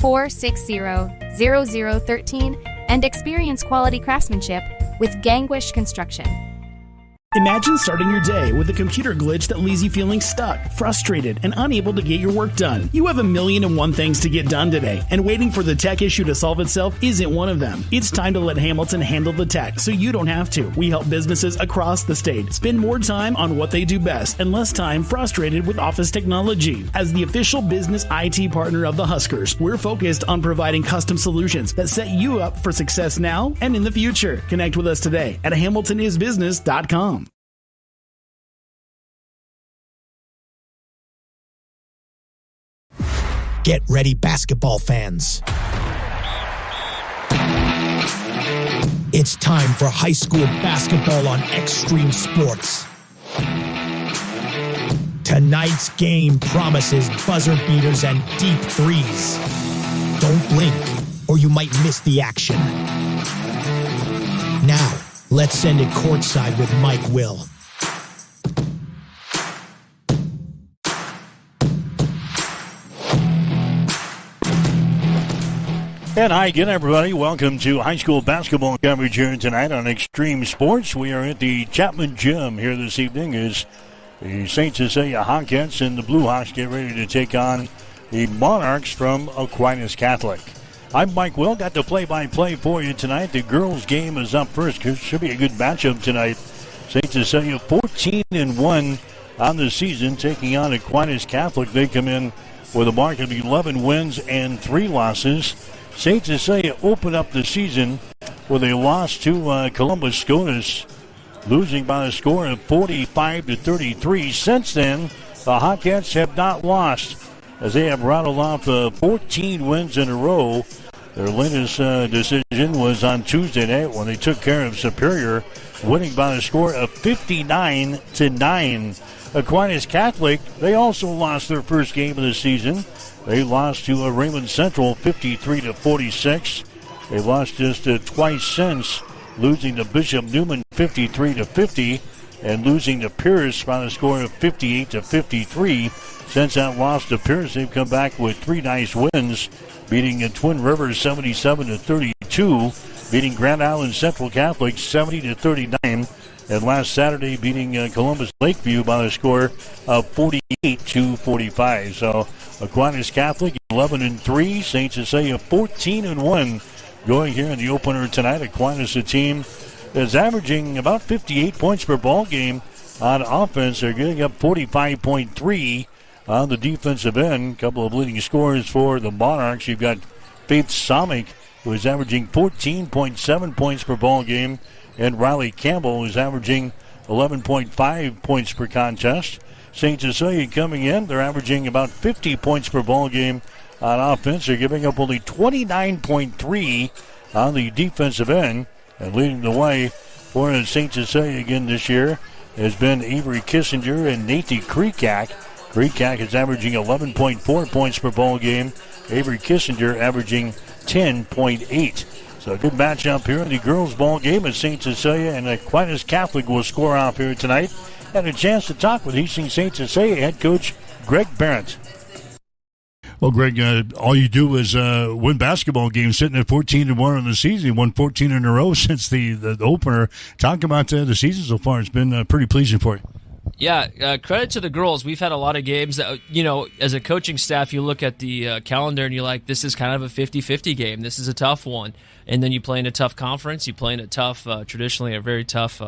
460-0013 and experience quality craftsmanship with Gangwish Construction. Imagine starting your day with a computer glitch that leaves you feeling stuck, frustrated, and unable to get your work done. You have 1,000,001 things to get done today, and waiting for the tech issue to solve itself isn't one of them. It's time to let Hamilton handle the tech so you don't have to. We help businesses across the state spend more time on what they do best and less time frustrated with office technology. As the official business IT partner of the Huskers, we're focused on providing custom solutions that set you up for success now and in the future. Connect with us today at hamiltonisbusiness.com. Get ready, basketball fans. It's time for high school basketball on Extreme Sports. Tonight's game promises buzzer beaters and deep threes. Don't blink, or you might miss the action. Now, let's send it courtside with Mike Will. And hi again, everybody. Welcome to high school basketball coverage here tonight on Extreme Sports. We are at the Chapman Gym here this evening as the St. Cecilia Hawkettes and the Blue Hawks get ready to take on the Monarchs from Aquinas Catholic. I'm Mike Will. Got the play-by-play for you tonight. The girls' game is up first. Should be a good matchup tonight. St. Cecilia 14-1 on the season, taking on Aquinas Catholic. They come in with a mark of 11 wins and 3 losses. St. Cecilia opened up the season with a loss to Columbus Scotus, losing by a score of 45-33. Since then, the Hawkettes have not lost, as they have rattled off 14 wins in a row. Their latest decision was on Tuesday night when they took care of Superior, winning by a score of 59-9. Aquinas Catholic, they also lost their first game of the season. They lost to Raymond Central 53-46. They lost just twice since, losing to Bishop Newman 53-50 and losing to Pierce by a score of 58-53. Since that loss to Pierce, they've come back with 3 nice wins, beating Twin Rivers 77-32, beating Grand Island Central Catholic 70-39, and last Saturday beating Columbus Lakeview by a score of 48-45. So Aquinas Catholic 11-3, St. Cecilia 14-1 going here in the opener tonight. Aquinas, a team is averaging about 58 points per ball game on offense. They're getting up 45.3 on the defensive end. A couple of leading scorers for the Monarchs. You've got Faith Somick, who is averaging 14.7 points per ball game, and Riley Campbell is averaging 11.5 points per contest. St. Cecilia coming in, they're averaging about 50 points per ball game on offense. They're giving up only 29.3 on the defensive end. And leading the way for St. Cecilia again this year has been Avery Kissinger and Nathan Kreekak. Kreekak is averaging 11.4 points per ball game. Avery Kissinger averaging 10.8. So a good matchup here in the girls' ball game as St. Cecilia and Aquinas Catholic will score off here tonight. Had a chance to talk with Hastings St. Cecilia head coach Greg Barrett. Well, Greg, all you do is win basketball games, sitting at 14-1 in the season. You won 14 in a row since the opener. Talk about the season so far. It's been pretty pleasing for you. Yeah, credit to the girls. We've had a lot of games that, as a coaching staff, you look at the calendar and you're like, this is kind of a 50-50 game. This is a tough one. And then you play in a tough conference. You play in a tough, traditionally a very tough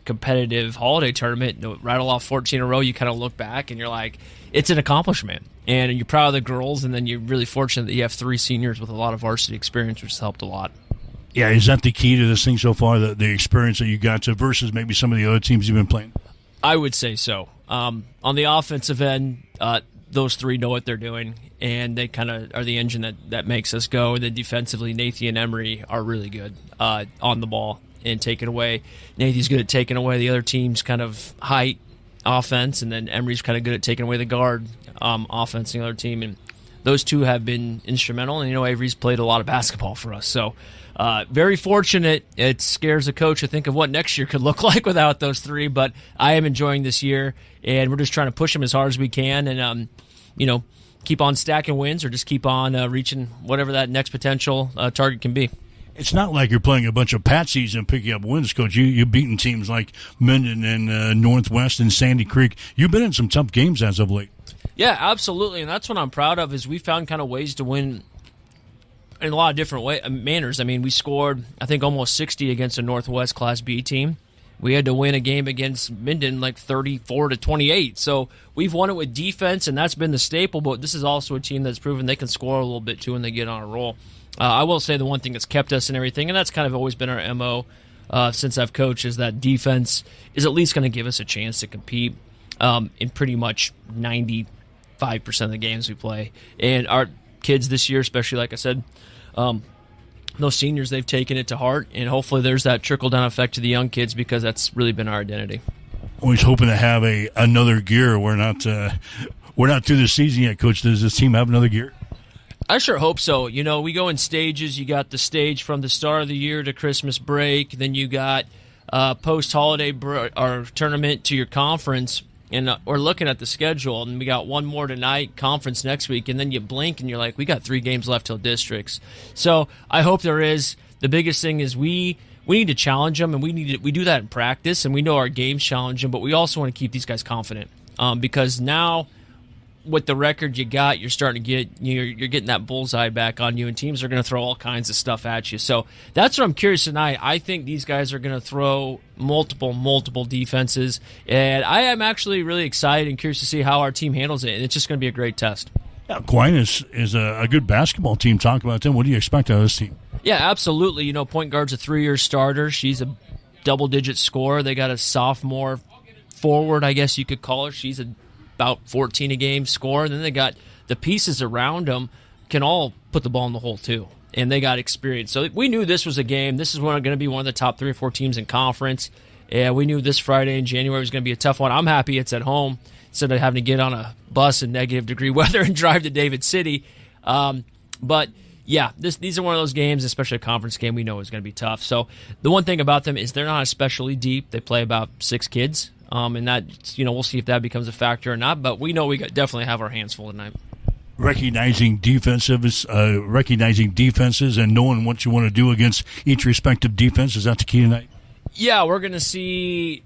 competitive holiday tournament. Rattle off 14 in a row, you kind of look back and you're like, it's an accomplishment. And you're proud of the girls, and then you're really fortunate that you have 3 seniors with a lot of varsity experience, which has helped a lot. Yeah, is that the key to this thing so far, the experience that you got to versus maybe some of the other teams you've been playing? I would say so. On the offensive end, those 3 know what they're doing, and they kind of are the engine that makes us go. And then defensively, Nathan and Emery are really good on the ball and taking away. Nathan's good at taking away the other team's kind of height offense, and then Emery's kind of good at taking away the guard offense in the other team. And those 2 have been instrumental. And, Avery's played a lot of basketball for us. So very fortunate. It scares a coach to think of what next year could look like without those 3. But I am enjoying this year, and we're just trying to push them as hard as we can. And, keep on stacking wins or just keep on reaching whatever that next potential target can be. It's not like you're playing a bunch of patsies and picking up wins, Coach. You've beaten teams like Minden and Northwest and Sandy Creek. You've been in some tough games as of late. Yeah, absolutely, and that's what I'm proud of is we found kind of ways to win in a lot of different manners. I mean, we scored, I think, almost 60 against a Northwest Class B team. We had to win a game against Minden like 34-28. So we've won it with defense, and that's been the staple, but this is also a team that's proven they can score a little bit, too, when they get on a roll. I will say the one thing that's kept us and everything, and that's kind of always been our MO since I've coached, is that defense is at least going to give us a chance to compete in pretty much 95% of the games we play. And our kids this year, especially, like I said, those seniors, they've taken it to heart, and hopefully there's that trickle-down effect to the young kids because that's really been our identity. Always hoping to have another gear. We're not through the season yet, Coach. Does this team have another gear? I sure hope so. You know, we go in stages. You got the stage from the start of the year to Christmas break. Then you got post-holiday or tournament to your conference. And we're looking at the schedule, and we got one more tonight, conference next week, and then you blink, and you're like, we got 3 games left till districts. So I hope there is. The biggest thing is we need to challenge them, and we do that in practice, and we know our games challenge them, but we also want to keep these guys confident because now – with the record you got, you're starting to get you're getting that bullseye back on you, and teams are going to throw all kinds of stuff at you. So that's what I'm curious tonight. I think these guys are going to throw multiple defenses, and I am actually really excited and curious to see how our team handles it. And it's just going to be a great test. Yeah, Aquinas is a good basketball team. Talk about them. What do you expect out of this team? Yeah, absolutely. You know, point guard's a 3-year starter. She's a double-digit scorer. They got a sophomore forward, I guess you could call her. She's about 14 a game score, and then they got the pieces around them can all put the ball in the hole too, and they got experience. So we knew this was a game. This is going to be one of the top 3 or 4 teams in conference, and we knew this Friday in January was going to be a tough one. I'm happy it's at home instead of having to get on a bus in negative degree weather and drive to David City. But yeah, these are one of those games, especially a conference game, we know is going to be tough. So the one thing about them is they're not especially deep. They play about 6 kids. And that, we'll see if that becomes a factor or not. But we know we definitely have our hands full tonight. Recognizing defenses and knowing what you want to do against each respective defense, is that the key tonight? Yeah, we're going to see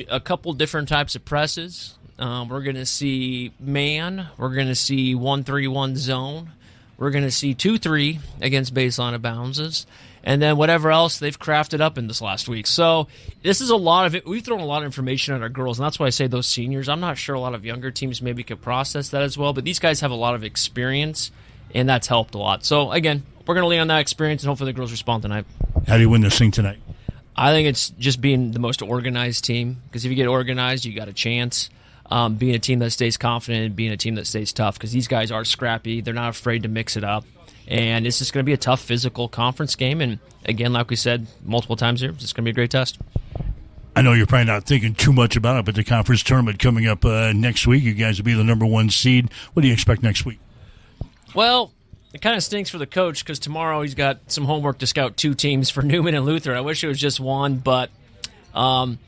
a couple different types of presses. We're going to see man. We're going to see 1-3-1 zone. We're going to see 2-3 against baseline of bounces. And then whatever else they've crafted up in this last week. So this is a lot of it. We've thrown a lot of information at our girls, and that's why I say those seniors. I'm not sure a lot of younger teams maybe could process that as well, but these guys have a lot of experience, and that's helped a lot. So, again, we're going to lean on that experience, and hopefully the girls respond tonight. How do you win this thing tonight? I think it's just being the most organized team, because if you get organized, you got a chance. Being a team that stays confident and being a team that stays tough, because these guys are scrappy. They're not afraid to mix it up. And it's just going to be a tough physical conference game. And, again, like we said multiple times here, it's just going to be a great test. I know you're probably not thinking too much about it, but the conference tournament coming up next week, you guys will be the number 1 seed. What do you expect next week? Well, it kind of stinks for the coach because tomorrow he's got some homework to scout 2 teams for Newman and Luther. I wish it was just one, but, I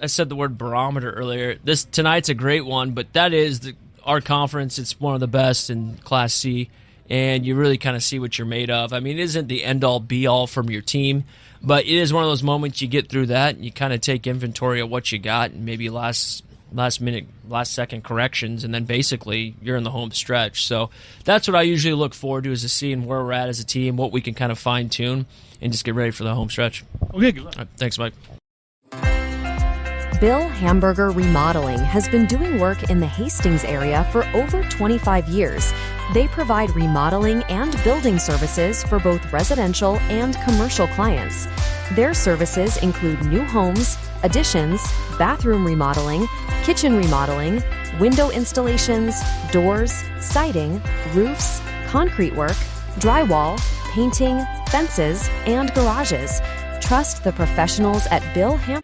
said the word barometer earlier. Tonight's a great one, but that is our conference. It's one of the best in Class C. And you really kind of see what you're made of. I mean, it isn't the end-all, be-all from your team, but it is one of those moments you get through that, and you kind of take inventory of what you got, and maybe last second corrections, and then basically you're in the home stretch. So that's what I usually look forward to, is to seeing where we're at as a team, what we can kind of fine-tune, and just get ready for the home stretch. Okay, good luck. All right, thanks, Mike. Bill Hamburger Remodeling has been doing work in the Hastings area for over 25 years. They provide remodeling and building services for both residential and commercial clients. Their services include new homes, additions, bathroom remodeling, kitchen remodeling, window installations, doors, siding, roofs, concrete work, drywall, painting, fences, and garages. Trust the professionals at Bill Hamburger.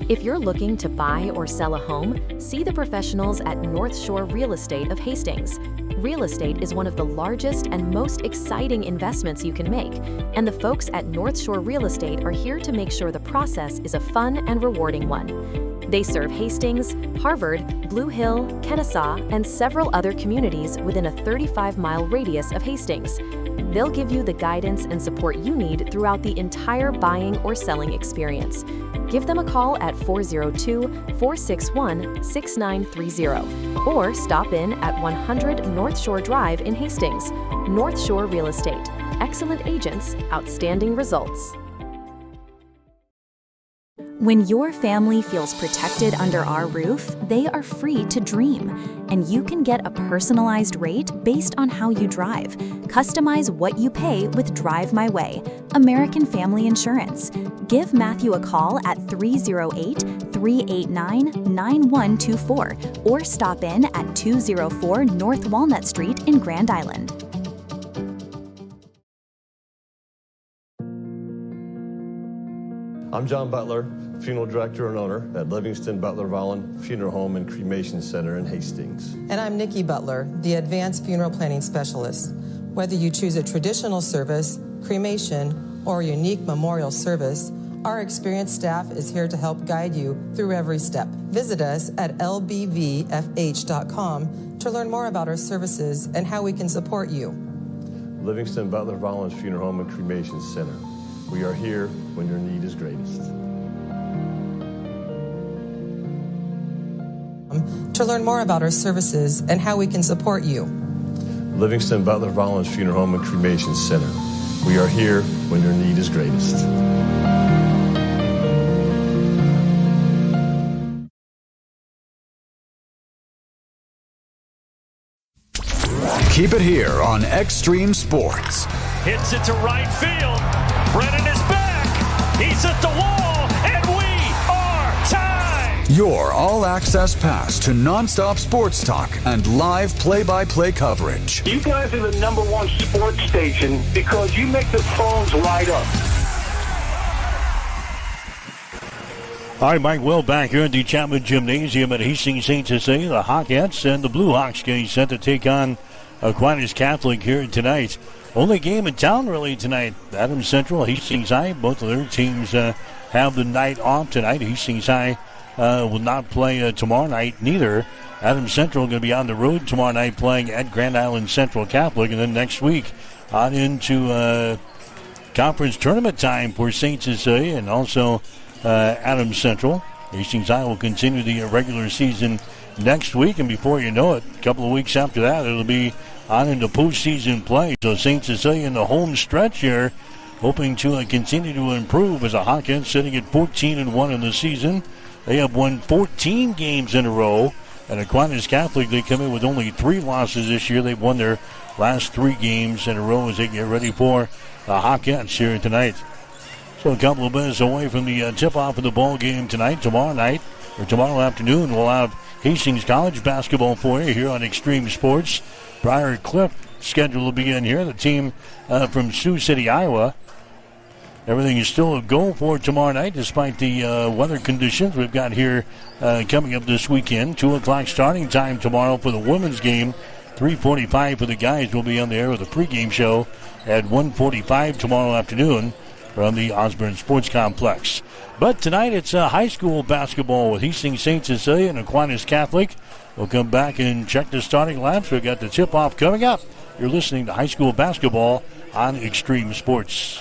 If you're looking to buy or sell a home, see the professionals at North Shore Real Estate of Hastings. Real estate is one of the largest and most exciting investments you can make, and the folks at North Shore Real Estate are here to make sure the process is a fun and rewarding one. They serve Hastings, Harvard, Blue Hill, Kennesaw, and several other communities within a 35-mile radius of Hastings. They'll give you the guidance and support you need throughout the entire buying or selling experience. Give them a call at 402-461-6930 or stop in at 100 North Shore Drive in Hastings. North Shore Real Estate. Excellent agents, outstanding results. When your family feels protected under our roof, they are free to dream. And you can get a personalized rate based on how you drive. Customize what you pay with Drive My Way, American Family Insurance. Give Matthew a call at 308-389-9124 or stop in at 204 North Walnut Street in Grand Island. I'm John Butler, funeral director and owner at Livingston Butler Vollen Funeral Home and Cremation Center in Hastings. And I'm Nikki Butler, the Advanced Funeral Planning Specialist. Whether you choose a traditional service, cremation, or a unique memorial service, our experienced staff is here to help guide you through every step. Visit us at lbvfh.com to learn more about our services and how we can support you. Livingston Butler Vollen Funeral Home and Cremation Center. We are here when your need is greatest. To learn more about our services and how we can support you. Livingston Butler Vollen Funeral Home and Cremation Center. We are here when your need is greatest. Keep it here on Extreme Sports. Hits it to right field. Brennan is back. He's at the wall, and we are tied. Your all-access pass to nonstop sports talk and live play-by-play coverage. You guys are the #1 sports station because you make the phones light up. All right, Mike Will back here at the Chapman Gymnasium at Hastings St. Cecilia. The Hawkettes and the Blue Hawks getting set to take on Aquinas Catholic here tonight. Only game in town really tonight. Adams Central, Hastings High. Both of their teams have the night off tonight. Hastings High will not play tomorrow night neither. Adams Central going to be on the road tomorrow night playing at Grand Island Central Catholic. And then next week on into conference tournament time for St. Cecilia and also Adams Central. Hastings High will continue the regular season next week. And before you know it, a couple of weeks after that, it'll be on into postseason play. So St. Cecilia in the home stretch here, hoping to continue to improve as a Hawkins sitting at 14-1 in the season. They have won 14 games in a row. And Aquinas Catholic, they come in with only 3 losses this year. They've won their last 3 games in a row as they get ready for the Hawkins here tonight. So a couple of minutes away from the tip-off of the ball game tonight. Tomorrow afternoon, we'll have Hastings College basketball for you here on Extreme Sports. Briar Cliff scheduled to begin here. The team from Sioux City, Iowa. Everything is still a go for tomorrow night despite the weather conditions we've got here coming up this weekend. 2 o'clock starting time tomorrow for the women's game. 3:45 for the guys. Will be on the air with a pregame show at 1:45 tomorrow afternoon from the Osborne Sports Complex. But tonight it's high school basketball with Hastings St. Cecilia and Aquinas Catholic. We'll come back and check the starting lineups. We've got the tip-off coming up. You're listening to high school basketball on Extreme Sports.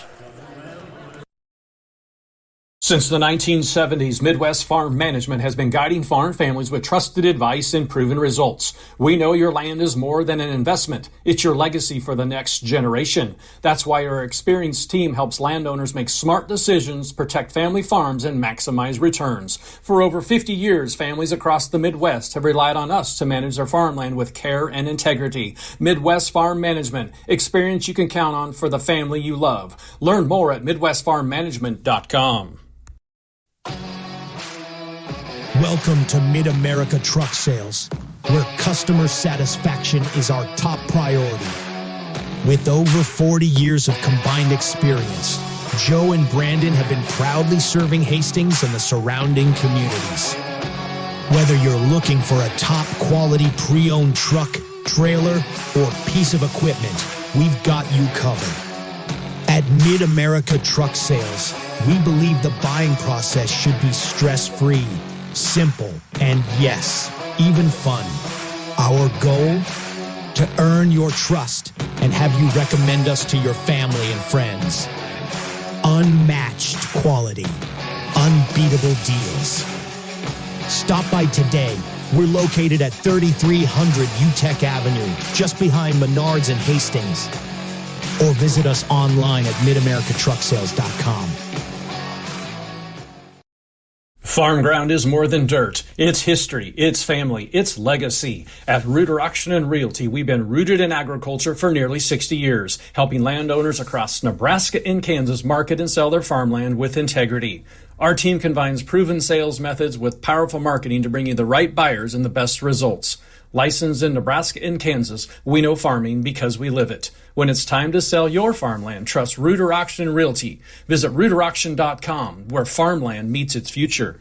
Since the 1970s, Midwest Farm Management has been guiding farm families with trusted advice and proven results. We know your land is more than an investment. It's your legacy for the next generation. That's why our experienced team helps landowners make smart decisions, protect family farms, and maximize returns. For over 50 years, families across the Midwest have relied on us to manage their farmland with care and integrity. Midwest Farm Management, experience you can count on for the family you love. Learn more at MidwestFarmManagement.com. Welcome to Mid-America Truck Sales, where customer satisfaction is our top priority. With over 40 years of combined experience, Joe and Brandon have been proudly serving Hastings and the surrounding communities. Whether you're looking for a top-quality pre-owned truck, trailer, or piece of equipment, we've got you covered. At Mid-America Truck Sales, we believe the buying process should be stress-free. simple, and yes, even fun. Our goal? To earn your trust and have you recommend us to your family and friends. Unmatched quality, unbeatable deals. Stop by today. We're located at 3300 UTEC Avenue, just behind Menards and Hastings. Or visit us online at midamericatrucksales.com. Farm ground is more than dirt. It's history, it's family, it's legacy. At Rooter Auction and Realty, we've been rooted in agriculture for nearly 60 years, helping landowners across Nebraska and Kansas market and sell their farmland with integrity. Our team combines proven sales methods with powerful marketing to bring you the right buyers and the best results. Licensed in Nebraska and Kansas, we know farming because we live it. When it's time to sell your farmland, trust Rooter Auction and Realty. Visit RooterAuction.com, where farmland meets its future.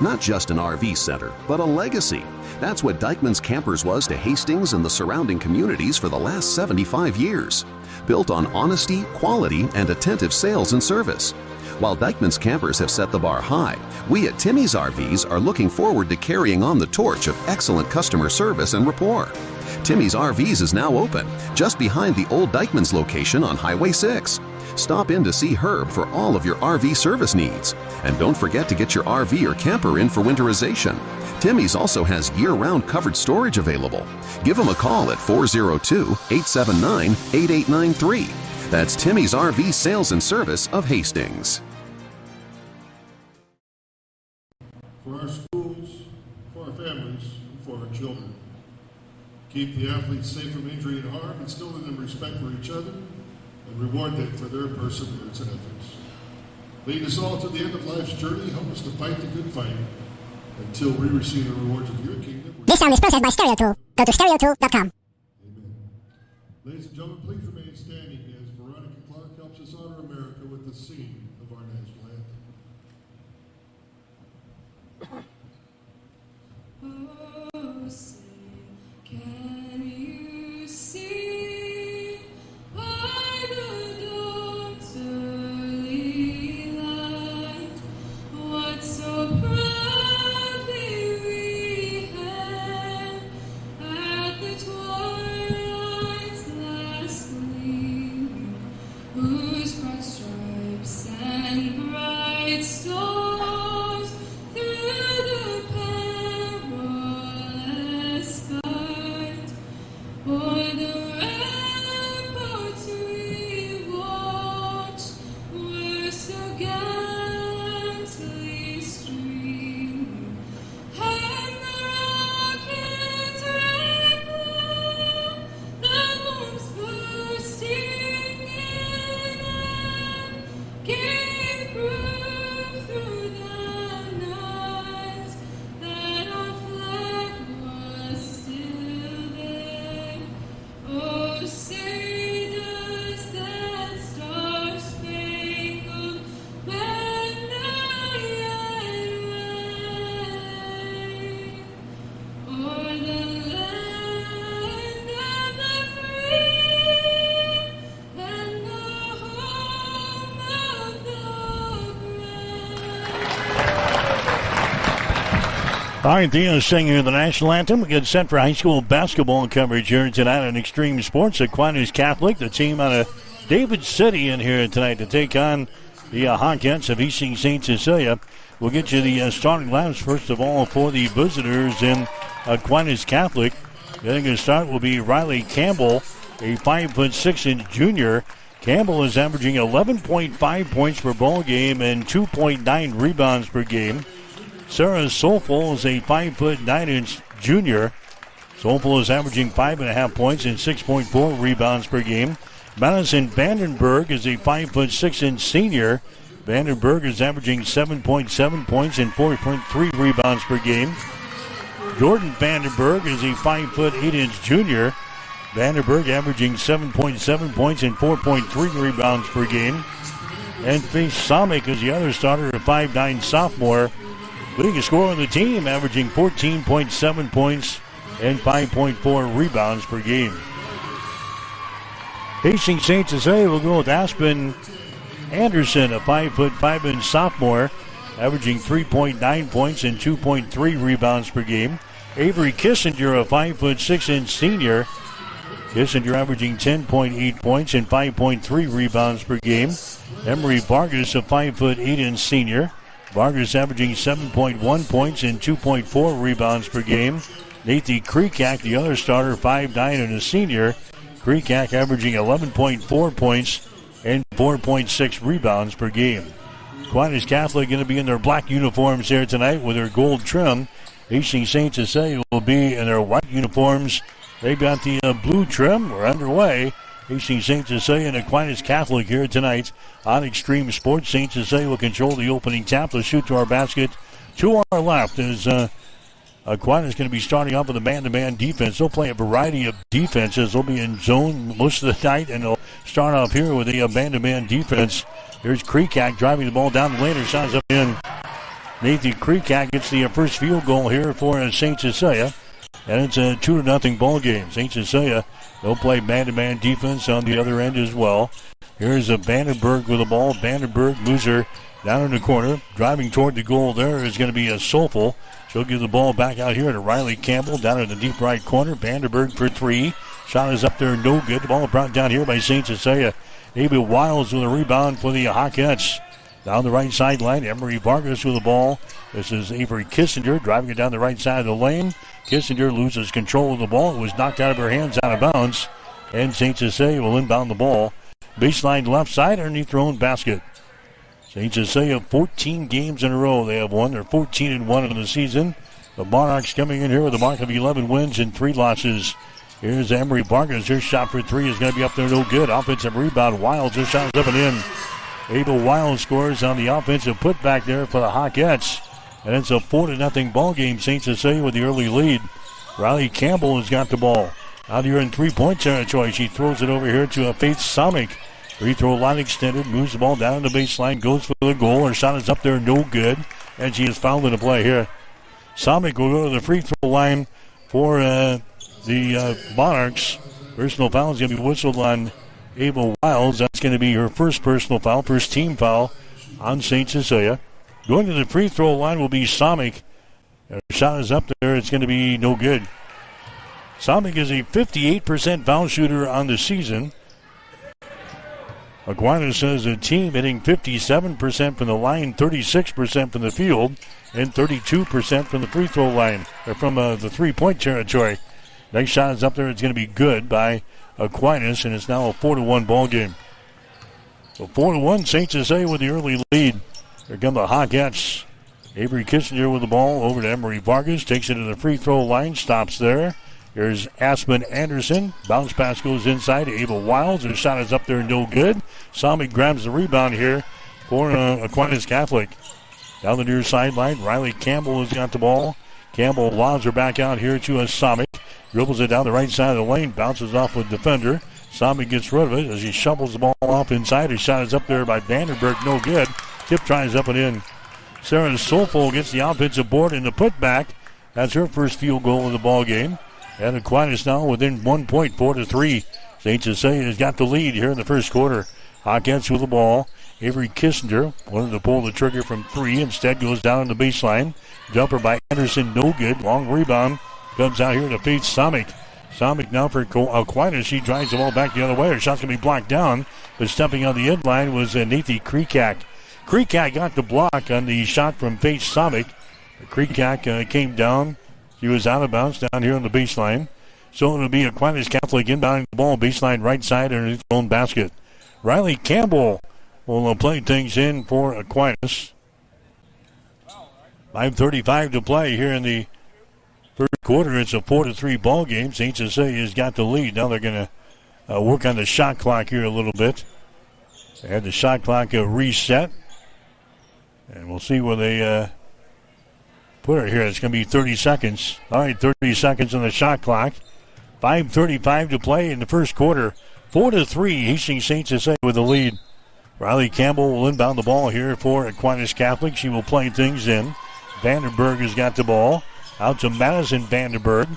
Not just an RV center, but a legacy. That's what Dykeman's Campers was to Hastings and the surrounding communities for the last 75 years. Built on honesty, quality, and attentive sales and service. While Dykeman's Campers have set the bar high, we at Timmy's RVs are looking forward to carrying on the torch of excellent customer service and rapport. Timmy's RVs is now open, just behind the old Dykeman's location on Highway 6. Stop in to see Herb for all of your RV service needs. And don't forget to get your RV or camper in for winterization. Timmy's also has year-round covered storage available. Give them a call at 402-879-8893. That's Timmy's RV Sales and Service of Hastings. For our schools, for our families, and for our children. Keep the athletes safe from injury and harm, instill in them respect for each other, and reward them for their perseverance and efforts. Lead us all to the end of life's journey. Help us to fight the good fight until we receive the rewards of your kingdom. This sound is processed by StereoTool. Go to stereotool.com. Amen. Ladies and gentlemen, please remain standing as Veronica Clark helps us honor America with the singing of our national anthem. Oh, say, can you see by the dawn's early light what so proudly we hailed at the twilight's last gleaming, whose broad stripes and bright stars through the perilous fight o'er the ramparts we watched were so gallantly streaming, and the rocket's red glow, the bombs bursting in and gave proof through the night that our flag was still there. Oh, say does that star-spangled banner yet wave o'er the land of the free and the home of the brave? All right, Theo singing the national anthem. We get set for high school basketball coverage here tonight on Extreme Sports. Aquinas Catholic, the team out of David City in here tonight to take on the Hawkettes of Easting St. Cecilia. We'll get you the starting lineups first of all for the visitors in Aquinas Catholic. Getting a start will be Riley Campbell, a 5'6" junior. Campbell is averaging 11.5 points per ball game and 2.9 rebounds per game. Sarah Soulful is a 5'9" junior. Soulful is averaging 5.5 points and 6.4 rebounds per game. Madison Vandenberg is a 5'6" senior. Vandenberg is averaging 7.7 points and 4.3 rebounds per game. Jordan Vandenberg is a 5'8" junior. Vandenberg averaging 7.7 points and 4.3 rebounds per game. And Faith Samik is the other starter, a 5'9" sophomore. Leading scorer on the team, averaging 14.7 points and 5.4 rebounds per game. Hastings St. Cecilia will go with Aspen Anderson, a 5'5" sophomore. averaging 3.9 points and 2.3 rebounds per game. Avery Kissinger, a 5'6" senior. Kissinger averaging 10.8 points and 5.3 rebounds per game. Emery Vargas, a 5'8" senior. Vargas averaging 7.1 points and 2.4 rebounds per game. Nathan Kreekak, the other starter, 5'9" and a senior. Kreekak averaging 11.4 points and 4.6 rebounds per game. Aquinas Catholic going to be in their black uniforms here tonight with their gold trim. Hastings St. Cecilia will be in their white uniforms. They've got the blue trim. We're underway. Hastings St. Cecilia and Aquinas Catholic here tonight on Extreme Sports. St. Cecilia will control the opening tap. Let's shoot to our basket. To our left is Aquinas going to be starting off with a man-to-man defense. They'll play a variety of defenses. They'll be in zone most of the night, and they'll start off here with a man-to-man defense. There's Kreekak driving the ball down the lane. Her shot's up in. Nathan Kreekak gets the first field goal here for St. Cecilia. And it's a 2-0 ball game. St. Cecilia, they'll play man-to-man defense on the other end as well. Here's a Vandenberg with the ball. Vandenberg moves her down in the corner. Driving toward the goal there is going to be a Sofel. She'll give the ball back out here to Riley Campbell down in the deep right corner. Vandenberg for three. Shot is up there, no good. The ball brought down here by St. Cecilia. Avery Wiles with a rebound for the Hawkettes. Down the right sideline, Emery Vargas with the ball. This is Avery Kissinger driving it down the right side of the lane. Kissinger loses control of the ball. It was knocked out of her hands, out of bounds. And St. Cecilia will inbound the ball. Baseline left side underneath their own basket. St. Cecilia 14 games in a row they have won. They're 14-1 in the season. The Monarchs coming in here with a mark of 11 wins and 3 losses. Here's Emery Vargas. Her shot for three is going to be up there, no good. Offensive rebound. Wiles, her shot is up and in. Abel Wiles scores on the offensive putback there for the Hawkettes. And it's a 4-0 ball game. St. Cecilia with the early lead. Riley Campbell has got the ball. Out here in three-point territory. She throws it over here to Faith Somick. Free throw line extended. Moves the ball down the baseline. Goes for the goal. Her shot is up there, no good. And she is fouled in the play here. Somick will go to the free throw line for the Monarchs. Personal foul is going to be whistled on Abel Wiles. That's going to be her first personal foul, first team foul on St. Cecilia. Going to the free throw line will be Somick. Her shot is up there. It's going to be no good. Somick is a 58% foul shooter on the season. Aquinas says the team hitting 57% from the line, 36% from the field, and 32% from the free throw line, or from the three-point territory. Next shot is up there. It's going to be good by Aquinas, and it's now a 4-1 ball game. So 4-1, St. Cecilia with the early lead. Here come the Hawkettes. Avery Kissinger with the ball over to Emery Vargas. Takes it to the free throw line. Stops there. Here's Aspen Anderson. Bounce pass goes inside to Abel Wiles. Her shot is up there, no good. Somick grabs the rebound here for Aquinas Catholic. Down the near sideline, Riley Campbell has got the ball. Campbell lobs her back out here to Somick. Dribbles it down the right side of the lane. Bounces off with defender. Somick gets rid of it as he shovels the ball off inside. His shot is up there by Vandenberg, no good. Tip tries up and in. Sarah Solful gets the offensive board and the putback. That's her first field goal of the ball game. And Aquinas now within 1 point, 4-3. St. Cecilia has got the lead here in the first quarter. Hawkettes with the ball. Avery Kissinger wanted to pull the trigger from three. Instead goes down the baseline. Jumper by Anderson, no good. Long rebound. Comes out here to Faith Somick. Somick now for Aquinas. She drives the ball back the other way. Her shot's going to be blocked down. But stepping on the end line was Nathan Kreekak. Kreekak got the block on the shot from Faith Somick. Kreekak came down. He was out of bounds down here on the baseline. So it'll be Aquinas Catholic inbounding the ball baseline right side underneath their own basket. Riley Campbell will play things in for Aquinas. 5:35 to play here in the first quarter. It's a 4-3 ball game. St. Cecilia's got the lead. Now they're going to work on the shot clock here a little bit. They had the shot clock reset. And we'll see where they put it here. It's going to be 30 seconds. All right, 30 seconds on the shot clock. 5:35 to play in the first quarter. 4-3, Hastings St. Cecilia with the lead. Riley Campbell will inbound the ball here for Aquinas Catholic. She will play things in. Vandenberg has got the ball. Out to Madison Vandenberg.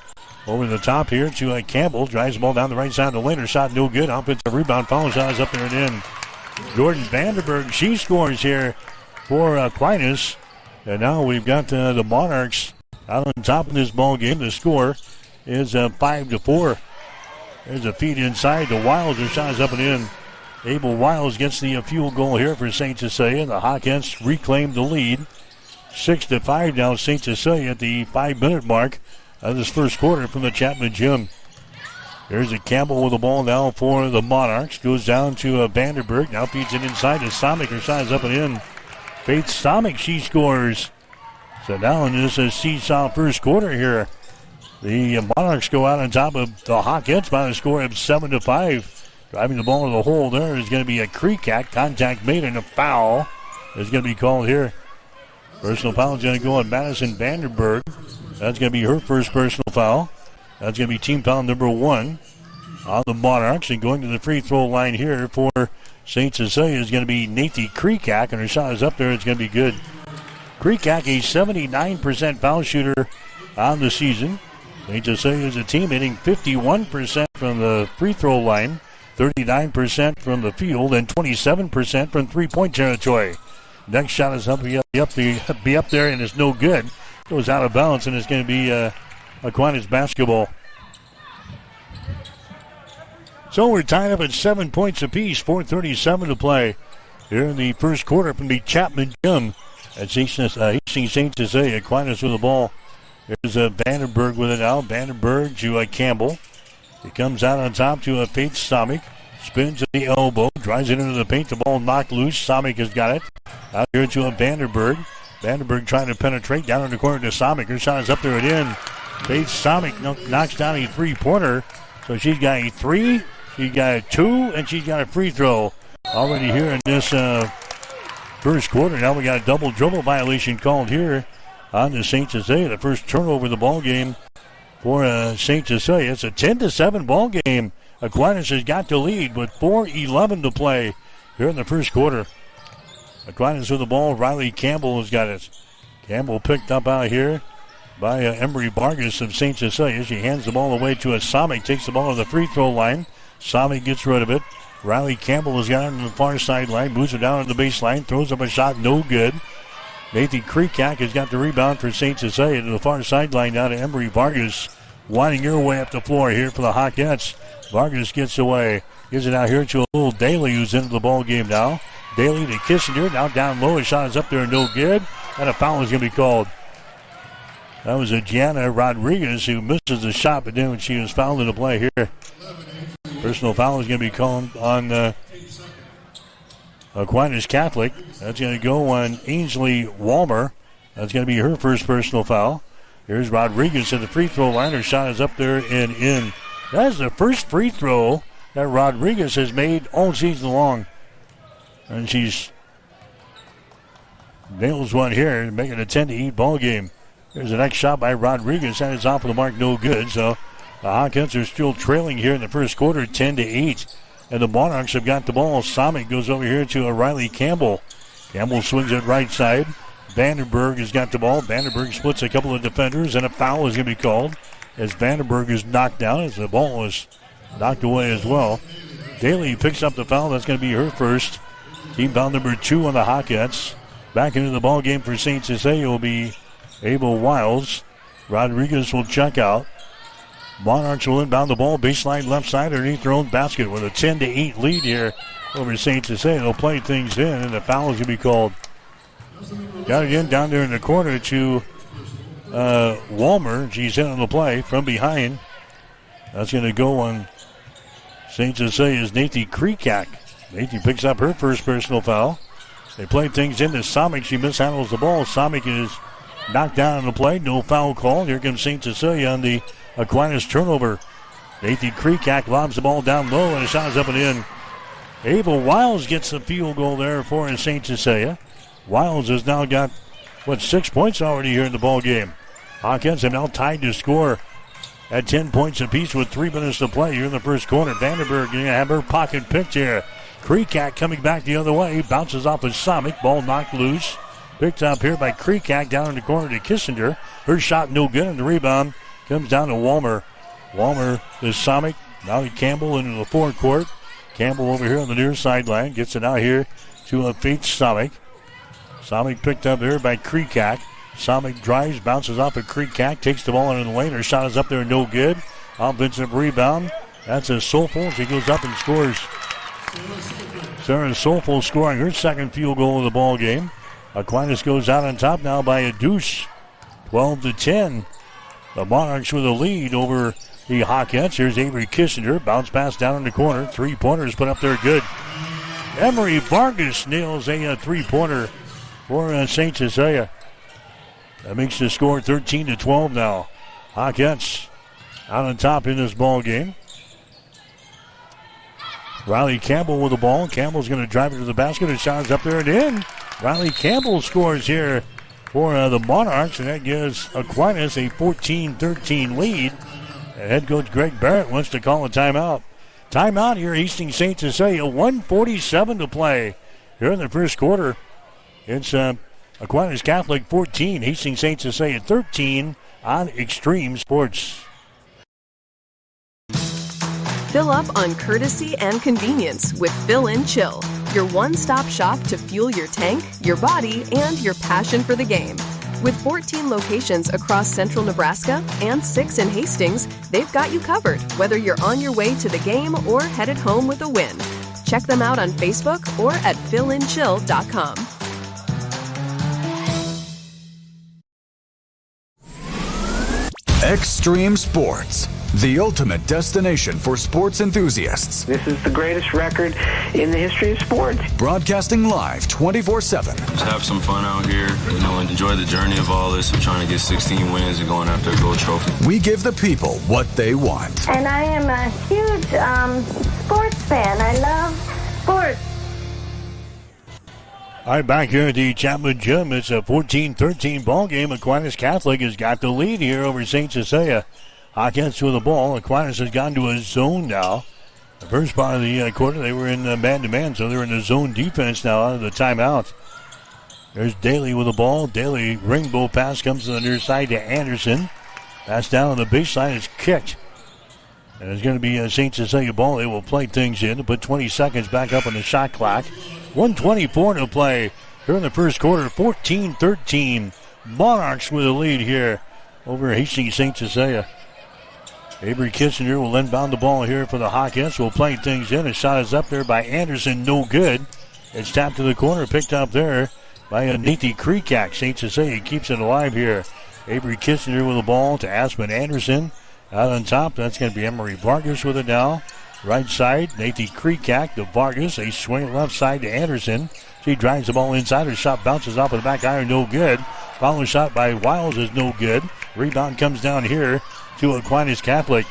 Over the top here to Campbell. Drives the ball down the right side of the lane. Her shot no good. Offensive rebound. Foul shot is up there and in. Jordan Vandenberg, she scores here for Aquinas. And now we've got the Monarchs out on top of this ball game. The score is 5-4. There's a feed inside. The Wilds, their shot is up and in. Abel Wiles gets the field goal here for St. Cecilia. The Hawkins reclaimed the lead. 6-5 now. St. Cecilia at the 5-minute mark of this first quarter from the Chapman Gym. There's a Campbell with the ball now for the Monarchs. Goes down to Vanderberg. Now feeds it inside to Somick. Her shot is up and in. Faith Somick, she scores. So now in this seesaw first quarter here, the Monarchs go out on top of the Hawkins by a score of 7-5. Driving the ball to the hole there is going to be a Creekack. Contact made and a foul is going to be called here. Personal foul is going to go on Madison Vanderberg. That's going to be her first personal foul. That's going to be team foul number 1 on the Monarchs. And going to the free throw line here for St. Cecilia is going to be Nathan Creekack. And her shot is up there. It's going to be good. Creekack, a 79% foul shooter on the season. St. Cecilia is a team hitting 51% from the free throw line, 39% from the field, and 27% from three-point territory. Next shot is up there, and it's no good. Goes out of bounds, and it's going to be Aquinas basketball. So we're tied up at 7 points apiece, 4:37 to play here in the first quarter from the Chapman Gym at Hastings St. Cecilia. Aquinas with the ball. There's Vandenberg with it now. Vandenberg to Campbell. He comes out on top to Faith Somick. Spins at the elbow. Drives it into the paint. The ball knocked loose. Somick has got it. Out here to Vandenberg. Vandenberg trying to penetrate down in the corner to Somick. Her shot is up there and in. Faith Somick knocks down a three-pointer. So she's got a 3, she's got a 2, and she's got a free throw already here in this first quarter. Now we got a double dribble violation called here on the St. Cecilia. The first turnover of the ball game for St. Cecilia. It's a 10-7 ball game. Aquinas has got the lead with 4:11 to play here in the first quarter. Aquinas with the ball. Riley Campbell has got it. Campbell picked up out here by Emery Vargas of St. Cecilia. She hands the ball away to Somick. Takes the ball to the free throw line. Somick gets rid of it. Riley Campbell has got it on the far sideline. Moves it down on the baseline. Throws up a shot. No good. Nathan Creekack has got the rebound for St. Cecilia to the far sideline now to Emery Vargas. Winding her way up the floor here for the Hawkettes. Vargas gets away. Gives it out here to a little Daly who's into the ball game now. Daly to Kissinger. Now down low. His shot is up there. No good. And a foul is going to be called. That was Gianna Rodriguez who misses the shot, but then when she was fouled in the play here. Personal foul is going to be called on Aquinas Catholic. That's going to go on Ainsley Walmer. That's going to be her first personal foul. Here's Rodriguez at the free throw line. Her shot is up there and in. That is the first free throw that Rodriguez has made all season long. And she's nails one here, making a 10-8 ball game. There's the next shot by Rodriguez. That is off of the mark, no good. So the Hawkins are still trailing here in the first quarter, 10-8. And the Monarchs have got the ball. Somick goes over here to Riley Campbell. Campbell swings it right side. Vandenberg has got the ball. Vandenberg splits a couple of defenders, and a foul is going to be called as Vandenberg is knocked down, as the ball is knocked away as well. Daly picks up the foul. That's going to be her first. Team foul number 2 on the Hawkins. Back into the ball game for St. Cecilia will be Abel Wiles. Rodriguez will check out. Monarchs will inbound the ball. Baseline left side underneath their own basket with a 10-8 lead here over St. Cecilia. They'll play things in, and the foul is going to be called. Got it in down there in the corner to Walmer. She's in on the play from behind. That's going to go on St. Cecilia's Nathan Creekack. Nathan picks up her first personal foul. They play things into Somick. She mishandles the ball. Somick is knocked down on the play. No foul called. Here comes St. Cecilia on the Aquinas turnover. Nathan Creekack lobs the ball down low, and the shot is up and in. Abel Wiles gets the field goal there for St. Cecilia. Wiles has now got, 6 points already here in the ball game. Hawkins have now tied to score at 10 points apiece with 3 minutes to play here in the first quarter. Vandenberg going to have her pocket picked here. Creekack coming back the other way. Bounces off of Somick. Ball knocked loose. Picked up here by Creekack down in the corner to Kissinger. Her shot no good, and the rebound comes down to Walmer. Walmer to Somick. Now to Campbell into the forecourt. Campbell over here on the near sideline. Gets it out here to Faith Somick. Somick picked up there by Kreekak. Somick drives, bounces off of Kreekak, takes the ball into the lane. Her shot is up there, no good. Offensive rebound. That's a Soulful. She goes up and scores. Sarah Soulful scoring her second field goal of the ball game. Aquinas goes out on top now by a deuce. 12-10. The Monarchs with a lead over the Hawkettes. Here's Avery Kissinger. Bounce pass down in the corner. Three-pointers put up there good. Emery Vargas nails a three-pointer for St. Cecilia. That makes the score 13-12 now. Hawkettes out on top in this ball game. Riley Campbell with the ball. Campbell's going to drive it to the basket. His shot is up there and in. Riley Campbell scores here for the Monarchs, and that gives Aquinas a 14-13 lead. And head coach Greg Barrett wants to call a timeout. Timeout here, Hastings St. Cecilia. 1:47 to play here in the first quarter. It's Aquinas Catholic 14, Hastings St. Cecilia 13 on Extreme Sports. Fill up on courtesy and convenience with Fill In Chill, your one-stop shop to fuel your tank, your body, and your passion for the game. With 14 locations across central Nebraska and 6 in Hastings, they've got you covered, whether you're on your way to the game or headed home with a win. Check them out on Facebook or at fillinchill.com. Extreme Sports, the ultimate destination for sports enthusiasts. This is the greatest record in the history of sports. Broadcasting live 24/7. Just have some fun out here, and enjoy the journey of all this. We're trying to get 16 wins and going after a gold trophy. We give the people what they want. And I am a huge sports fan. I love sports. All right, back here at the Chapman Gym, it's a 14-13 ball game. Aquinas Catholic has got the lead here over St. Cecilia. Hawkins with the ball. Aquinas has gone to a zone now. The first part of the quarter, they were in man-to-man, so they're in the zone defense now out of the timeout. There's Daly with the ball. Daly, rainbow pass, comes to the near side to Anderson. Pass down on the baseline is kicked. And it's going to be a St. Cecilia ball. They will play things in to put 20 seconds back up on the shot clock. 1:24 to play here in the first quarter. 14-13. Monarchs with a lead here over Hastings St. Cecilia. Avery Kissinger will inbound the ball here for the Hawkins. Will play things in. A shot is up there by Anderson. No good. It's tapped to the corner. Picked up there by Nathan Kreekak. St. Cecilia keeps it alive here. Avery Kissinger with the ball to Aspen Anderson. Out on top, that's going to be Emery Vargas with it now. Right side, Nathan Kreekak to Vargas. A swing left side to Anderson. She drives the ball inside. Her shot bounces off of the back iron. No good. Follow shot by Wiles is no good. Rebound comes down here to Aquinas Catholic.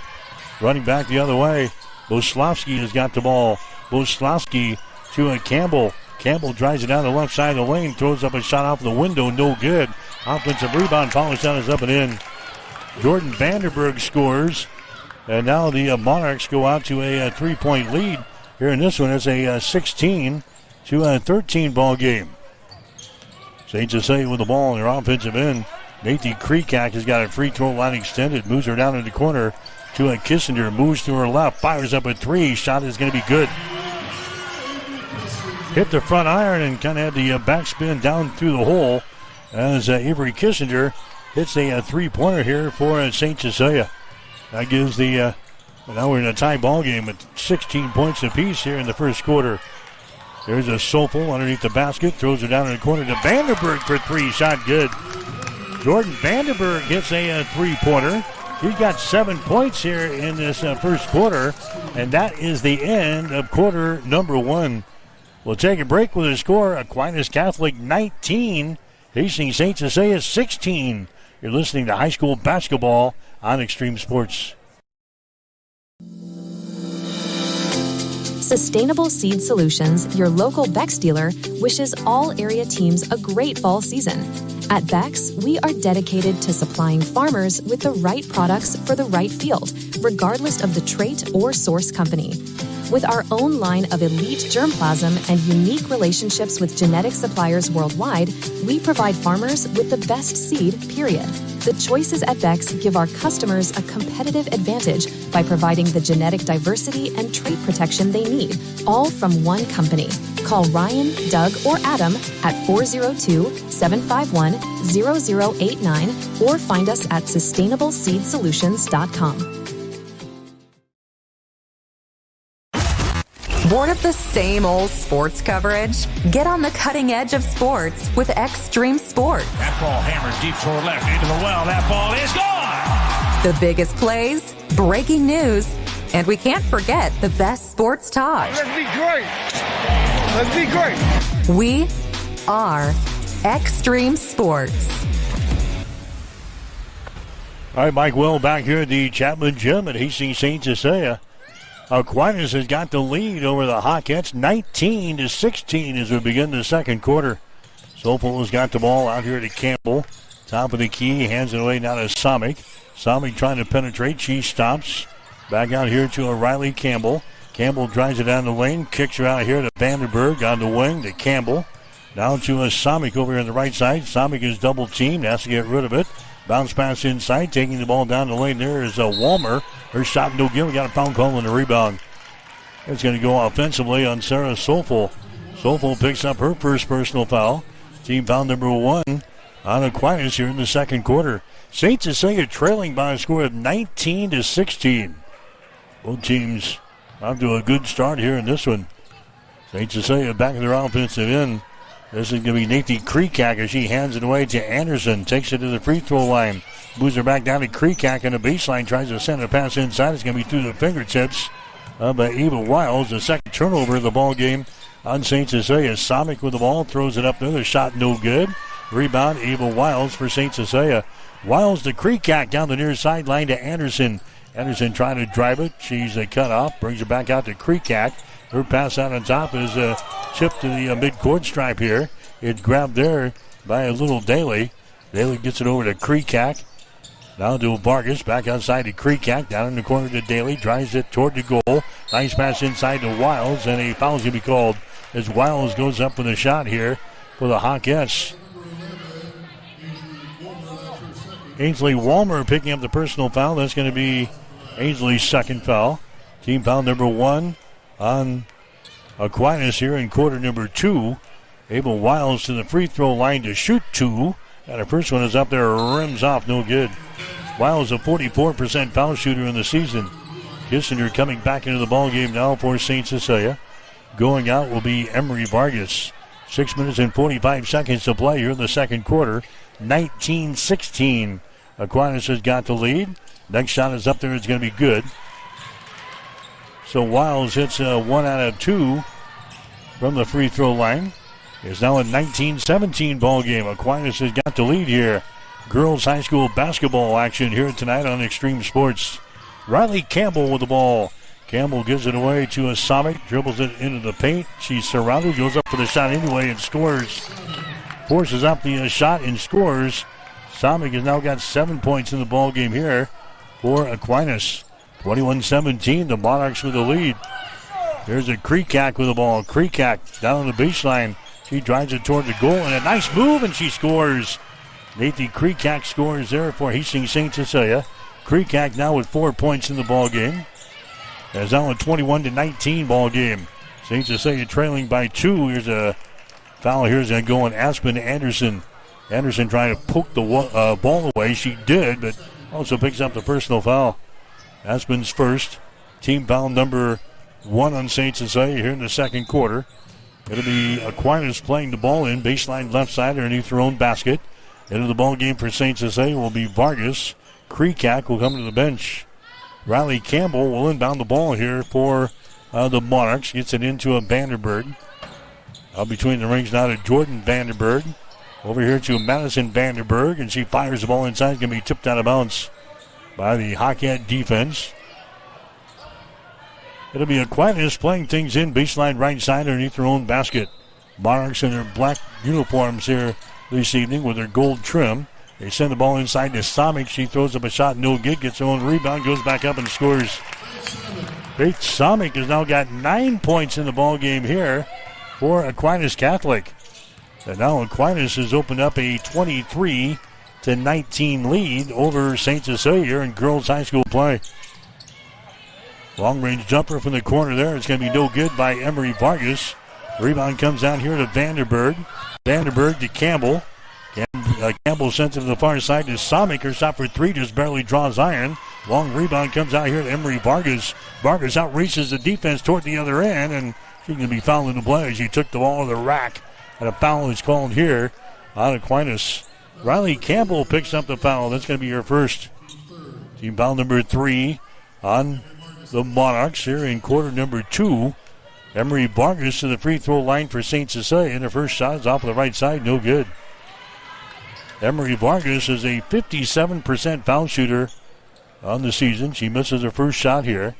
Running back the other way. Boslavsky has got the ball. Boslavsky to Campbell. Campbell drives it down the left side of the lane. Throws up a shot off the window. No good. Offensive rebound. Follow shot is up and in. Jordan Vanderberg scores. And now the Monarchs go out to a 3-point lead. Here in this one, it's a 16-13 ball game. St. Cecilia with the ball on their offensive end. Nathan Kreekak has got a free throw line extended. Moves her down in the corner to a Kissinger. Moves to her left. Fires up a three. Shot is going to be good. Hit the front iron and kind of had the backspin down through the hole as Avery Kissinger hits a three-pointer here for St. Cecilia. That gives the, now we're in a tie ball game at 16 points apiece here in the first quarter. There's a Soulful underneath the basket. Throws it down in the corner to Vanderberg for three. Shot good. Jordan Vanderberg hits a three-pointer. He's got 7 points here in this first quarter. And that is the end of quarter number one. We'll take a break with a score. Aquinas Catholic 19. Hastings St. Cecilia 16. You're listening to high school basketball on Extreme Sports. Sustainable Seed Solutions, your local Bex dealer, wishes all area teams a great fall season. At Bex, we are dedicated to supplying farmers with the right products for the right field, regardless of the trait or source company. With our own line of elite germplasm and unique relationships with genetic suppliers worldwide, we provide farmers with the best seed, period. The choices at Bex give our customers a competitive advantage by providing the genetic diversity and trait protection they need, all from one company. Call Ryan, Doug, or Adam at 402-751-0089 or find us at sustainableseedsolutions.com. Bored of the same old sports coverage? Get on the cutting edge of sports with Extreme Sports. That ball hammered deep toward left into the well. That ball is gone. The biggest plays, breaking news, and we can't forget the best sports talk. Let's be great. Let's be great. We are Extreme Sports. All right, Mike Will back here at the Chapman Gym at Hastings St. Cecilia. Aquinas has got the lead over the Hawkettes, 19-16 as we begin the second quarter. Sopel has got the ball out here to Campbell. Top of the key, hands it away now to Samik. Samik trying to penetrate. She stops. Back out here to O'Reilly Campbell. Campbell drives it down the lane. Kicks her out here to Vandenberg on the wing to Campbell. Down to Samik over here on the right side. Samik is double teamed. Has to get rid of it. Bounce pass inside. Taking the ball down the lane there is Walmer. Her shot no good. We got a foul call on the rebound. It's going to go offensively on Sarah Sopel. Sopel picks up her first personal foul. Team foul number 1 on Aquinas here in the second quarter. St. Cecilia trailing by a score of 19-16. Both teams off to a good start here in this one. St. Cecilia back in their offensive end. This is going to be Nathan Kreekak as she hands it away to Anderson. Takes it to the free throw line. Moves her back down to Kreekak on the baseline. Tries to send a pass inside. It's going to be through the fingertips of Eva Wiles. The second turnover of the ball game on St. Cecilia. Samik with the ball. Throws it up there. The shot no good. Rebound Eva Wiles for St. Cecilia. Wiles to Kreekak down the near sideline to Anderson. Anderson trying to drive it. She's cut off. Brings it back out to Kreekak. Her pass out on top is chipped to the midcourt stripe here. It's grabbed there by a little Daly. Daly gets it over to Kreekak. Now to Vargas. Back outside to Kreekak. Down in the corner to Daly. Drives it toward the goal. Nice pass inside to Wiles. And a foul's going to be called as Wiles goes up with a shot here for the Hawkettes. Ainsley Walmer picking up the personal foul. That's going to be Ainsley's second foul. Team foul number 1 on Aquinas here in quarter number 2. Abel Wiles to the free throw line to shoot 2. And her first one is up there, rims off, no good. Wiles a 44% foul shooter in the season. Kissinger coming back into the ball game now for St. Cecilia. Going out will be Emery Vargas. 6 minutes and 45 seconds to play here in the second quarter. 19-16. Aquinas has got the lead. Next shot is up there. It's going to be good. So Wiles hits 1 out of 2 from the free throw line. It's now a 19-17 ball game. Aquinas has got the lead here. Girls high school basketball action here tonight on Extreme Sports. Riley Campbell with the ball. Campbell gives it away to Samik. Dribbles it into the paint. She's surrounded. Goes up for the shot anyway and scores. Forces up the shot and scores. Samik has now got 7 points in the ball game here for Aquinas. 21-17, the Monarchs with the lead. There's a Kreekak with the ball. Kreekak down on the baseline. She drives it toward the goal, and a nice move, and she scores. Nathan Kreekak scores there for Hastings St. Cecilia. Kreekak now with 4 points in the ball game. It's now a 21-19 ball game. St. Cecilia trailing by 2. Here's a foul. Here's going to go on Aspen Anderson. Anderson trying to poke the ball away. She did, but also picks up the personal foul. Aspen's first. Team foul number 1 on St. Cecilia here in the second quarter. It'll be Aquinas playing the ball in. Baseline left side underneath their own basket. Into the ball game for St. Cecilia will be Vargas. Kreekak will come to the bench. Riley Campbell will inbound the ball here for the Monarchs. Gets it into a Vandenberg. Out between the rings now to Jordan Vandenberg. Over here to Madison Vandenberg, and she fires the ball inside. It's going to be tipped out of bounds by the Hawkette defense. It'll be Aquinas playing things in baseline right side underneath their own basket. Monarchs in their black uniforms here this evening with their gold trim. They send the ball inside to Samik. She throws up a shot, no good, gets her own rebound, goes back up and scores. Faith Samik has now got 9 points in the ball game here for Aquinas Catholic. And now Aquinas has opened up a 23-19 lead over St. Cecilia in girls high school play. Long-range jumper from the corner there. It's going to be no good by Emery Vargas. Rebound comes down here to Vanderberg. Vanderberg to Campbell. Campbell sends it to the far side to Samik. Her shot for three just barely draws iron. Long rebound comes out here to Emery Vargas. Vargas outreaches the defense toward the other end, and she's going to be fouled in the play. She took the ball to the rack, and a foul is called here on Aquinas. Riley Campbell picks up the foul. That's going to be her first. Team foul number 3 on the Monarchs here in quarter number 2. Emery Vargas to the free throw line for St. Cecilia, and her first shot is off of the right side, no good. Emery Vargas is a 57% foul shooter on the season. She misses her first shot here.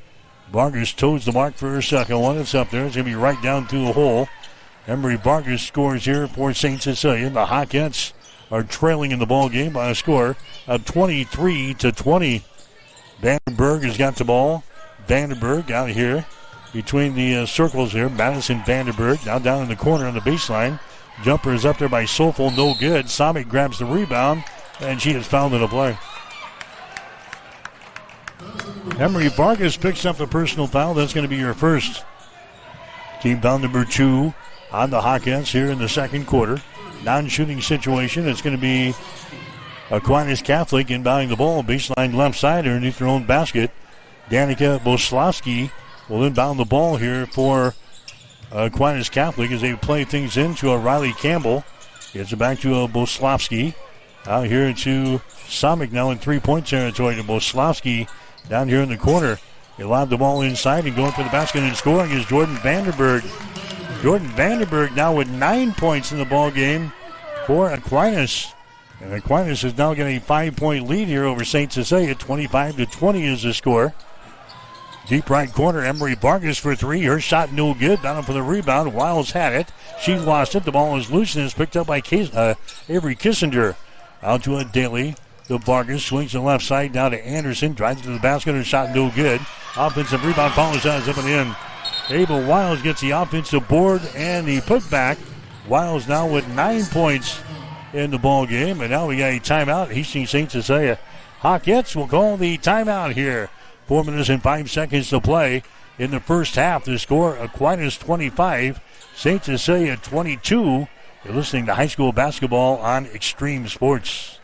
Vargas toes the mark for her second one. It's up there. It's going to be right down through the hole. Emery Vargas scores here for St. Cecilia. The Hawkettes are trailing in the ball game by a score of 23-20. Vandenberg has got the ball. Vandenberg out here between the circles here. Madison Vandenberg now down in the corner on the baseline. Jumper is up there by Sofel, no good. Samik grabs the rebound, and she is fouled in the play. Emery Vargas picks up the personal foul. That's going to be your first. Team foul number 2 on the Hawkettes here in the second quarter. Non-shooting situation. It's going to be Aquinas Catholic inbounding the ball. Baseline left side underneath their own basket. Danica Boslavsky will inbound the ball here for Aquinas Catholic as they play things into a Riley Campbell. Gets it back to a Boslavsky. Out here to Samik now in three-point territory to Boslavsky down here in the corner. They lob the ball inside and going for the basket and scoring is Jordan Vanderberg. Jordan Vanderberg now with 9 points in the ball game for Aquinas. And Aquinas is now getting a 5-point lead here over St. Cecilia. 25-20 is the score. Deep right corner, Emery Vargas for three. Her shot no good. Down for the rebound. Wiles had it. She lost it. The ball is loose and is picked up by Avery Kissinger. Out to a Daly. The Vargas swings to the left side down to Anderson. Drives to the basket. Her shot no good. Offensive rebound follows out up and in. Abel Wiles gets the offensive board and the putback. Wiles now with 9 points in the ball game. And now we got a timeout. Hastings St. Cecilia Hawkettes will call the timeout here. 4 minutes and 5 seconds to play in the first half. The score, Aquinas 25, St. Cecilia 22. You're listening to high school basketball on Extreme Sports.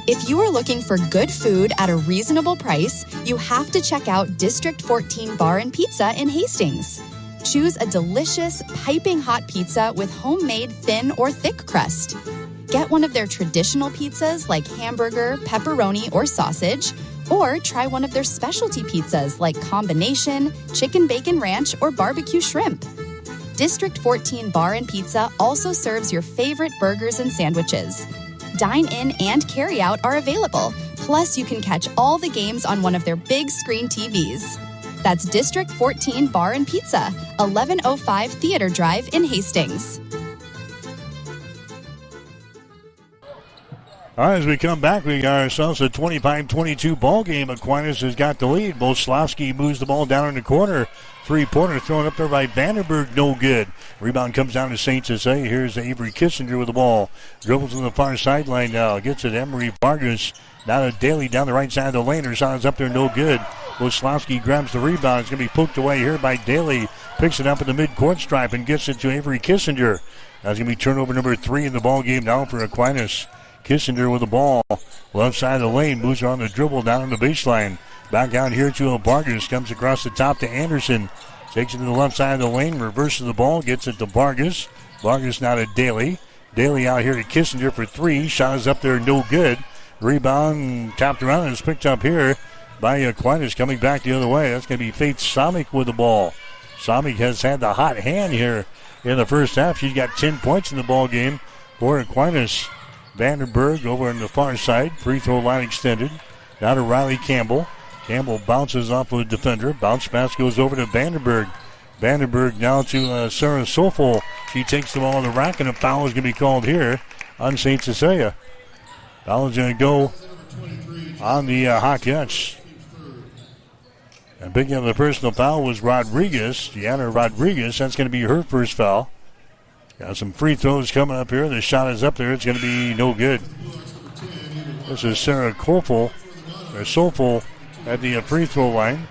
If you are looking for good food at a reasonable price, you have to check out District 14 Bar and Pizza in Hastings. Choose a delicious, piping hot pizza with homemade thin or thick crust. Get one of their traditional pizzas like hamburger, pepperoni, or sausage, or try one of their specialty pizzas like combination, chicken bacon ranch, or barbecue shrimp. District 14 Bar and Pizza also serves your favorite burgers and sandwiches. Dine-in and carry-out are available, plus you can catch all the games on one of their big screen TVs. That's District 14 Bar and Pizza, 1105 Theater Drive in Hastings. All right, as we come back, we got ourselves a 25-22 ball game. Aquinas has got the lead. Boslavsky moves the ball down in the corner. Three-pointer thrown up there by Vandenberg, no good. Rebound comes down to St. Cecilia. Here's Avery Kissinger with the ball. Dribbles to the far sideline now. Gets it Emery Vargas. Now to Daly down the right side of the lane. Her shot is up there, no good. Boslavsky grabs the rebound. It's going to be poked away here by Daly. Picks it up at the mid-court stripe and gets it to Avery Kissinger. That's going to be turnover number 3 in the ball game now for Aquinas. Kissinger with the ball. Left side of the lane. Moves her on the dribble down on the baseline. Back out here to Vargas. Comes across the top to Anderson. Takes it to the left side of the lane. Reverses the ball. Gets it to Vargas. Vargas now to Daly. Daly out here to Kissinger for 3. Shot is up there. No good. Rebound tapped around and is picked up here by Aquinas coming back the other way. That's going to be Faith Samik with the ball. Samik has had the hot hand here in the first half. She's got 10 points in the ball game for Aquinas. Vandenberg over on the far side. Free throw line extended. Now to Riley Campbell. Campbell bounces off of a defender. Bounce pass goes over to Vandenberg. Vandenberg now to Sarah Sofel. She takes the ball on the rack, and a foul is going to be called here on St. Cecilia. Foul is going to go on the Hawkettes. And picking up the personal foul was Rodriguez. Gianna Rodriguez. That's going to be her first foul. Got some free throws coming up here. The shot is up there. It's going to be no good. This is Sarah Sofel at the free throw line.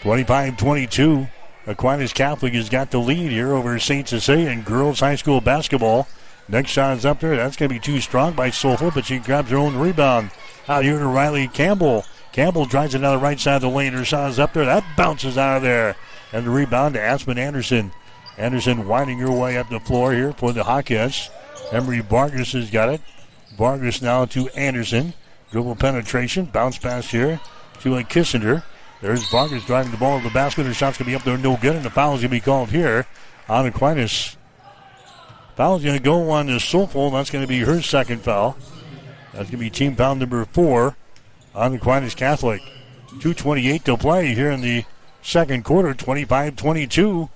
25-22. Aquinas Catholic has got the lead here over St. Cecilia in girls high school basketball. Next shot is up there. That's going to be too strong by Soulful, but she grabs her own rebound. Out here to Riley Campbell. Campbell drives it down the right side of the lane. Her shot is up there. That bounces out of there. And the rebound to Aspen Anderson. Anderson winding her way up the floor here for the Hawkettes. Emery Vargas has got it. Vargas now to Anderson. Dribble penetration. Bounce pass here to Kissinger. There's Vargas driving the ball to the basket. Her shot's going to be up there, no good, and the foul's going to be called here on Aquinas. Foul's going to go on the Soulful. That's going to be her second foul. That's going to be team foul number 4 on Aquinas Catholic. 2:28 to play here in the second quarter, 25-22.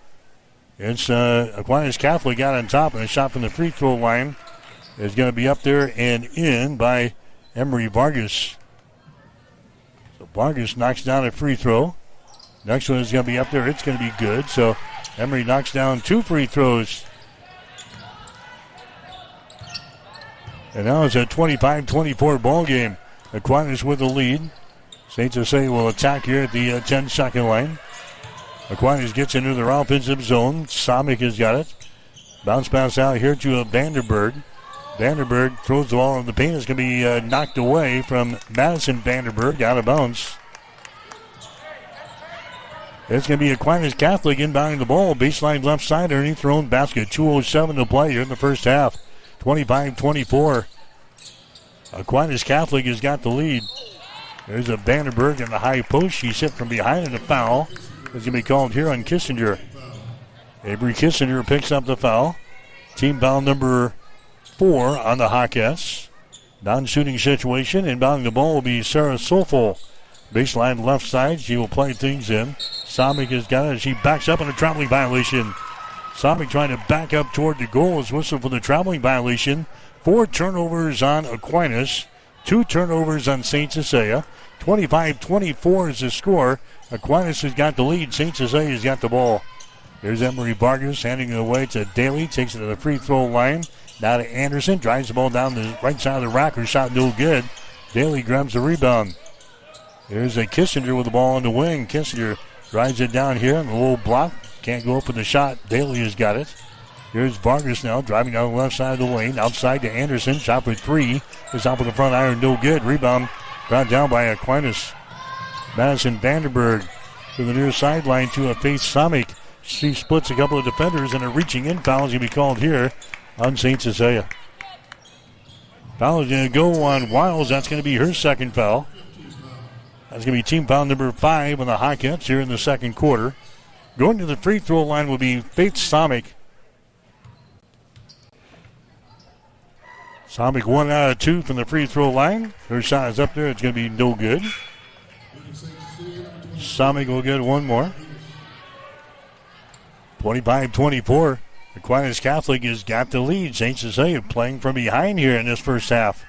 It's Aquinas Catholic out on top, and a shot from the free throw line is going to be up there and in by Emery Vargas. So Vargas knocks down a free throw. Next one is going to be up there. It's going to be good. So Emery knocks down 2 free throws. And now it's a 25-24 ball game. Aquinas with the lead. St. Cecilia will attack here at the 10-second line. Aquinas gets into their offensive zone. Samik has got it. Bounce pass out here to Vanderberg. Vanderberg throws the ball in the paint. It's going to be knocked away from Madison Vanderberg, out of bounds. It's going to be Aquinas Catholic inbounding the ball. Baseline left side underneath their own basket. 2:07 to play here in the first half. 25-24. Aquinas Catholic has got the lead. There's a Vanderberg in the high post. She's hit from behind, and a foul is going to be called here on Kissinger. Avery Kissinger picks up the foul. Team foul number 4 on the Hawkettes. Non-shooting situation. Inbounding the ball will be Sarah Soulful. Baseline left side. She will play things in. Samik has got it. She backs up on a traveling violation. Samik trying to back up toward the goal. Is whistled for the traveling violation. 4 turnovers on Aquinas. 2 turnovers on St. Cecilia. 25-24 is the score. Aquinas has got the lead. St. Cecilia has got the ball. There's Emery Vargas handing it away to Daly. Takes it to the free throw line. Now to Anderson. Drives the ball down the right side of the rack. Her shot no good. Daly grabs the rebound. There's a Kissinger with the ball on the wing. Kissinger drives it down here on the low block. Can't go up with the shot. Daly has got it. Here's Vargas now driving down the left side of the lane. Outside to Anderson. Shot for 3. Is out with the front iron. No good. Rebound brought down by Aquinas. Madison Vanderberg to the near sideline to a Faith Samik. She splits a couple of defenders, and a reaching in foul is going to be called here on St. Cecilia. Foul is going to go on Wiles. That's going to be her second foul. That's going to be team foul number 5 on the Hawkettes here in the second quarter. Going to the free throw line will be Faith Samik. Samik 1 out of 2 from the free throw line. Her shot is up there. It's going to be no good. Samik will get one more. 25-24. Aquinas Catholic has got the lead. St. Cecilia playing from behind here in this first half.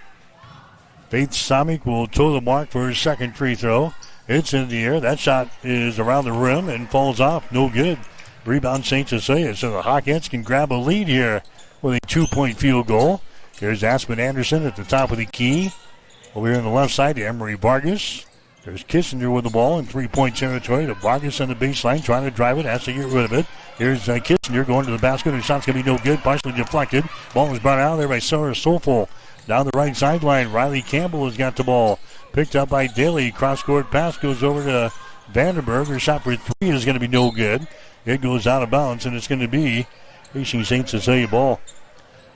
Faith Samik will toe the mark for her second free throw. It's in the air. That shot is around the rim and falls off. No good. Rebound St. Cecilia. So the Hawkettes can grab a lead here with a 2-point field goal. Here's Aspen Anderson at the top of the key. Over here on the left side to Emery Vargas. There's Kissinger with the ball in 3-point territory to Vargas on the baseline, trying to drive it, has to get rid of it. Here's Kissinger going to the basket. Her shot's going to be no good, partially deflected. Ball was brought out of there by Sarah Soulful. Down the right sideline, Riley Campbell has got the ball. Picked up by Daly. Cross-court pass goes over to Vanderberg. Her shot for 3 is going to be no good. It goes out of bounds, and it's going to be facing St. Cecilia ball.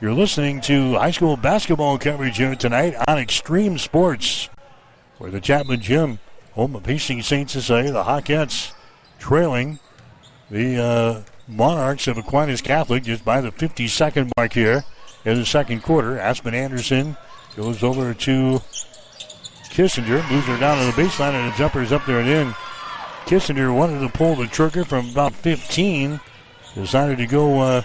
You're listening to high school basketball coverage here tonight on Extreme Sports. We're the Chapman Gym, home of Hastings St. Cecilia. The Hawkettes trailing the Monarchs of Aquinas Catholic just by the 50-second mark here in the second quarter. Aspen Anderson goes over to Kissinger, moves her down to the baseline, and the jumper is up there and in. Kissinger wanted to pull the trigger from about 15. Decided to go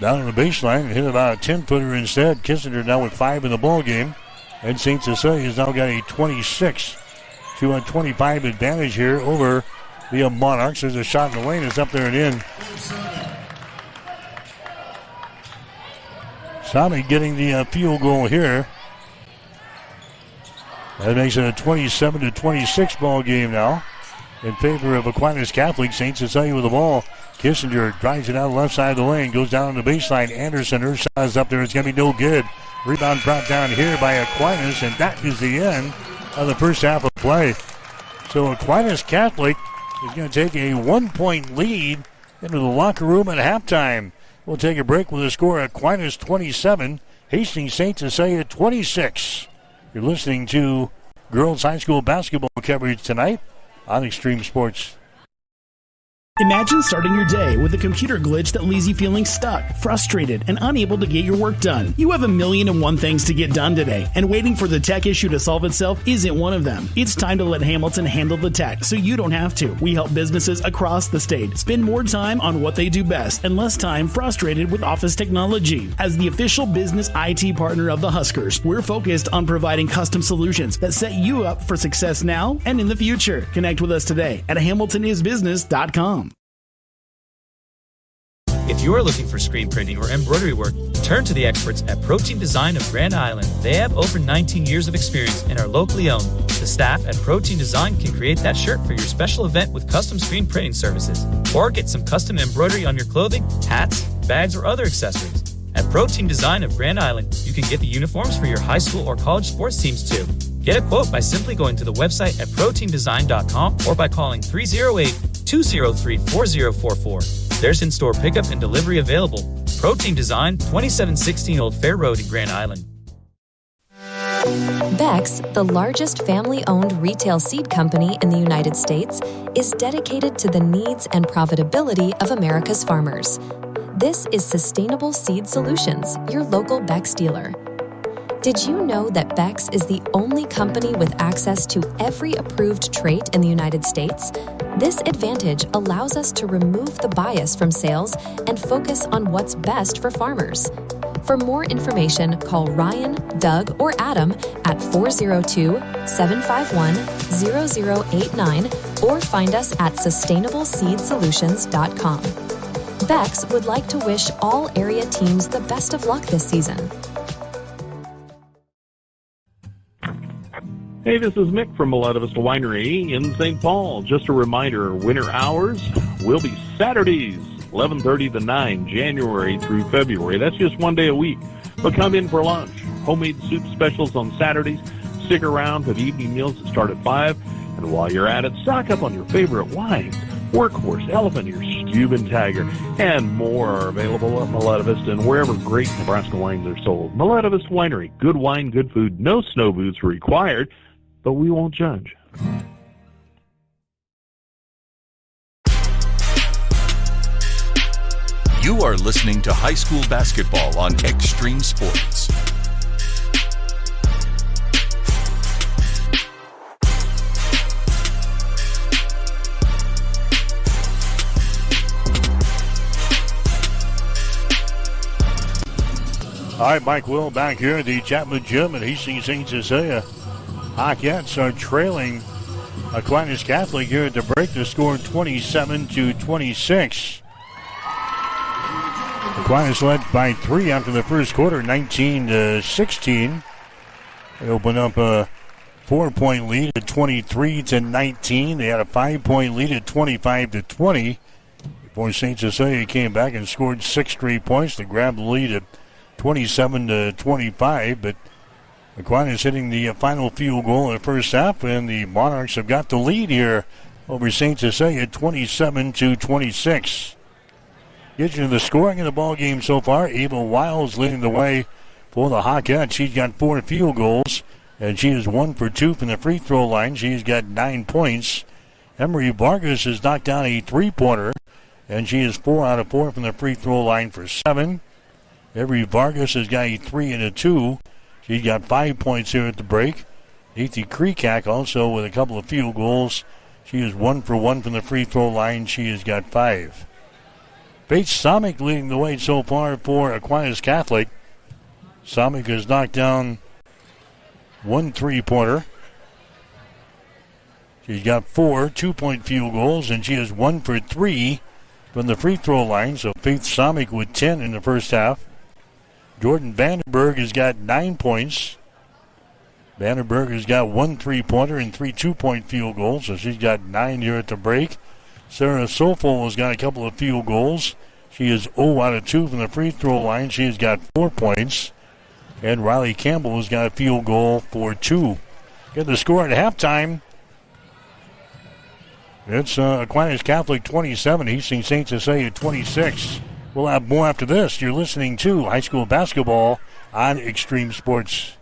down on the baseline and hit about a 10-footer instead. Kissinger now with 5 in the ball game. And St. Cecilia has now got a 26-25 advantage here over the Monarchs. There's a shot in the lane. It's up there and in. Samik getting the field goal here. That makes it a 27-26 ball game now in favor of Aquinas Catholic. St. Cecilia with the ball. Kissinger drives it out left side of the lane, goes down on the baseline. Anderson, her shot is up there. It's going to be no good. Rebound brought down here by Aquinas, and that is the end of the first half of play. So Aquinas Catholic is going to take a 1-point lead into the locker room at halftime. We'll take a break with a score at Aquinas 27, Hastings St. Cecilia 26. You're listening to girls high school basketball coverage tonight on Extreme Sports. Imagine starting your day with a computer glitch that leaves you feeling stuck, frustrated, and unable to get your work done. You have 1,000,001 things to get done today, and waiting for the tech issue to solve itself isn't one of them. It's time to let Hamilton handle the tech so you don't have to. We help businesses across the state spend more time on what they do best and less time frustrated with office technology. As the official business IT partner of the Huskers, we're focused on providing custom solutions that set you up for success now and in the future. Connect with us today at hamiltonisbusiness.com. If you are looking for screen printing or embroidery work, turn to the experts at Protein Design of Grand Island. They have over 19 years of experience and are locally owned. The staff at Protein Design can create that shirt for your special event with custom screen printing services. Or get some custom embroidery on your clothing, hats, bags, or other accessories. At Protein Design of Grand Island, you can get the uniforms for your high school or college sports teams too. Get a quote by simply going to the website at proteindesign.com or by calling 308-203-4044. There's in-store pickup and delivery available. Protein Design, 2716 Old Fair Road in Grand Island. Beck's, the largest family-owned retail seed company in the United States, is dedicated to the needs and profitability of America's farmers. This is Sustainable Seed Solutions, your local Beck's dealer. Did you know that Beck's is the only company with access to every approved trait in the United States? This advantage allows us to remove the bias from sales and focus on what's best for farmers. For more information, call Ryan, Doug, or Adam at 402-751-0089 or find us at sustainableseedsolutions.com. Beck's would like to wish all area teams the best of luck this season. Hey, this is Mick from Miletta Vista Winery in St. Paul. Just a reminder, winter hours will be Saturdays, 11:30 to 9, January through February. That's just one day a week. But come in for lunch. Homemade soup specials on Saturdays. Stick around for the evening meals that start at 5. And while you're at it, stock up on your favorite wines. Workhorse, Elephant Ear, Steuben Tiger, and more are available at Miletta Vista and wherever great Nebraska wines are sold. Miletta Vista Winery, good wine, good food, no snow boots required, but we won't judge. You are listening to high school basketball on Extreme Sports. All right, Mike Will back here at the Chapman Gym at Hastings St. Cecilia. Hawkettes are trailing Aquinas Catholic here at the break. The score 27-26. Aquinas led by 3 after the first quarter, 19-16. They opened up a 4-point lead at 23-19. They had a 5-point lead at 25-20 before St. Cecilia came back and scored 6 straight points to grab the lead at 27-25. But Aquinas hitting the final field goal in the first half, and the Monarchs have got the lead here over St. Cecilia, 27-26. Get you to the scoring in the ball game so far. Ava Wiles leading the way for the Hawkettes. She's got 4 field goals, and she is 1 for 2 from the free throw line. She's got 9 points. Emery Vargas has knocked down a 3-pointer, and she is 4 out of 4 from the free throw line for 7. Emery Vargas has got a 3 and a 2. She's got 5 points here at the break. Nathan Kreekak also with a couple of field goals. She is 1 for 1 from the free throw line. She has got 5. Faith Somick leading the way so far for Aquinas Catholic. Somick has knocked down 1 3-pointer. She's got 4 2-point field goals, and she is 1 for 3 from the free throw line. So Faith Somick with 10 in the first half. Jordan Vandenberg has got 9 points. Vandenberg has got 1 3-pointer and 3 2-point field goals, so she's got 9 here at the break. Sarah Sofol has got a couple of field goals. She is 0 out of 2 from the free throw line. She has got 4 points. And Riley Campbell has got a field goal for 2. Get the score at halftime. It's Aquinas Catholic 27, Hastings St. Cecilia 26. We'll have more after this. You're listening to high school basketball on Extreme Sports.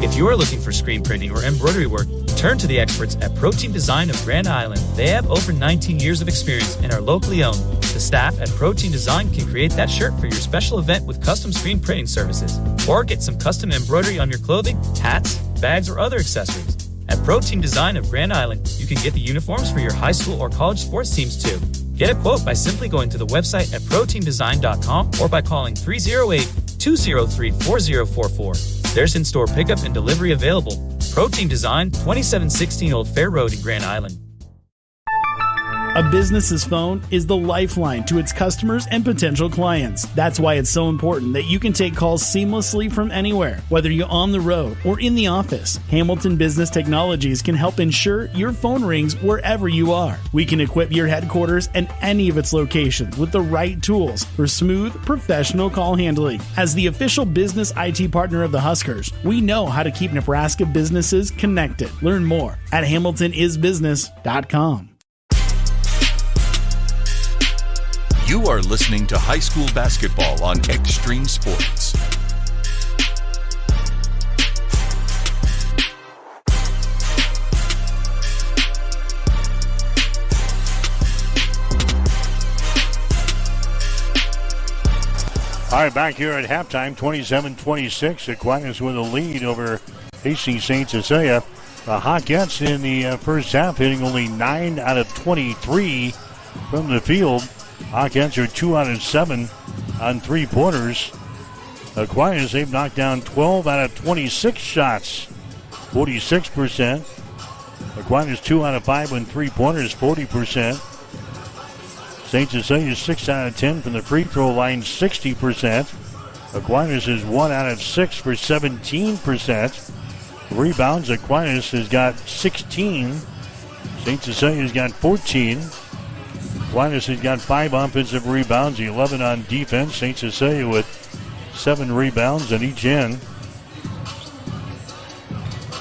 If you're looking for screen printing or embroidery work, turn to the experts at Protein Design of Grand Island. They have over 19 years of experience and are locally owned. The staff at Protein Design can create that shirt for your special event with custom screen printing services. Or get some custom embroidery on your clothing, hats, bags, or other accessories. At Protein Design of Grand Island, you can get the uniforms for your high school or college sports teams too. Get a quote by simply going to the website at proteindesign.com or by calling 308-203-4044. There's in-store pickup and delivery available. Protein Design, 2716 Old Fair Road in Grand Island. A business's phone is the lifeline to its customers and potential clients. That's why it's so important that you can take calls seamlessly from anywhere, whether you're on the road or in the office. Hamilton Business Technologies can help ensure your phone rings wherever you are. We can equip your headquarters and any of its locations with the right tools for smooth, professional call handling. As the official business IT partner of the Huskers, we know how to keep Nebraska businesses connected. Learn more at hamiltonisbusiness.com. You are listening to high school basketball on Extreme Sports. All right, back here at halftime, 27-26. Aquinas with a lead over Hastings St. Cecilia. The Hawkettes in the first half hitting only 9 out of 23 from the field. Hawkettes are 2 out of 7 on 3-pointers. Aquinas, they've knocked down 12 out of 26 shots, 46%. Aquinas 2 out of 5 on 3-pointers, 40%. St. Cecilia 6 out of 10 from the free throw line, 60%. Aquinas is 1 out of 6 for 17%. Rebounds, Aquinas has got 16. St. Cecilia's got 14. Aquinas has got 5 offensive rebounds, 11 on defense. St. Cecilia with 7 rebounds on each end.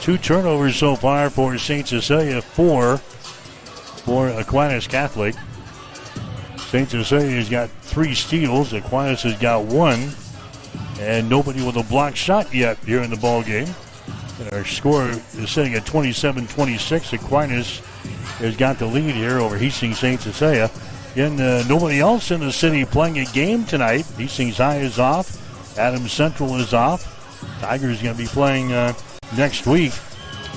2 turnovers so far for St. Cecilia, 4 for Aquinas Catholic. St. Cecilia has got 3 steals. Aquinas has got 1. And nobody with a blocked shot yet here in the ball game. And our score is sitting at 27-26. Aquinas has got the lead here over Hastings St. Cecilia. Again, nobody else in the city playing a game tonight. Hastings High is off. Adams Central is off. Tigers going to be playing next week.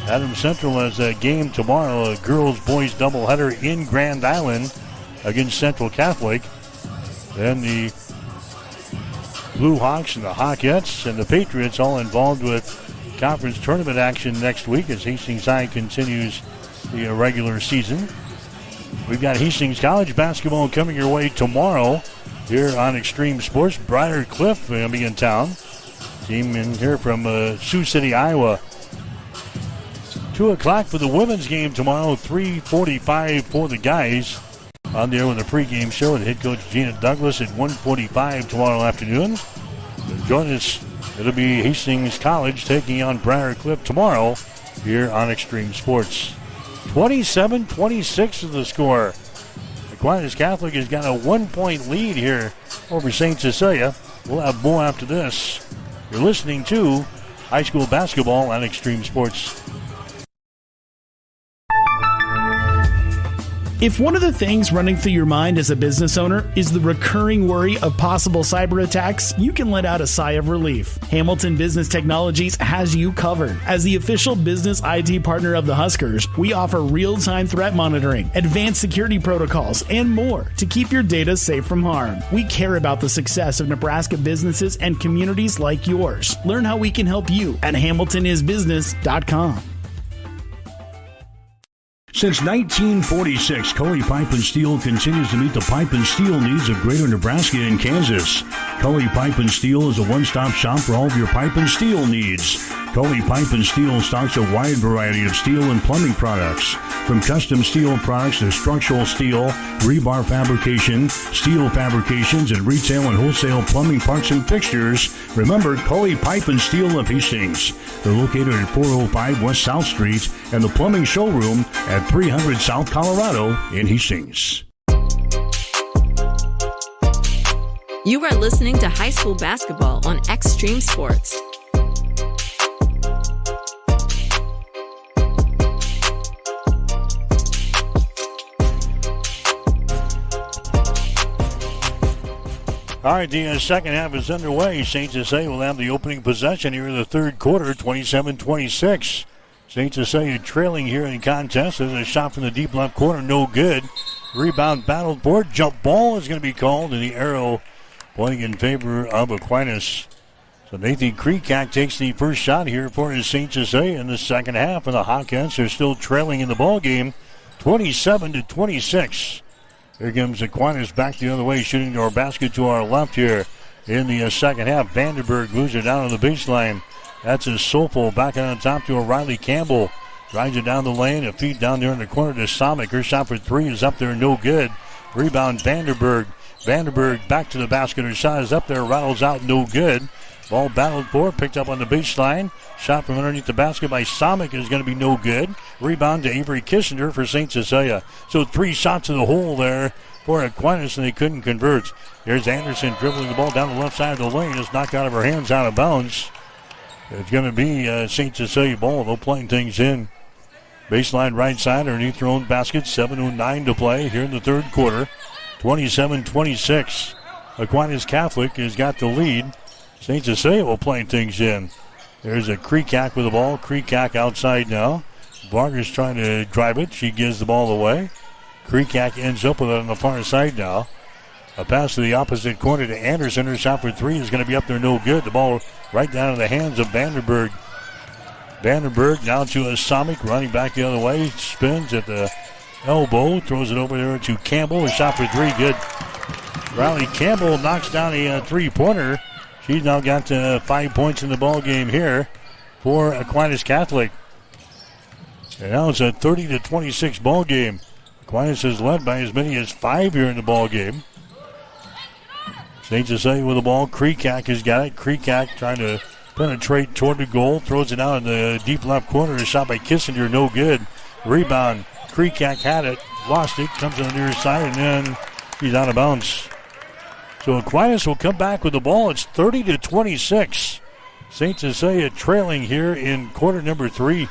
Adams Central has a game tomorrow, a girls-boys doubleheader in Grand Island against Central Catholic. Then the Blue Hawks and the Hawkettes and the Patriots all involved with conference tournament action next week as Hastings High continues the regular season. We've got Hastings College basketball coming your way tomorrow here on Extreme Sports. Briar Cliff going to be in town. Team in here from Sioux City, Iowa. 2 o'clock for the women's game tomorrow, 3:45 for the guys. On there with a pregame show with head coach Gina Douglas at 1:45 tomorrow afternoon. Join us. It'll be Hastings College taking on Briar Cliff tomorrow here on Extreme Sports. 27-26 is the score. Aquinas Catholic has got a 1-point lead here over St. Cecilia. We'll have more after this. You're listening to high school basketball on Extreme Sports. If one of the things running through your mind as a business owner is the recurring worry of possible cyber attacks, you can let out a sigh of relief. Hamilton Business Technologies has you covered. As the official business IT partner of the Huskers, we offer real-time threat monitoring, advanced security protocols, and more to keep your data safe from harm. We care about the success of Nebraska businesses and communities like yours. Learn how we can help you at hamiltonisbusiness.com. Since 1946, Cully Pipe and Steel continues to meet the pipe and steel needs of greater Nebraska and Kansas. Cully Pipe and Steel is a one-stop shop for all of your pipe and steel needs. Cully Pipe and Steel stocks a wide variety of steel and plumbing products, from custom steel products to structural steel, rebar fabrication, steel fabrications, and retail and wholesale plumbing parts and fixtures. Remember, Cully Pipe and Steel of Hastings. They're located at 405 West South Street and the plumbing showroom at 300 South Colorado in Hastings. You are listening to high school basketball on Extreme Sports. All right, the second half is underway. St. Cecilia will have the opening possession here in the third quarter, 27-26. St. Cecilia trailing here in contest. There's a shot from the deep left corner, no good. Rebound battled for. Jump ball is going to be called, and the arrow pointing in favor of Aquinas. So Nathan Kreekak takes the first shot here for his St. Cecilia in the second half, and the Hawkins are still trailing in the ball game, 27-26. Here comes Aquinas back the other way, shooting to our basket to our left here in the second half. Vandenberg moves it down on the baseline. That's his Sofo back on top to O'Reilly Campbell. Drives it down the lane, a feed down there in the corner to Somick. Her shot for three is up there, no good. Rebound Vandenberg. Vandenberg back to the basket. Her shot is up there, rattles out, no good. Ball battled for, picked up on the baseline. Shot from underneath the basket by Somick is going to be no good. Rebound to Avery Kissinger for St. Cecilia. So three shots in the hole there for Aquinas, and they couldn't convert. Here's Anderson dribbling the ball down the left side of the lane. It's knocked out of her hands, out of bounds. It's going to be St. Cecilia ball. They're playing things in. Baseline right side underneath their own basket. 7:09 to play here in the third quarter. 27-26. Aquinas Catholic has got the lead. St. Cecilia will play things in. There's a Kreekak with the ball. Kreekak outside now. Vargas trying to drive it. She gives the ball away. Kreekak ends up with it on the far side now. A pass to the opposite corner to Anderson. Her shot for three is going to be up there, no good. The ball right down in the hands of Vandenberg. Vandenberg now to a Somick, running back the other way. Spins at the elbow. Throws it over there to Campbell. A shot for three, good. Riley Campbell knocks down a three-pointer. She's now got 5 points in the ball game here for Aquinas Catholic. And now it's a 30-26 ball game. Aquinas is led by as many as 5 here in the ball game. St. Cecilia with the ball. Kreekak has got it. Kreekak trying to penetrate toward the goal. Throws it out in the deep left corner. A shot by Kissinger, no good. Rebound. Kreekak had it. Lost it. Comes on the near side, and then he's out of bounds. So Aquinas will come back with the ball. It's 30-26. St. Cecilia trailing here in quarter number 3.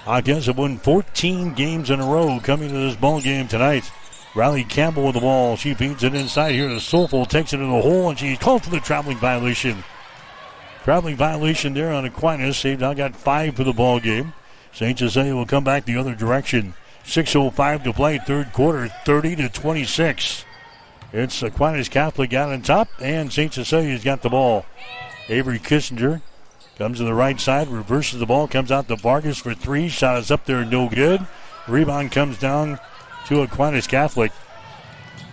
Hawkins have won 14 games in a row coming to this ball game tonight. Riley Campbell with the ball. She feeds it inside here to Sofo. Takes it to the hole, and she's called for the traveling violation. Traveling violation there on Aquinas. They've now got 5 for the ball game. St. Cecilia will come back the other direction. 6:05 to play, third quarter, 30-26. It's Aquinas Catholic out on top, and St. Cecilia's got the ball. Avery Kissinger comes to the right side, reverses the ball, comes out to Vargas for 3. Shot is up there, no good. Rebound comes down to Aquinas Catholic.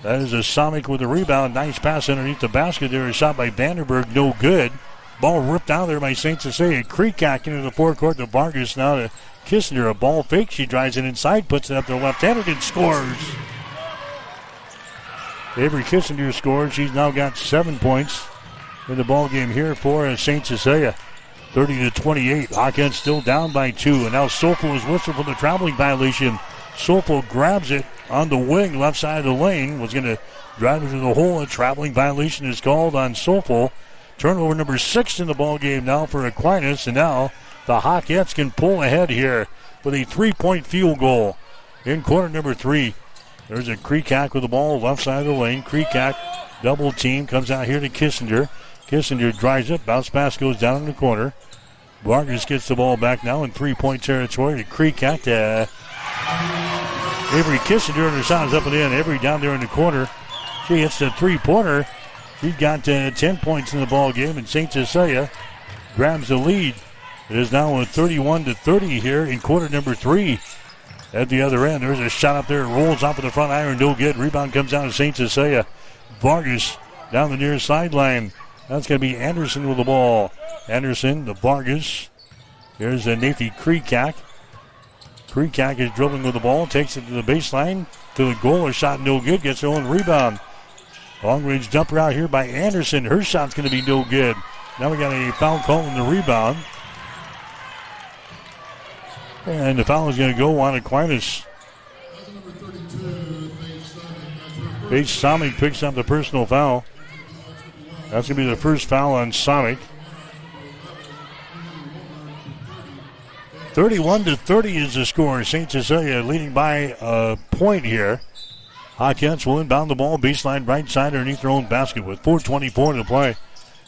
That is a Somick with a rebound. Nice pass underneath the basket there. A shot by Vandenberg, no good. Ball ripped out there by St. Cecilia. Kreekak into the forecourt to Vargas. Now to Kissinger. A ball fake. She drives it inside, puts it up there left-handed, and scores. Avery Kissinger scores. She's now got 7 points in the ball game here for St. Cecilia. 30-28. Hawkins still down by 2. And now Sofo is whistled for the traveling violation. Sofo grabs it on the wing, left side of the lane. Was going to drive it to the hole. A traveling violation is called on Sofo. Turnover number 6 in the ball game now for Aquinas. And now the Hawkettes can pull ahead here with a 3-point field goal in quarter number 3. There's a Kreekak with the ball, left side of the lane. Kreekak double team, comes out here to Kissinger. Kissinger drives it, bounce pass goes down in the corner. Vargas gets the ball back now in 3-point territory to Kreekak to Avery Kissinger, and her shot is up and in. Avery down there in the corner. She hits the 3-pointer. She's got 10 points in the ball game, and St. Cecilia grabs the lead It is now a 31-30 here in quarter number 3. At the other end, there's a shot up there. It rolls off of the front iron. No good. Rebound comes down to St. Cecilia. Vargas down the near sideline. That's going to be Anderson with the ball. Anderson to Vargas. Here's Nathan Kreekak. Kreekak is dribbling with the ball. Takes it to the baseline. To the goal. A shot no good. Gets her own rebound. Long-range jumper out here by Anderson. Her shot's going to be no good. Now we got a foul call on the rebound. And the foul is going to go on Aquinas. Paige Sommick picks up the personal foul. That's going to be the first foul on Sommick. 31-30 is the score. St. Cecilia leading by a point here. Hawkins will inbound the ball. Baseline right side underneath their own basket with 4:24 to play.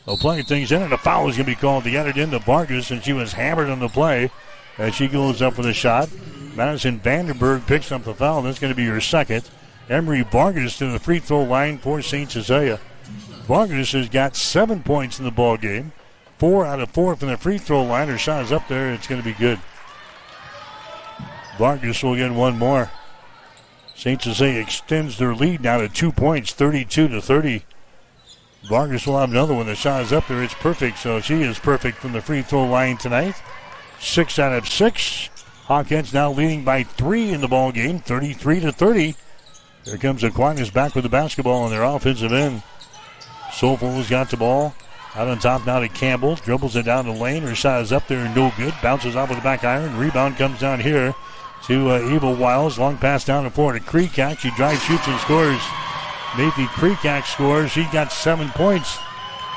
They'll play things in, and a foul is going to be called. They got it into Vargas, and she was hammered on the play. As she goes up for the shot, Madison Vandenberg picks up the foul. That's going to be her second. Emery Vargas to the free throw line for St. Cecilia. Vargas has got 7 points in the ball game. 4 out of 4 from the free throw line. Her shot is up there. It's going to be good. Vargas will get one more. St. Cecilia extends their lead now to 2 points, 32-30. Vargas will have another one. The shot is up there. It's perfect. So she is perfect from the free throw line tonight. 6 out of 6. Hawkins now leading by 3 in the ball game, 33-30. Here comes Aquinas back with the basketball on their offensive end. Soulful has got the ball. Out on top now to Campbell. Dribbles it down the lane. Her shot is up there, no good. Bounces off with the back iron. Rebound comes down here to Eva Wiles. Long pass down the floor to Kreekak. She drives, shoots, and scores. Nathan Kreekak scores. She got 7 points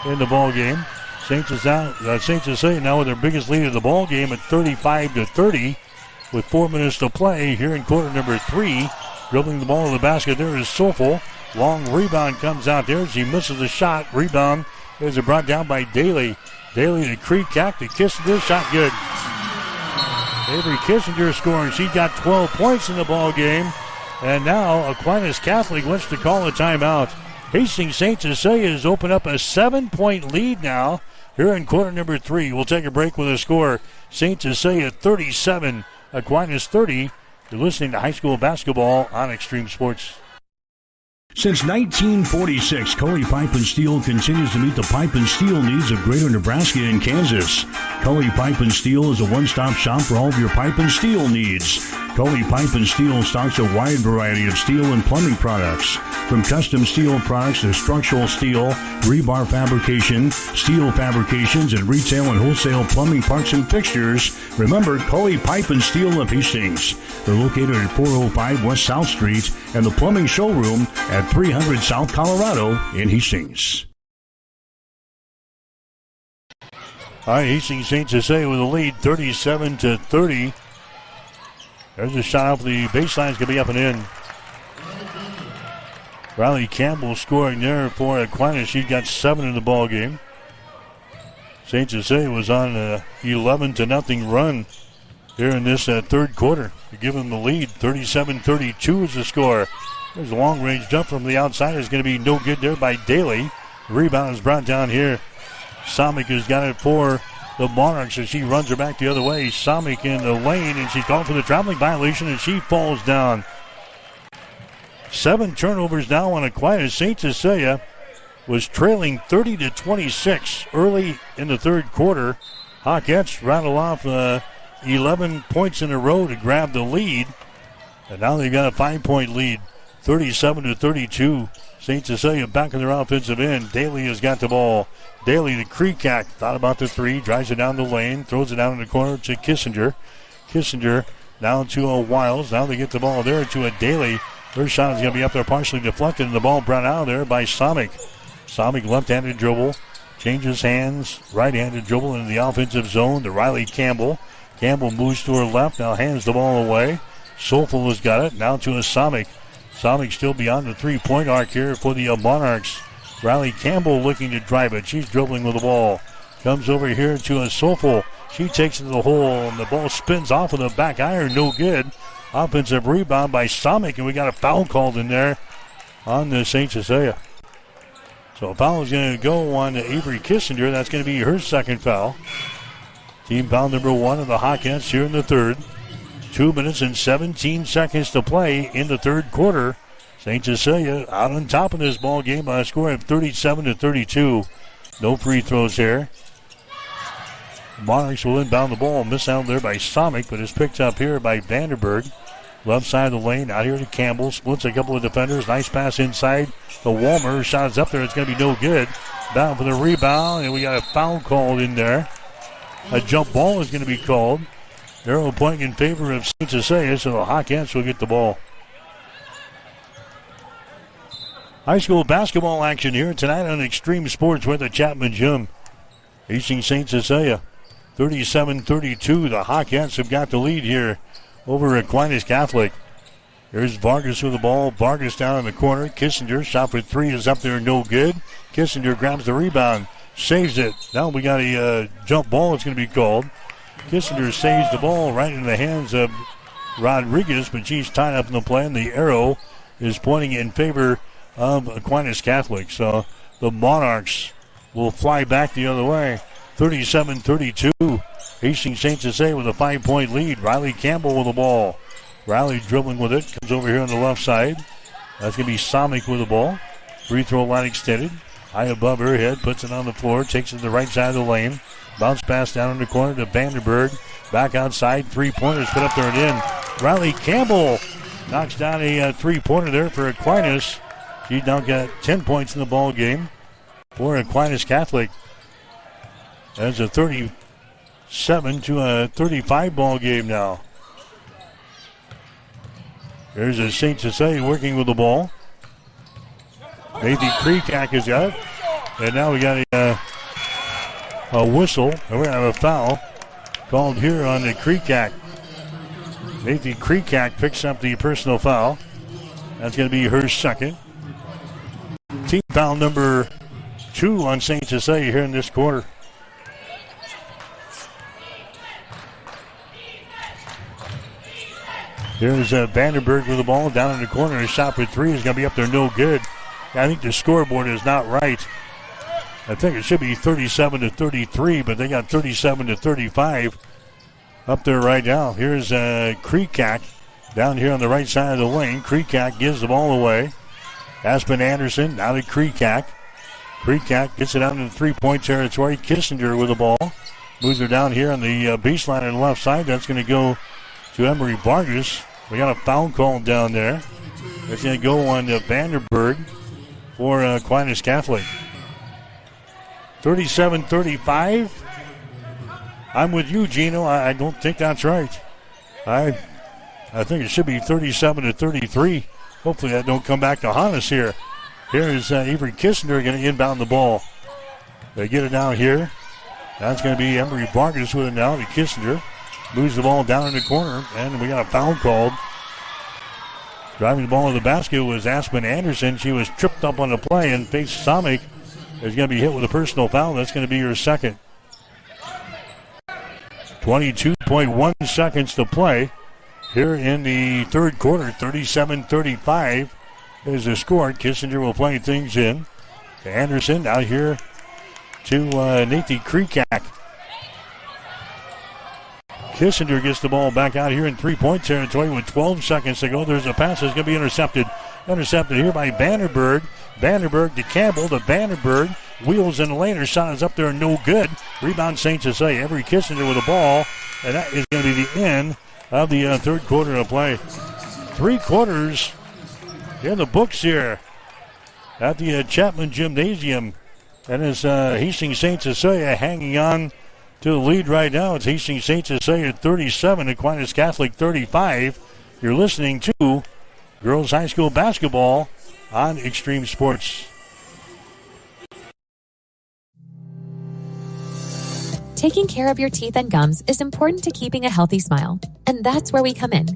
in the ball game. St. Cecilia now with their biggest lead of the ball game at 35-30 with 4 minutes to play here in quarter number 3. Dribbling the ball to the basket there is Soulful. Long rebound comes out there. She misses the shot. Rebound is brought down by Daly. Daly to Kreekak to Kissinger. Shot good. Avery Kissinger scoring. She got 12 points in the ball game. And now Aquinas Catholic wants to call a timeout. Hastings St. Cecilia has opened up a 7-point lead now here in quarter number 3. We'll take a break with a score. St. Cecilia 37, Aquinas 30. You're listening to high school basketball on Extreme Sports. Since 1946, Cully Pipe and Steel continues to meet the pipe and steel needs of Greater Nebraska and Kansas. Cully Pipe and Steel is a one-stop shop for all of your pipe and steel needs. Cully Pipe and Steel stocks a wide variety of steel and plumbing products. From custom steel products to structural steel, rebar fabrication, steel fabrications, and retail and wholesale plumbing parts and fixtures, remember Cully Pipe and Steel of Hastings. They're located at 405 West South Street and the plumbing showroom at 300 South Colorado in Hastings. All right, Hastings St. Cecilia with a lead, 37-30. There's a shot off the baseline. It's going to be up and in. Riley Campbell scoring there for Aquinas. She got 7 in the ball game. St. Cecilia was on an 11-0 run here in this third quarter to give them the lead. 37-32 is the score. There's a long-range jump from the outside. It's going to be no good there by Daly. The rebound is brought down here. Sommick has got it for the Monarchs as she runs her back the other way. Sommick in the lane, and she's called for the traveling violation, and she falls down. 7 turnovers now on Aquinas. St. Cecilia was trailing 30-26 early in the third quarter. Hawkettes rattle off 11 points in a row to grab the lead, and now they've got a 5-point lead. 37-32. St. Cecilia back in their offensive end. Daly has got the ball. Daly to Kreekak. Thought about the three. Drives it down the lane. Throws it down in the corner to Kissinger. Kissinger down to a Wiles. Now they get the ball there to a Daly. Their shot is going to be up there partially deflected, and the ball brought out there by Sommick. Sommick left-handed dribble. Changes hands. Right-handed dribble into the offensive zone to Riley Campbell. Campbell moves to her left. Now hands the ball away. Soulful has got it. Now to a Sommick. Sommick still beyond the three-point arc here for the Monarchs. Riley Campbell looking to drive it. She's dribbling with the ball. Comes over here to a Soulful. She takes it to the hole, and the ball spins off of the back iron. No good. Offensive rebound by Sommick, and we got a foul called in there on the St. Cecilia. So a foul is going to go on to Avery Kissinger. That's going to be her second foul. Team foul number 1 of the Hawkettes here in the third. 2 minutes and 17 seconds to play in the third quarter. St. Cecilia out on top of this ball game by a score of 37-32. No free throws here. Monarchs will inbound the ball. Miss out there by Somick, but is picked up here by Vanderberg. Left side of the lane, out here to Campbell. Splits a couple of defenders. Nice pass inside to Walmer. Shot is up there. It's going to be no good. Down for the rebound, and we got a foul called in there. A jump ball is going to be called. Arrow pointing in favor of St. Cecilia, so the Hawkettes will get the ball. High school basketball action here tonight on Extreme Sports with the Chapman Gym. Hastings St. Cecilia, 37-32. The Hawkettes have got the lead here over Aquinas Catholic. There's Vargas with the ball. Vargas down in the corner. Kissinger, shot for three is up there, no good. Kissinger grabs the rebound, saves it. Now we got a jump ball that's going to be called. Kissinger saves the ball right in the hands of Rodriguez, but she's tied up in the play, and the arrow is pointing in favor of Aquinas Catholic. So the Monarchs will fly back the other way. 37-32. Hastings St. Cecilia with a 5-point lead. Riley Campbell with the ball. Riley dribbling with it. Comes over here on the left side. That's going to be Somick with the ball. Free throw line extended. High above her head. Puts it on the floor. Takes it to the right side of the lane. Bounce pass down in the corner to Vanderberg. Back outside. Three-pointers put up there and in. Riley Campbell knocks down a three-pointer there for Aquinas. She's now got 10 points in the ball game for Aquinas Catholic. That's a 37 to a 35 ball game now. There's a St. Cecilia working with the ball. Nathan Kreekak is got it. And now we got a whistle. And we're going to have a foul called here on the Kreekak. Nathan Kreekak picks up the personal foul. That's going to be her second. Team foul number 2 on St. Cecilia here in this quarter. Here's Vanderberg with the ball down in the corner. A shot for three is going to be up there, no good. I think the scoreboard is not right. I think it should be 37-33, but they got 37-35 up there right now. Here's Kreekak down here on the right side of the lane. Kreekak gives the ball away. Aspen Anderson now to Kreekak. Kreekak gets it out into three-point territory. Kissinger with the ball. Moves her down here on the baseline on the left side. That's going to go to Emery Vargas. We got a foul call down there. That's going to go on to Vanderberg for Aquinas Catholic. 37-35. I'm with you, Gino. I don't think that's right. I think it should be 37-33. Hopefully that don't come back to haunt us here. Here's Avery Kissinger going to inbound the ball. They get it down here. That's going to be Emery Vargas with it now to Kissinger. Moves the ball down in the corner, and we got a foul called. Driving the ball to the basket was Aspen Anderson. She was tripped up on the play and faced Somick. Is going to be hit with a personal foul. That's going to be her second. 22.1 seconds to play here in the third quarter. 37-35 is the score. Kissinger will play things in to Anderson. Out here to Nathan Kreekak. Kissinger gets the ball back out here in three-point territory with 12 seconds to go. There's a pass that's going to be intercepted. Intercepted here by Vanderberg. Vanderberg to Campbell to Vanderberg. Wheels in the lane. Her shot is up there, no good. Rebound St. Cecilia. Every Kissinger with the ball. And that is going to be the end of the third quarter of play. 3 quarters in the books here at the Chapman Gymnasium. And it's Hastings St. Cecilia hanging on to the lead right now. It's Hastings St. Cecilia 37, Aquinas Catholic 35. You're listening to Girls High School Basketball on Extreme Sports. Taking care of your teeth and gums is important to keeping a healthy smile, and that's where we come in.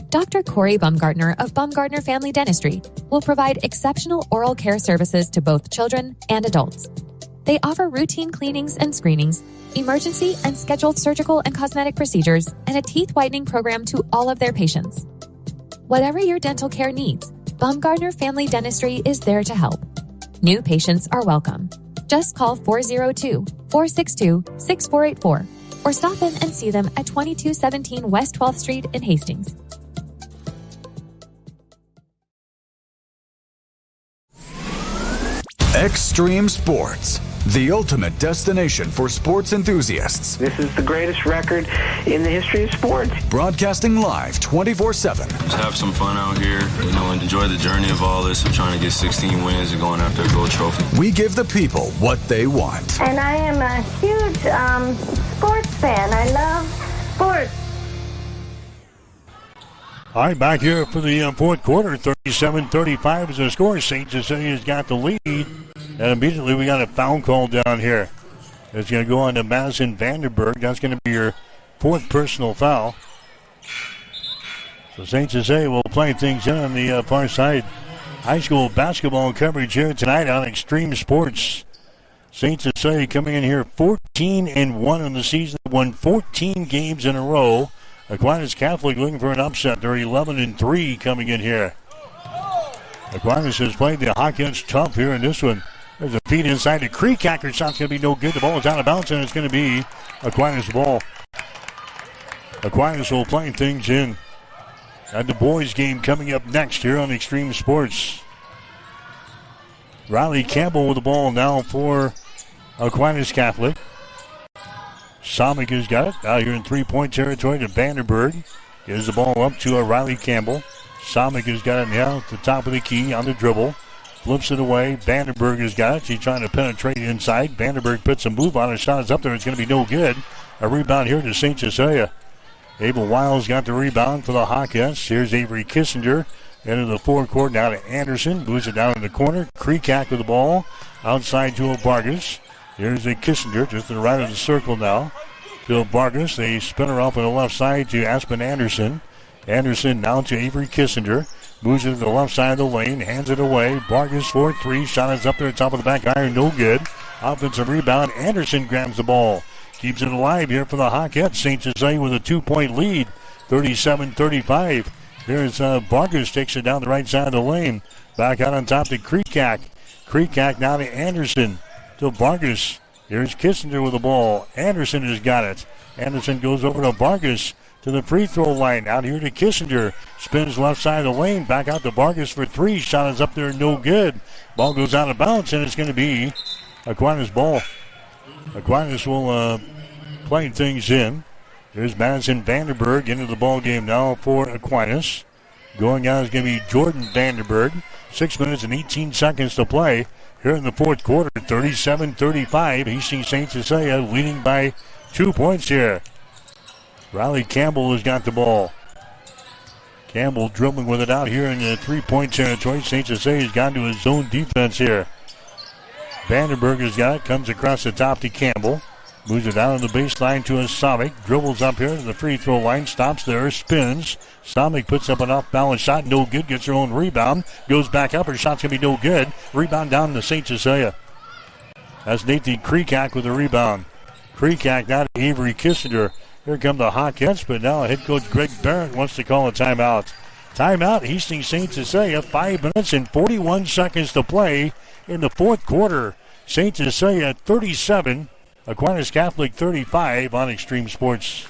Dr. Corey Baumgartner of Baumgartner Family Dentistry will provide exceptional oral care services to both children and adults. They offer routine cleanings and screenings, emergency and scheduled surgical and cosmetic procedures, and a teeth whitening program to all of their patients. Whatever your dental care needs, Baumgartner Family Dentistry is there to help. New patients are welcome. Just call 402-462-6484 or stop in and see them at 2217 West 12th Street in Hastings. Extreme Sports, the ultimate destination for sports enthusiasts. This is the greatest record in the history of sports. Broadcasting live 24/7. Just have some fun out here, and enjoy the journey of all this. We're trying to get 16 wins and going after a gold trophy. We give the people what they want. And I am a huge sports fan. I love sports. All right, back here for the fourth quarter, 37-35 is the score. St. Cecilia's got the lead, and immediately we got a foul call down here. It's going to go on to Madison Vandenberg. That's going to be your fourth personal foul. So St. Cecilia will play things in on the far side. High school basketball coverage here tonight on Extreme Sports. St. Cecilia coming in here 14-1 in the season, won 14 games in a row. Aquinas Catholic looking for an upset. They're 11-3 coming in here. Aquinas has played the Hawkins tough here in this one. There's a feed inside to Creekacker. Shot's going to be no good. The ball is out of bounds, and it's going to be Aquinas' ball. Aquinas will play things in. And the boys game coming up next here on Extreme Sports. Riley Campbell with the ball now for Aquinas Catholic. Somick has got it. Out here in three-point territory to Vandenberg. Gives the ball up to Riley Campbell. Somick has got it now at the top of the key on the dribble. Flips it away. Vandenberg has got it. She's trying to penetrate inside. Vandenberg puts a move on. Her shot is up there. It's going to be no good. A rebound here to St. Cecilia. Abel Wiles got the rebound for the Hawkins. Here's Avery Kissinger into the forecourt. Now to Anderson. Moves it down in the corner. Kreekak with the ball. Outside to Vargas. Here's a Kissinger just to the right of the circle now. To Vargas. They spin her off on the left side to Aspen Anderson. Anderson now to Avery Kissinger. Moves it to the left side of the lane. Hands it away. Vargas for three. Shot is up there, top of the back iron. No good. Offensive rebound. Anderson grabs the ball. Keeps it alive here for the Hawkettes. St. Cecilia with a 2-point lead. 37-35. Here's Vargas takes it down the right side of the lane. Back out on top to Kreekak. Kreekak now to Anderson. To Vargas. Here's Kissinger with the ball. Anderson has got it. Anderson goes over to Vargas to the free throw line. Out here to Kissinger. Spins left side of the lane. Back out to Vargas for three. Shot is up there. No good. Ball goes out of bounds, and it's going to be Aquinas' ball. Aquinas will play things in. Here's Madison Vandenberg into the ball game now for Aquinas. Going out is going to be Jordan Vandenberg. 6 minutes and 18 seconds to play here in the fourth quarter. 37-35. Hastings St. Cecilia leading by 2 points here. Riley Campbell has got the ball. Campbell dribbling with it out here in the three-point territory. St. Cecilia's gone to his zone defense here. Vandenberg has got it. Comes across the top to Campbell. Moves it down on the baseline to a Somick. Dribbles up here to the free throw line. Stops there. Spins. Somick puts up an off-balance shot. No good. Gets her own rebound. Goes back up. Her shot's going to be no good. Rebound down to St. Cecilia. That's Nathan Kreekak with the rebound. Kreekak now to Avery Kissinger. Here come the Hawkettes, but now head coach Greg Barrett wants to call a timeout. Timeout, Hastings St. Cecilia. 5 minutes and 41 seconds to play in the fourth quarter. St. Cecilia 37, Aquinas Catholic 35 on Extreme Sports.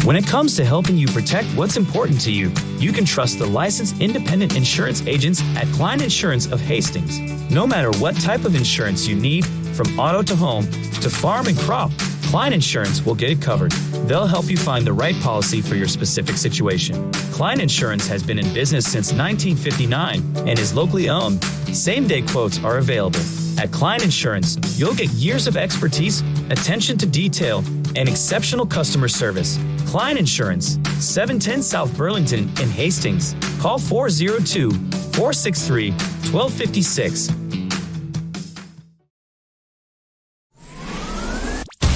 When it comes to helping you protect what's important to you, you can trust the licensed independent insurance agents at Klein Insurance of Hastings. No matter what type of insurance you need, from auto to home to farm and crop, Klein Insurance will get it covered. They'll help you find the right policy for your specific situation. Klein Insurance has been in business since 1959 and is locally owned. Same-day quotes are available. At Klein Insurance, you'll get years of expertise, attention to detail, and exceptional customer service. Klein Insurance, 710 South Burlington in Hastings. Call 402-463-1256.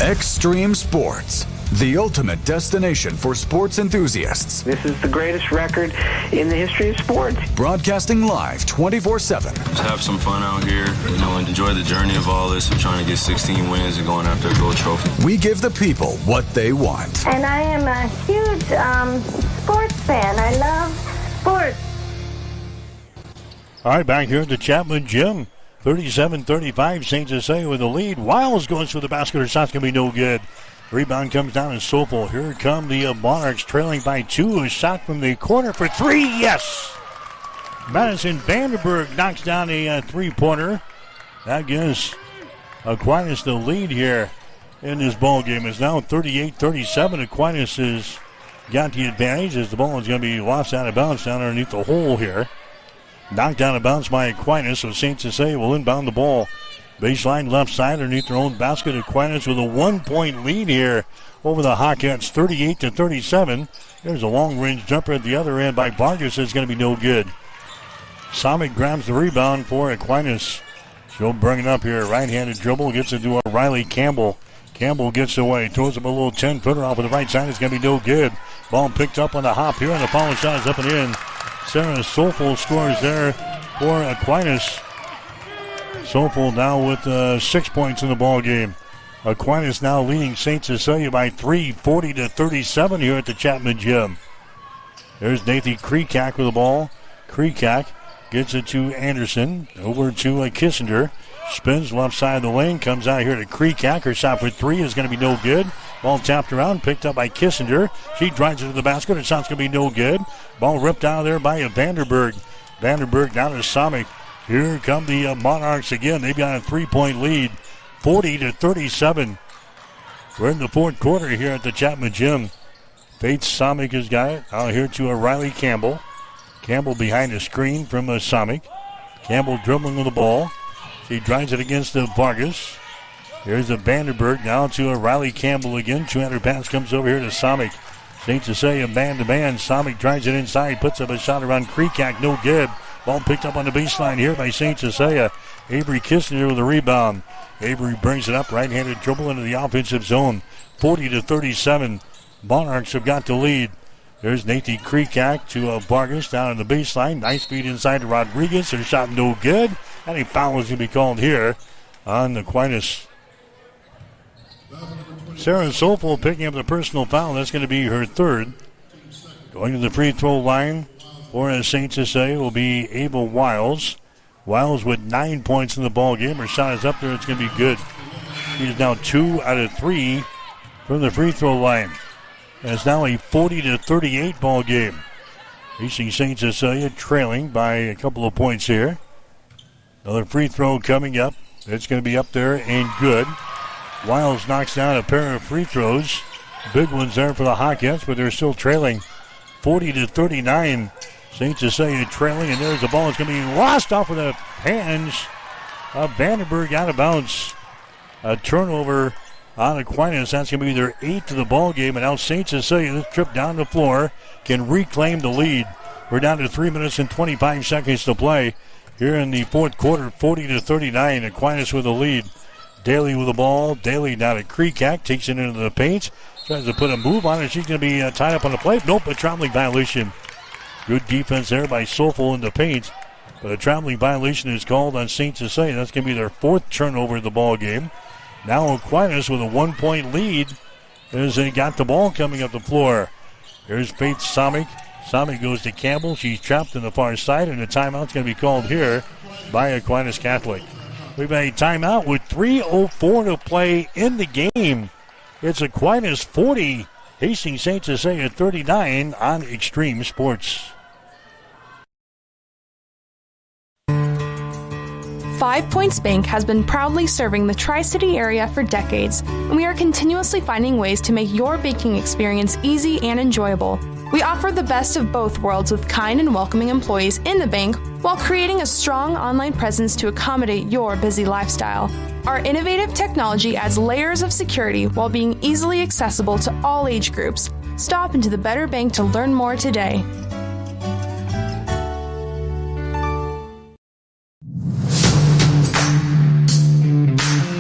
Extreme Sports, the ultimate destination for sports enthusiasts. This is the greatest record in the history of sports. Broadcasting live 24/7. Just have some fun out here, and enjoy the journey of all this. We're trying to get 16 wins and going after a gold trophy. We give the people what they want. And I am a huge sports fan. I love sports. All right, back here at the Chapman Gym. 37-35, St. Cecilia with the lead. Wiles goes for the basket. Her shot's going to be no good. Rebound comes down to Sofel. Here come the Monarchs trailing by 2. A shot from the corner for 3. Yes! Madison Vandenberg knocks down a three-pointer. That gives Aquinas the lead here in this ball game. It's now 38-37. Aquinas has got the advantage as the ball is going to be lost out of bounds down underneath the hole here. Knocked out of bounds by Aquinas, so St. Cecilia will inbound the ball. Baseline left side underneath their own basket. Aquinas with a 1-point lead here over the Hawkettes, 38-37. There's a long-range jumper at the other end by Vargas. It's going to be no good. Samick grabs the rebound for Aquinas. She'll bring it up here. Right-handed dribble, gets it to Riley Campbell. Campbell gets away, throws up a little 10-footer off of the right side. It's going to be no good. Ball picked up on the hop here, and the foul shot is up and in. Sarah Sofel scores there for Aquinas. Sofel now with 6 points in the ball game. Aquinas now leading St. Cecilia by 3, 40-37 here at the Chapman Gym. There's Nathan Kreekak with the ball. Kreekak gets it to Anderson. Over to Kissinger. Spins left side of the lane. Comes out here to Kreekak. Her shot for 3 is going to be no good. Ball tapped around. Picked up by Kissinger. She drives it to the basket. Her shot's going to be no good. Ball ripped out of there by Vanderberg. Vanderberg down to Samick. Here come the Monarchs again. They've got a 3-point lead. 40-37. We're in the fourth quarter here at the Chapman Gym. Faith Samick has got it. Out here to Riley Campbell. Campbell behind the screen from Samick. Campbell dribbling with the ball. She drives it against Vargas. Here's the Vanderberg now to Riley Campbell again. 200 pass comes over here to Samick. St. Cecilia man-to-man. Samick drives it inside. Puts up a shot around Kreekak. No good. Ball picked up on the baseline here by St. Cecilia. Avery Kissinger with a rebound. Avery brings it up. Right-handed dribble into the offensive zone. 40-37. Monarchs have got the lead. There's Nathan Kreekak to Vargas down on the baseline. Nice feed inside to Rodriguez. Her shot no good. And a foul is going to be called here on Aquinas. Sarah Sofel picking up the personal foul. That's going to be her third. Going to the free throw line for St. Cecilia will be Ava Wiles. Wiles with 9 points in the ball game. Her shot is up there. It's going to be good. She is now 2 out of 3 from the free throw line. And it's now a 40-38 ball game. Hastings St. Cecilia trailing by a couple of points here. Another free throw coming up. It's going to be up there and good. Wiles knocks down a pair of free throws. Big ones there for the Hawkettes, but they're still trailing 40-39. St. Cecilia trailing, and there's the ball. It's going to be lost off of the hands of Vandenberg out of bounds. A turnover on Aquinas. That's going to be their 8th of the ball game, and now St. Cecilia, this trip down the floor, can reclaim the lead. We're down to 3 minutes and 25 seconds to play here in the fourth quarter, 40-39. Aquinas with the lead. Daly with the ball. Daly down at Kreekak, takes it into the paint. Tries to put a move on it. She's going to be tied up on the play. Nope, a traveling violation. Good defense there by Sofel in the paint. But a traveling violation is called on St. Cecilia. That's going to be their 4th turnover of the ball game. Now Aquinas with a 1-point lead as they got the ball coming up the floor. Here's Faith Samick. Samick goes to Campbell. She's trapped on the far side, and a timeout's going to be called here by Aquinas Catholic. We've had a timeout with 3:04 to play in the game. It's Aquinas 40, Hastings St. Cecilia 39 on Extreme Sports. 5 Points Bank has been proudly serving the Tri-City area for decades, and we are continuously finding ways to make your banking experience easy and enjoyable. We offer the best of both worlds with kind and welcoming employees in the bank while creating a strong online presence to accommodate your busy lifestyle. Our innovative technology adds layers of security while being easily accessible to all age groups. Stop into the Better Bank to learn more today.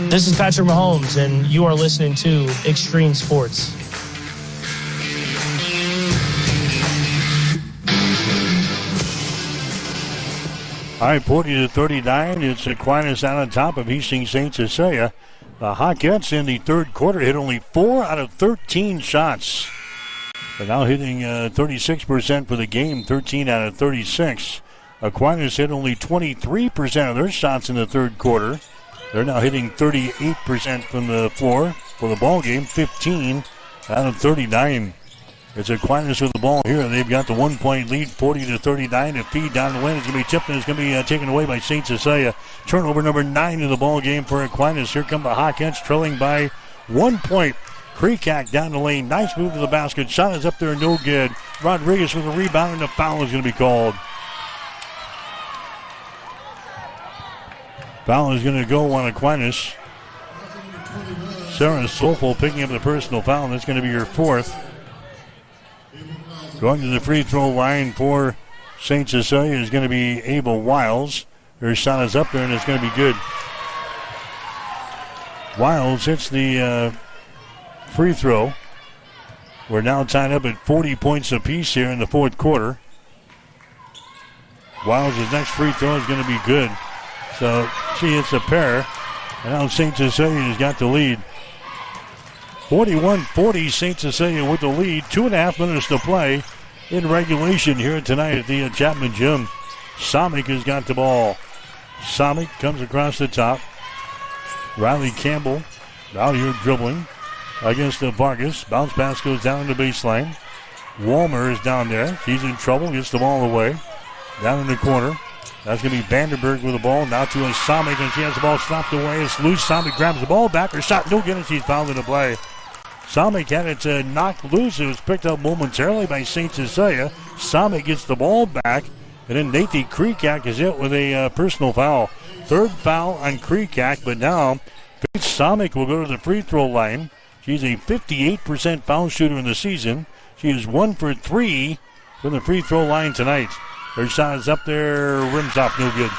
This is Patrick Mahomes, and you are listening to Extreme Sports. All right, 40-39. It's Aquinas out on top of Hastings St. Cecilia. The Hawkettes in the third quarter hit only 4 out of 13 shots. They're now hitting 36% for the game, 13 out of 36. Aquinas hit only 23% of their shots in the third quarter. They're now hitting 38% from the floor for the ball game, 15 out of 39. It's Aquinas with the ball here. They've got the 1-point lead, 40-39. A feed down the lane. It's going to be tipped and it's going to be taken away by St. Cecilia. Turnover number 9 in the ball game for Aquinas. Here come the Hawkettes trailing by 1 point. Kreekak down the lane. Nice move to the basket. Shot is up there, no good. Rodriguez with a rebound and a foul is going to be called. Foul is going to go on Aquinas. Sarah Sofel picking up the personal foul, and that's going to be your 4th. Going to the free throw line for St. Cecilia is going to be Abel Wiles. Her shot is up there, and it's going to be good. Wiles hits the free throw. We're now tied up at 40 points apiece here in the fourth quarter. Wiles' next free throw is going to be good. So she hits a pair, and now St. Cecilia has got the lead. 41-40, St. Cecilia with the lead. 2.5 minutes to play in regulation here tonight at the Chapman Gym. Samik has got the ball. Samik comes across the top. Riley Campbell out here dribbling against the Vargas. Bounce pass goes down the baseline. Walmer is down there. He's in trouble. Gets the ball away. Down in the corner. That's going to be Vandenberg with the ball. Now to a Samik, and she has the ball stopped away. It's loose. Samik grabs the ball back. Her shot no good, and she's fouled in the play. Samik had it knocked loose. It was picked up momentarily by St. Cecilia. Samik gets the ball back, and then Nathan Kreekak is hit with a personal foul. Third foul on Kreekak, but now Faith Samik will go to the free throw line. She's a 58% foul shooter in the season. She is 1 for 3 from the free throw line tonight. Her shot is up there, rims off, no good.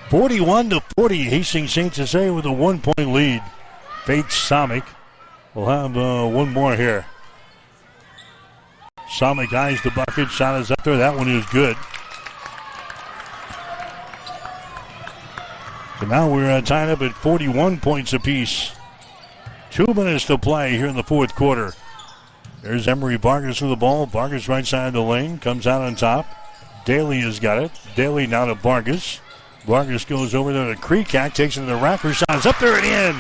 41-40, Hastings St. Cecilia with a 1-point lead. Faith Samik will have one more here. Samik eyes the bucket, shot is up there, that one is good. So now we're tied up at 41 points apiece. 2 minutes to play here in the fourth quarter. There's Emery Vargas with the ball. Vargas right side of the lane, comes out on top. Daly has got it. Daly now to Vargas. Vargas goes over there to Kreekak, takes it to the rack. Her shot is up there and in.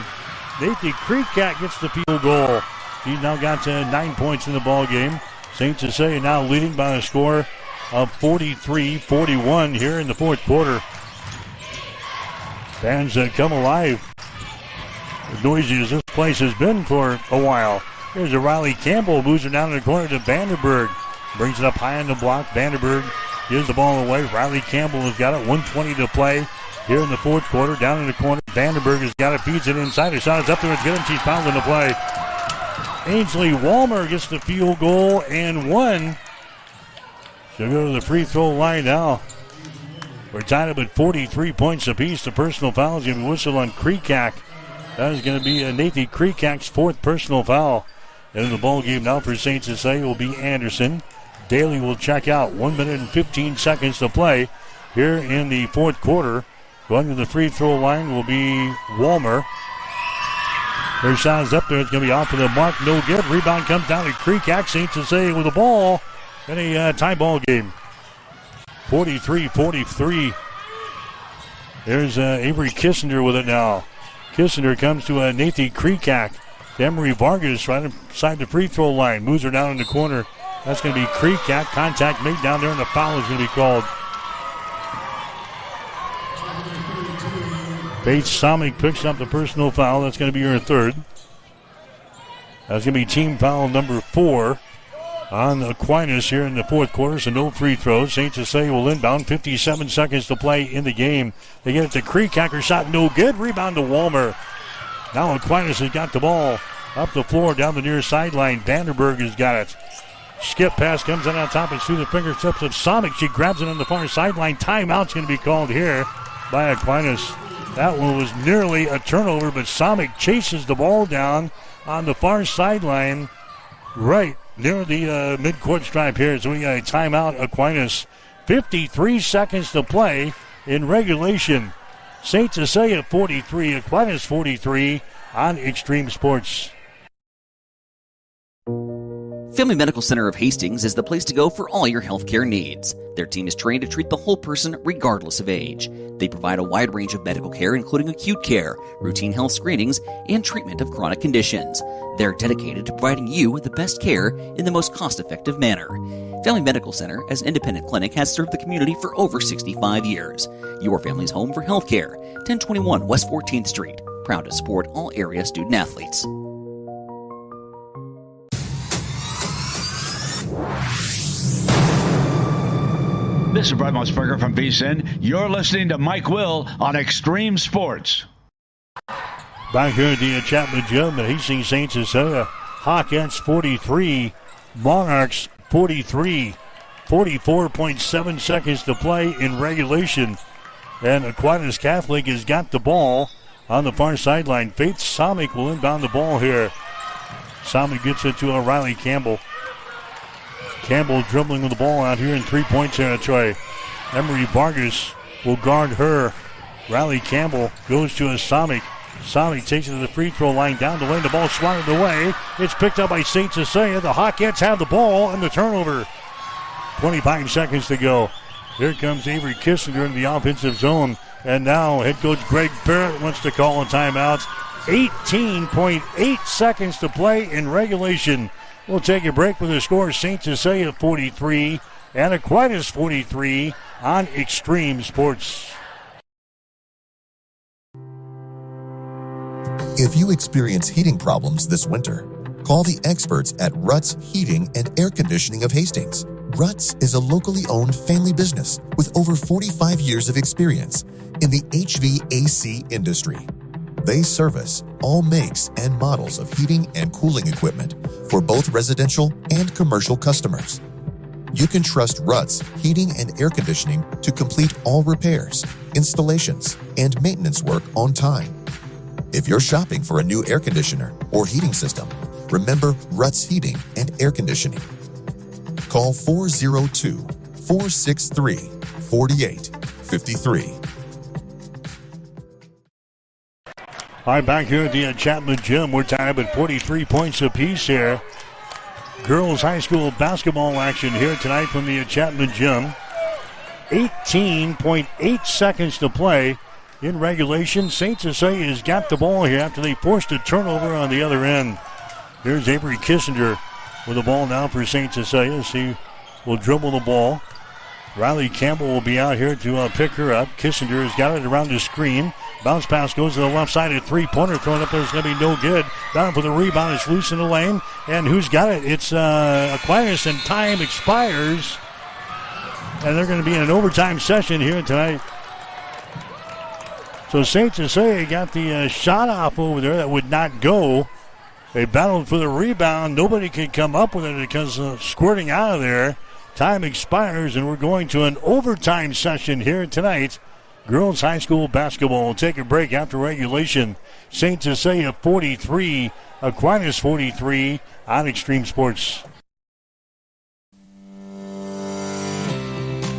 Nathan Kreekak gets the field goal. He's now got 9 points in the ball game. St. Cecilia now leading by a score of 43-41 here in the fourth quarter. Fans come alive. As noisy as this place has been for a while. Here's a Riley Campbell, moves it down in the corner to Vandenberg. Brings it up high on the block. Vandenberg gives the ball away. Riley Campbell has got it. 1:20 to play here in the fourth quarter. Down in the corner. Vandenberg has got it. Feeds it inside. Her shot is up there. It's good, and she's fouled in the play. Ainsley Walmer gets the field goal and one. She'll go to the free throw line now. We're tied up at 43 points apiece. The personal foul is going to be whistled on Kreekak. That is going to be Nathan Kreekak's 4th personal foul. And in the ball game now for St. Cecilia will be Anderson. Daly will check out. 1 minute and 15 seconds to play here in the fourth quarter. Going to the free throw line will be Walmer. Her shot is up there. It's going to be off of the mark. No good. Rebound comes down to Kreekak. St. Cecilia with the ball in a tie ball game. 43-43. There's Avery Kissinger with it now. Kissinger comes to Nathan Kreekak. Emery Vargas right inside the free throw line. Moves her down in the corner. That's going to be Kreekak. Contact made down there, and the foul is going to be called. Faith Samik picks up the personal foul. That's going to be her 3rd. That's going to be team foul number 4 on Aquinas here in the fourth quarter, so no free throws. St. Cecilia will inbound. 57 seconds to play in the game. They get it to Kreekak. Her shot no good. Rebound to Walmer. Now Aquinas has got the ball up the floor down the near sideline. Vandenberg has got it. Skip pass comes in on top. It's through the fingertips of Samik. She grabs it on the far sideline. Timeout's going to be called here by Aquinas. That one was nearly a turnover, but Samik chases the ball down on the far sideline right near the midcourt stripe here. So we got a timeout, Aquinas. 53 seconds to play in regulation. St. Cecilia 43, Aquinas 43 on Extreme Sports. Family Medical Center of Hastings is the place to go for all your healthcare needs. Their team is trained to treat the whole person regardless of age. They provide a wide range of medical care, including acute care, routine health screenings, and treatment of chronic conditions. They're dedicated to providing you the best care in the most cost-effective manner. Family Medical Center, as an independent clinic, has served the community for over 65 years. Your family's home for healthcare. 1021 West 14th Street. Proud to support all area student athletes. This is Brett Musburger from VSiN. You're listening to Mike Will on Extreme Sports. Back here at the Chapman Gym, the Hastings St. Cecilia Hawkettes 43, Monarchs 43. 44.7 seconds to play in regulation. And Aquinas Catholic has got the ball on the far sideline. Faith Samik will inbound the ball here. Samik gets it to Riley Campbell. Campbell dribbling with the ball out here in three-point territory. Emery Vargas will guard her. Riley Campbell goes to a Samik. Samik takes it to the free throw line down the lane. The ball swatted away. It's picked up by St. Cecilia. The Hawkettes have the ball and the turnover. 25 seconds to go. Here comes Avery Kissinger in the offensive zone. And now head coach Greg Barrett wants to call a timeout. 18.8 seconds to play in regulation. We'll take a break with the score. St. Cecilia 43 and Aquinas 43 on Extreme Sports. If you experience heating problems this winter, call the experts at Ruts Heating and Air Conditioning of Hastings. Ruts is a locally owned family business with over 45 years of experience in the HVAC industry. They service all makes and models of heating and cooling equipment for both residential and commercial customers. You can trust Ruts Heating and Air Conditioning to complete all repairs, installations, and maintenance work on time. If you're shopping for a new air conditioner or heating system, remember Ruts Heating and Air Conditioning. Call 402-463-4853. All right, back here at the Chapman Gym, we're tied up at 43 points apiece here. Girls high school basketball action here tonight from the Chapman Gym. 18.8 seconds to play in regulation. St. Cecilia has got the ball here after they forced a turnover on the other end. Here's Avery Kissinger with the ball now for St. Cecilia. She will dribble the ball. Riley Campbell will be out here to pick her up. Kissinger has got it around the screen. Bounce pass goes to the left side. A three-pointer thrown up there is going to be no good. Down for the rebound. It's loose in the lane. And who's got it? It's Aquinas, and time expires. And they're going to be in an overtime session here tonight. So St. Cecilia got the shot off over there that would not go. They battled for the rebound. Nobody could come up with it because squirting out of there. Time expires, and we're going to an overtime session here tonight. Girls high school basketball will take a break after regulation. St. Cecilia 43, Aquinas 43 on Extreme Sports.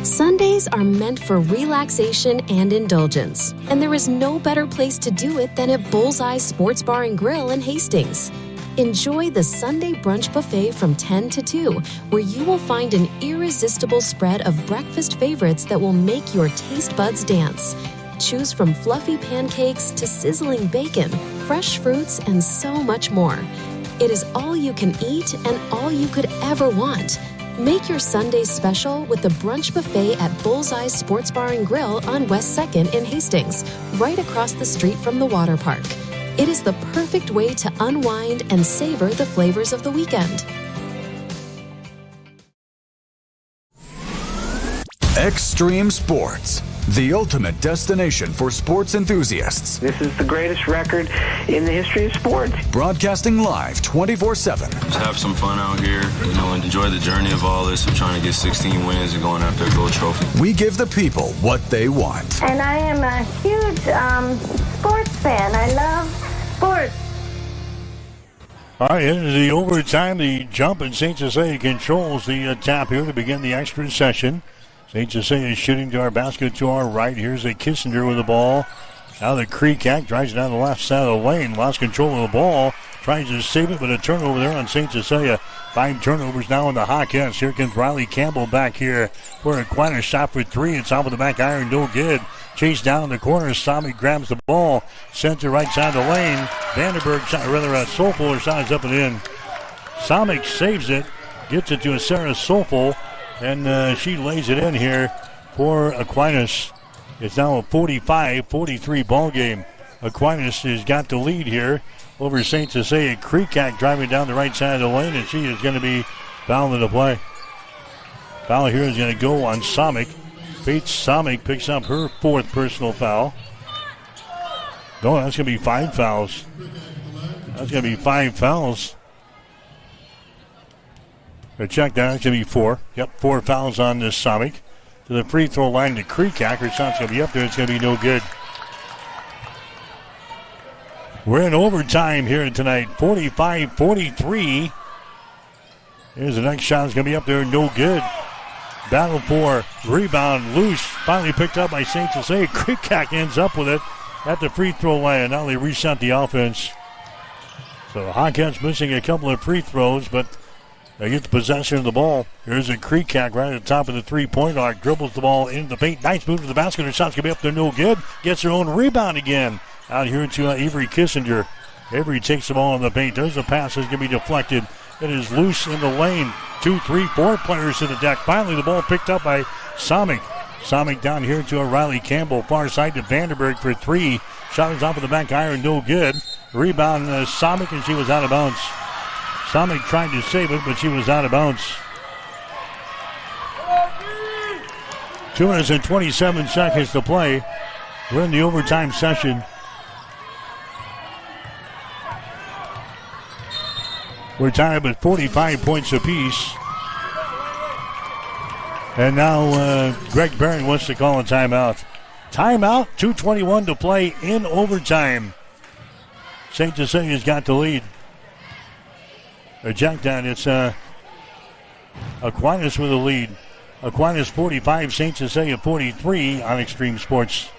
Sundays are meant for relaxation and indulgence, and there is no better place to do it than at Bullseye Sports Bar and Grill in Hastings. Enjoy the Sunday brunch buffet from 10 to 2, where you will find an irresistible spread of breakfast favorites that will make your taste buds dance. Choose from fluffy pancakes to sizzling bacon, fresh fruits, and so much more. It is all you can eat and all you could ever want. Make your Sundays special with the brunch buffet at Bullseye Sports Bar and Grill on West 2nd in Hastings, right across the street from the water park. It is the perfect way to unwind and savor the flavors of the weekend. Extreme Sports, the ultimate destination for sports enthusiasts. This is the greatest record in the history of sports. Broadcasting live 24/7. Just have some fun out here, and enjoy the journey of all this of trying to get 16 wins and going after a gold trophy. We give the people what they want. And I am a huge sports fan. I love sports. All right, into the overtime, the jump, and St. Cecilia controls the tap here to begin the extra session. St. Cecilia is shooting to our basket to our right. Here's a Kissinger with the ball. Now the Creek Act drives it down the left side of the lane. Lost control of the ball. tries to save it, but a turnover there on St. Cecilia. 5 turnovers now in the Hawkettes. Here comes Riley Campbell back here for Aquinas. Shot for 3. It's off of the back iron. No good. Chased down in the corner. Samik grabs the ball. Sent to right side of the lane. Vandenberg shot, rather Soulfuller shot is up and in. Samik saves it. Gets it to a Sarah Soulful. And she lays it in here for Aquinas. It's now a 45-43 ball game. Aquinas has got the lead here over St. Cecilia. Creekak driving down the right side of the lane, and she is going to be fouled in the play. Foul here is going to go on Samik. Faith Samik picks up her 4th personal foul. No, that's going to be 5 fouls. That's going to be 5 fouls. Check that. It's going to be 4. Yep, 4 fouls on this Samik. To the free throw line to Creekak. Her shot's going to be up there. It's going to be no good. We're in overtime here tonight. 45-43. Here's the next shot. It's going to be up there. No good. Battle for rebound. Loose. Finally picked up by St. Cecilia. Creekak ends up with it at the free throw line. Now they reset the offense. So Hawkins missing a couple of free throws, but they get the possession of the ball. Here's a Creekak right at the top of the three-point arc. Dribbles the ball into the paint. Nice move to the basket. Her shot's going to be up there. No good. Gets her own rebound again. Out here to Avery Kissinger. Avery takes the ball in the paint. There's a pass that's going to be deflected. It is loose in the lane. 2, 3, 4 players to the deck. Finally, the ball picked up by Samik. Samik down here to Riley Campbell. Far side to Vandenberg for 3. Shot is off of the back iron. No good. Rebound Samik, and she was out of bounds. Samik tried to save it, but she was out of bounds. 2 minutes and 27 seconds to play. We're in the overtime session. We're tied up at 45 points apiece. And now Greg Barron wants to call a timeout. Timeout, 2:21 to play in overtime. St. Cecilia's got the lead. Check that. It's Aquinas with the lead. Aquinas 45, St. Cecilia 43 on Extreme Sports.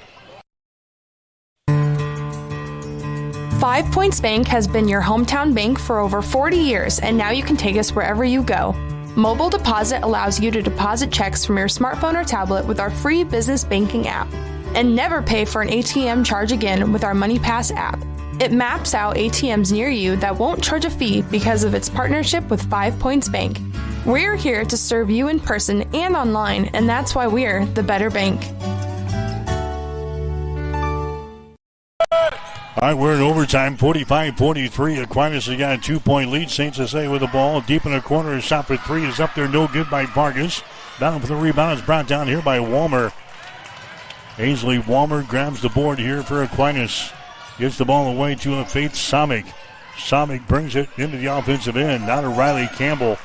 5 Points Bank has been your hometown bank for over 40 years, and now you can take us wherever you go. Mobile Deposit allows you to deposit checks from your smartphone or tablet with our free business banking app. And never pay for an ATM charge again with our MoneyPass app. It maps out ATMs near you that won't charge a fee because of its partnership with 5 Points Bank. We're here to serve you in person and online, and that's why we're the better bank. All right, we're in overtime, 45-43. Aquinas has got a 2-point lead. St. Cecilia with the ball deep in the corner. A shot for 3 is up there, no good by Vargas. Down for the rebound is brought down here by Walmer. Ainsley Walmer grabs the board here for Aquinas. Gives the ball away to Faith Samik. Samik brings it into the offensive end. Now to Riley Campbell.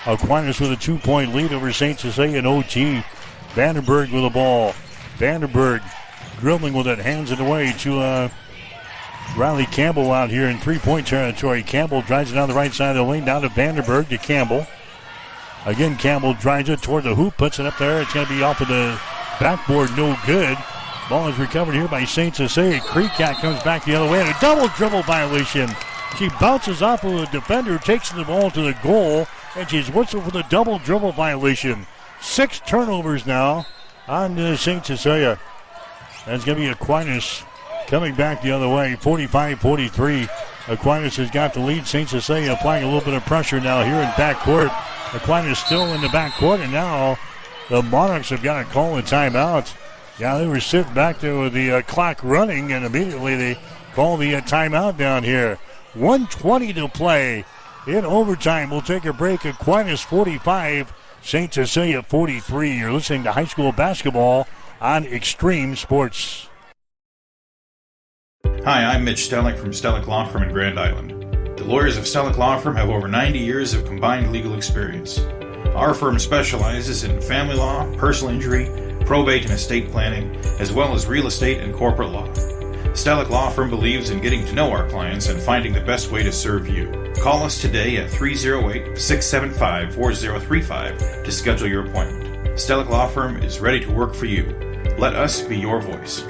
Aquinas with a 2-point lead over St. Cecilia in OT. Vandenberg with the ball. Vandenberg dribbling with it, hands it away to Riley Campbell out here in 3-point territory. Campbell drives it down the right side of the lane, down to Vandenberg to Campbell. Again, Campbell drives it toward the hoop, puts it up there. It's going to be off of the backboard, no good. Ball is recovered here by St. Cecilia. Creekak comes back the other way, and a double dribble violation. She bounces off of the defender, takes the ball to the goal, and she's whistled for the double dribble violation. 6 turnovers now on St. Cecilia. That's going to be Aquinas coming back the other way, 45-43. Aquinas has got the lead. St. Cecilia applying a little bit of pressure now here in backcourt. Aquinas still in the backcourt, and now the Monarchs have got to call a timeout. Yeah, they were sitting back there with the clock running, and immediately they call the timeout down here. 1:20 to play in overtime. We'll take a break. Aquinas 45, St. Cecilia 43. You're listening to high school basketball on Extreme Sports. Hi, I'm Mitch Stellick from Stellick Law Firm in Grand Island. The lawyers of Stellick Law Firm have over 90 years of combined legal experience. Our firm specializes in family law, personal injury, probate and estate planning, as well as real estate and corporate law. Stellick Law Firm believes in getting to know our clients and finding the best way to serve you. Call us today at 308-675-4035 to schedule your appointment. Stellick Law Firm is ready to work for you. Let us be your voice.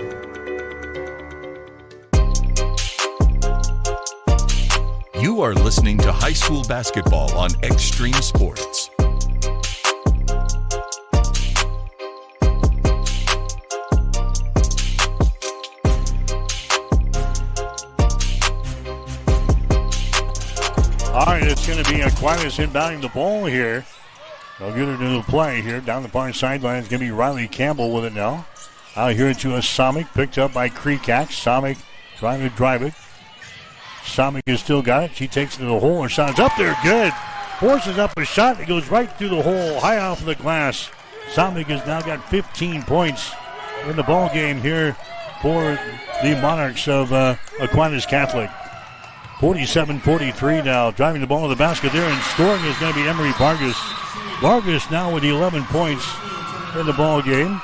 You are listening to high school basketball on Extreme Sports. All right, it's going to be Aquinas inbounding the ball here. They'll get it into the play here. Down the far sideline is going to be Riley Campbell with it now. Out here to a Somick, picked up by Krikak. Somick trying to drive it. Somick has still got it. She takes it to the hole. Her shot is up there. Good. Forces up a shot. It goes right through the hole, high off of the glass. Somick has now got 15 points in the ball game here for the Monarchs of Aquinas Catholic. 47-43 now. Driving the ball to the basket there and scoring is going to be Emery Vargas. Vargas now with 11 points in the ball game.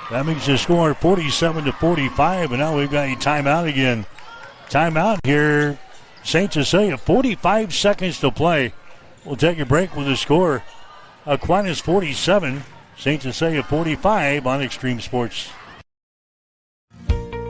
That makes the score 47-45, and now we've got a timeout again. Timeout here. St. Cecilia, 45 seconds to play. We'll take a break with the score. Aquinas 47, St. Cecilia 45 on Extreme Sports.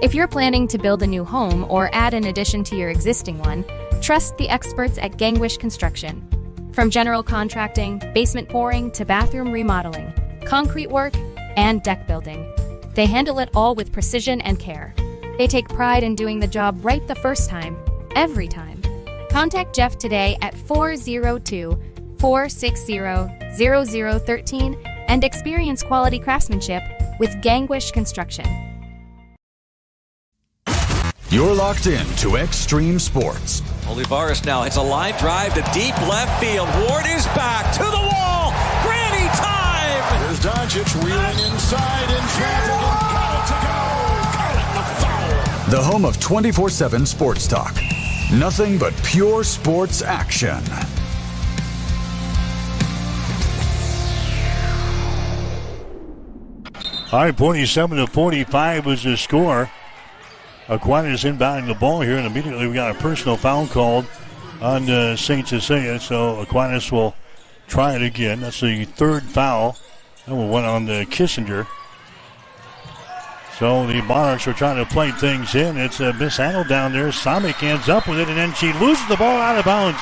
If you're planning to build a new home or add an addition to your existing one, trust the experts at Gangwish Construction. From general contracting, basement pouring, to bathroom remodeling, concrete work, and deck building, they handle it all with precision and care. They take pride in doing the job right the first time, every time. Contact Jeff today at 402-460-0013 and experience quality craftsmanship with Gangwish Construction. You're locked in to Extreme Sports. Olivares now hits a line drive to deep left field. Ward is back to the wall. Granny time! Here's Doncic wheeling inside in traffic and got it to go. Call it the foul. The home of 24/7 Sports Talk. Nothing but pure sports action. All right, 47-45 was the score. Aquinas inbounding the ball here, and immediately we got a personal foul called on St. Cecilia, so Aquinas will try it again. That's the third foul. That one went on Kissinger. So the Monarchs are trying to play things in. It's mishandled down there. Somick ends up with it, and then she loses the ball out of bounds.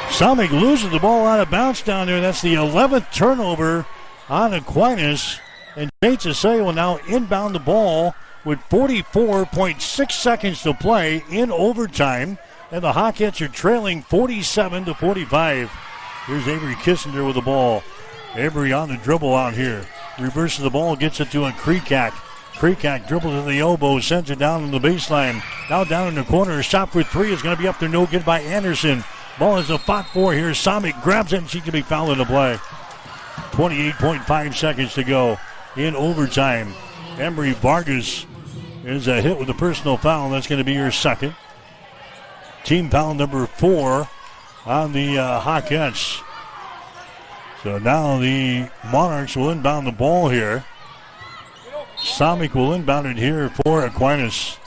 Somick loses the ball out of bounds down there. That's the 11th turnover on Aquinas, and St. Cecilia will now inbound the ball with 44.6 seconds to play in overtime, and the Hawkettes are trailing 47-45. Here's Avery Kissinger with the ball. Avery on the dribble out here. Reverses the ball, gets it to a Krikak. Krikak dribbles to the elbow, sends it down on the baseline. Now down in the corner, a shot for three is going to be up there, no good by Anderson. Ball is a fought for here. Somick grabs it, and she can be fouled in the play. 28.5 seconds to go in overtime. Emery Vargas is a hit with a personal foul. That's going to be her second. Team foul number 4 on the Hawkettes. So now the Monarchs will inbound the ball here. Somick will inbound it here for Aquinas.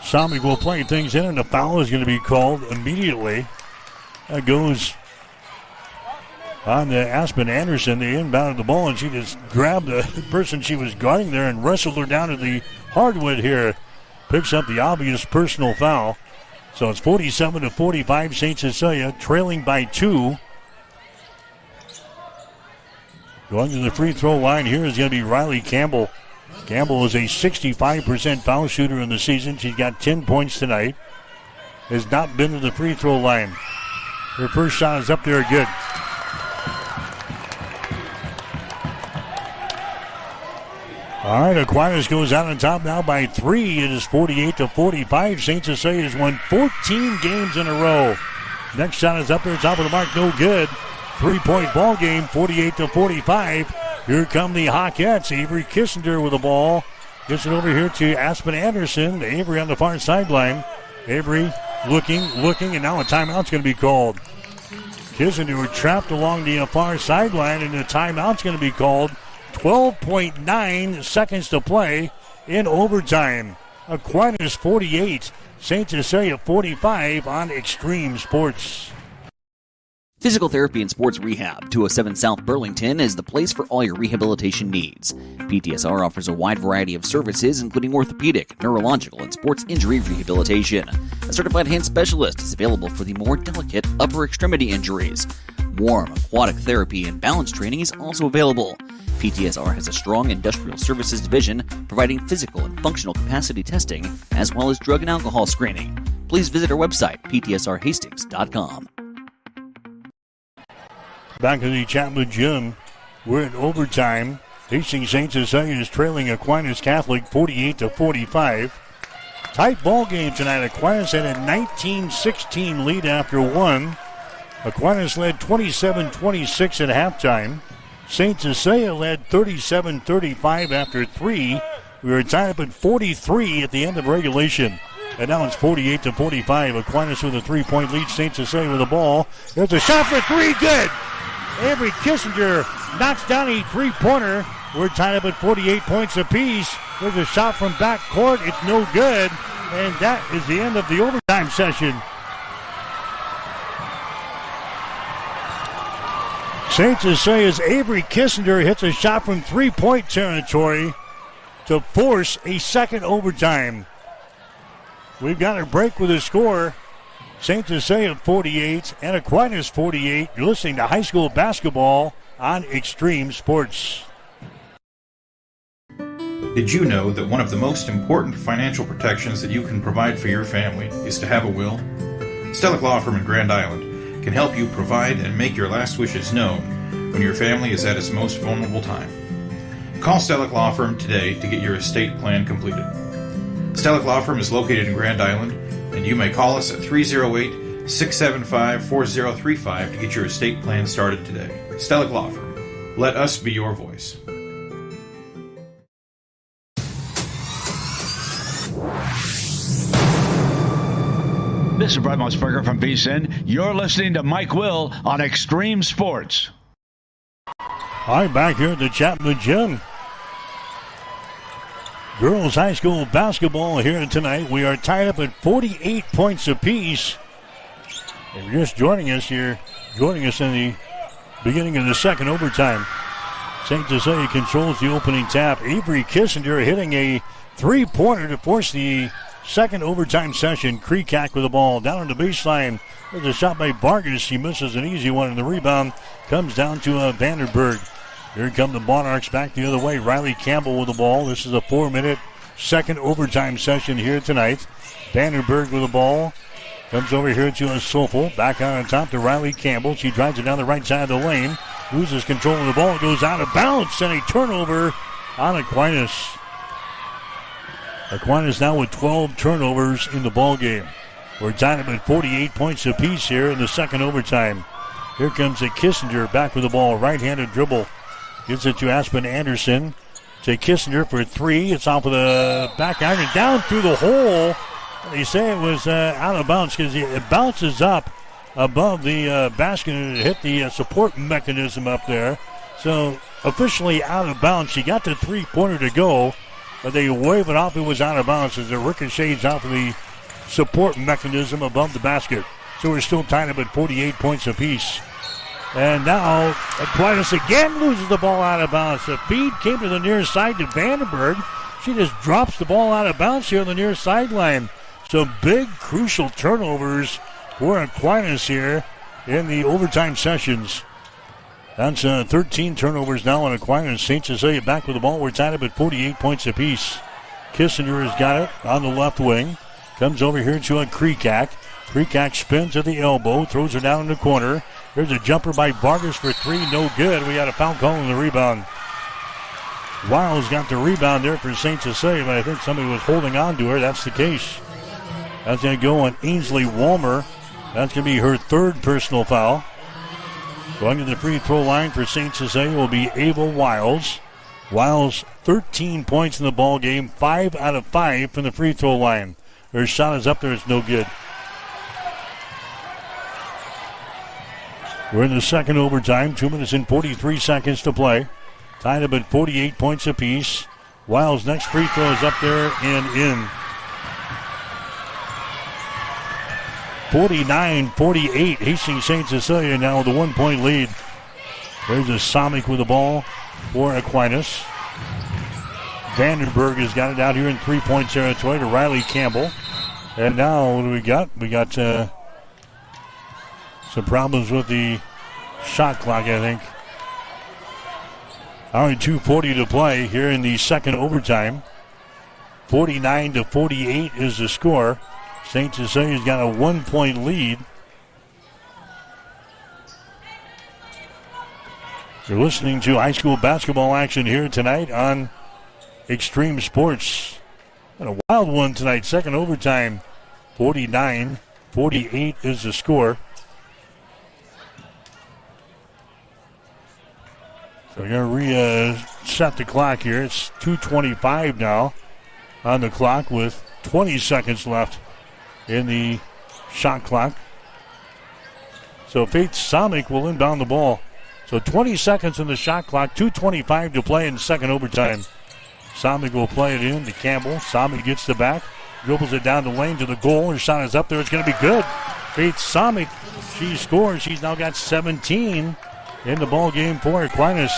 Somick will play things in, and the foul is going to be called immediately. That goes on Aspen Anderson. They inbounded the ball, and she just grabbed the person she was guarding there and wrestled her down to the hardwood here. Picks up the obvious personal foul. So it's 47-45, St. Cecilia trailing by 2. Going to the free throw line here is going to be Riley Campbell. Campbell is a 65% foul shooter in the season. She's got 10 points tonight. Has not been to the free throw line. Her first shot is up there, good. All right, Aquinas goes out on top now by 3. It is 48-45. St. Cecilia has won 14 games in a row. Next shot is up there, top of the mark, no good. 3-point ball game, 48-45. Here come the Hawkettes. Avery Kissinger with the ball. Gets it over here to Aspen Anderson. Avery on the far sideline. Avery looking, and now a timeout's going to be called. Kissinger trapped along the far sideline, and the timeout's going to be called. 12.9 seconds to play in overtime. Aquinas 48, St. Cecilia 45 on Extreme Sports. Physical Therapy and Sports Rehab, 207 South Burlington, is the place for all your rehabilitation needs. PTSR offers a wide variety of services, including orthopedic, neurological, and sports injury rehabilitation. A certified hand specialist is available for the more delicate upper extremity injuries. Warm, aquatic therapy, and balance training is also available. PTSR has a strong industrial services division providing physical and functional capacity testing, as well as drug and alcohol screening. Please visit our website, ptsrhastings.com. Back to the Chapman Gym. We're in overtime. Hastings St. Cecilia is trailing Aquinas Catholic 48-45. Tight ball game tonight. Aquinas had a 19-16 lead after one. Aquinas led 27-26 at halftime. St. Cecilia led 37-35 after three. We were tied up at 43 at the end of regulation. And now it's 48-45. Aquinas with a 3-point lead. St. Cecilia with the ball. There's a shot for three. Good. Avery Kissinger knocks down a three-pointer. We're tied up at 48 points apiece. There's a shot from back court. It's no good. And that is the end of the overtime session. St. Cecilia's Avery Kissinger hits a shot from three-point territory to force a second overtime. We've got a break with a score. St. Cecilia 48 and Aquinas 48. You're listening to high school basketball on Extreme Sports. Did you know that one of the most important financial protections that you can provide for your family is to have a will? Stellick Law Firm in Grand Island can help you provide and make your last wishes known when your family is at its most vulnerable time. Call Stellick Law Firm today to get your estate plan completed. Stellick Law Firm is located in Grand Island, and you may call us at 308-675-4035 to get your estate plan started today. Stellick Law Firm. Let us be your voice. This is Brett Musburger from VSiN. You're listening to Mike Will on Extreme Sports. All right, back here at the Chapman Gym. Girls high school basketball here tonight. We are tied up at 48 points apiece. If you're just joining us here, in the beginning of the second overtime. St. Cecilia controls the opening tap. Avery Kissinger hitting a three-pointer to force the second overtime session. Kreekak with the ball down on the baseline. There's a shot by Vargas. He misses an easy one, and the rebound comes down to Vandenberg. Here come the Monarchs back the other way. Riley Campbell with the ball. This is a 4-minute second overtime session here tonight. Vandenberg with the ball. Comes over here to Sofel. Back on top to Riley Campbell. She drives it down the right side of the lane. Loses control of the ball. It goes out of bounds, and a turnover on Aquinas. Aquinas now with 12 turnovers in the ball game. We're tied up at 48 points apiece here in the second overtime. Here comes a Kissinger back with the ball. Right-handed dribble. Gives it to Aspen Anderson. To Kissinger for three. It's off of the back iron and down through the hole. They say it was out of bounds because it bounces up above the basket and it hit the support mechanism up there. So officially out of bounds. She got the three-pointer to go, but they wave it off. It was out of bounds as it ricochets off of the support mechanism above the basket. So we're still tied up at 48 points apiece. And now Aquinas again loses the ball out of bounds. The feed came to the near side to Vandenberg. She just drops the ball out of bounds here on the near sideline. So big, crucial turnovers for Aquinas here in the overtime sessions. That's 13 turnovers now on Aquinas. St. Cecilia back with the ball. We're tied up at 48 points apiece. Kissinger has got it on the left wing. Comes over here to a Kreekak. Kreekak spins at the elbow. Throws her down in the corner. There's a jumper by Vargas for three. No good. We got a foul call on the rebound. Wiles got the rebound there for St. Cecilia, but I think somebody was holding on to her. That's the case. That's going to go on Ainsley Walmer. That's going to be her third personal foul. Going to the free throw line for St. Cecilia will be Ava Wiles. Wiles 13 points in the ball game, 5 out of 5 from the free throw line. Her shot is up there. It's no good. We're in the second overtime. 2 minutes and 43 seconds to play. Tied up at 48 points apiece. Wiles' next free throw is up there and in. 49-48. Hastings St. Cecilia now with a 1-point lead. There's a Samik with the ball for Aquinas. Vandenberg has got it out here in 3-point territory to Riley Campbell. And now what do we got? We got some problems with the shot clock, I think. Only 2:40 to play here in the second overtime. 49-48 is the score. St. Cecilia's got a 1-point lead. You're listening to high school basketball action here tonight on Extreme Sports. And a wild one tonight, second overtime. 49-48 is the score. So we're going to reset the clock here. It's 2:25 now on the clock with 20 seconds left in the shot clock. So Faith Samik will inbound the ball. So 20 seconds in the shot clock, 2:25 to play in the second overtime. Samik will play it in to Campbell. Samik gets the back, dribbles it down the lane to the goal. Her shot is up there. It's going to be good. Faith Samik, she scores. She's now got 17 in the ball game for Aquinas.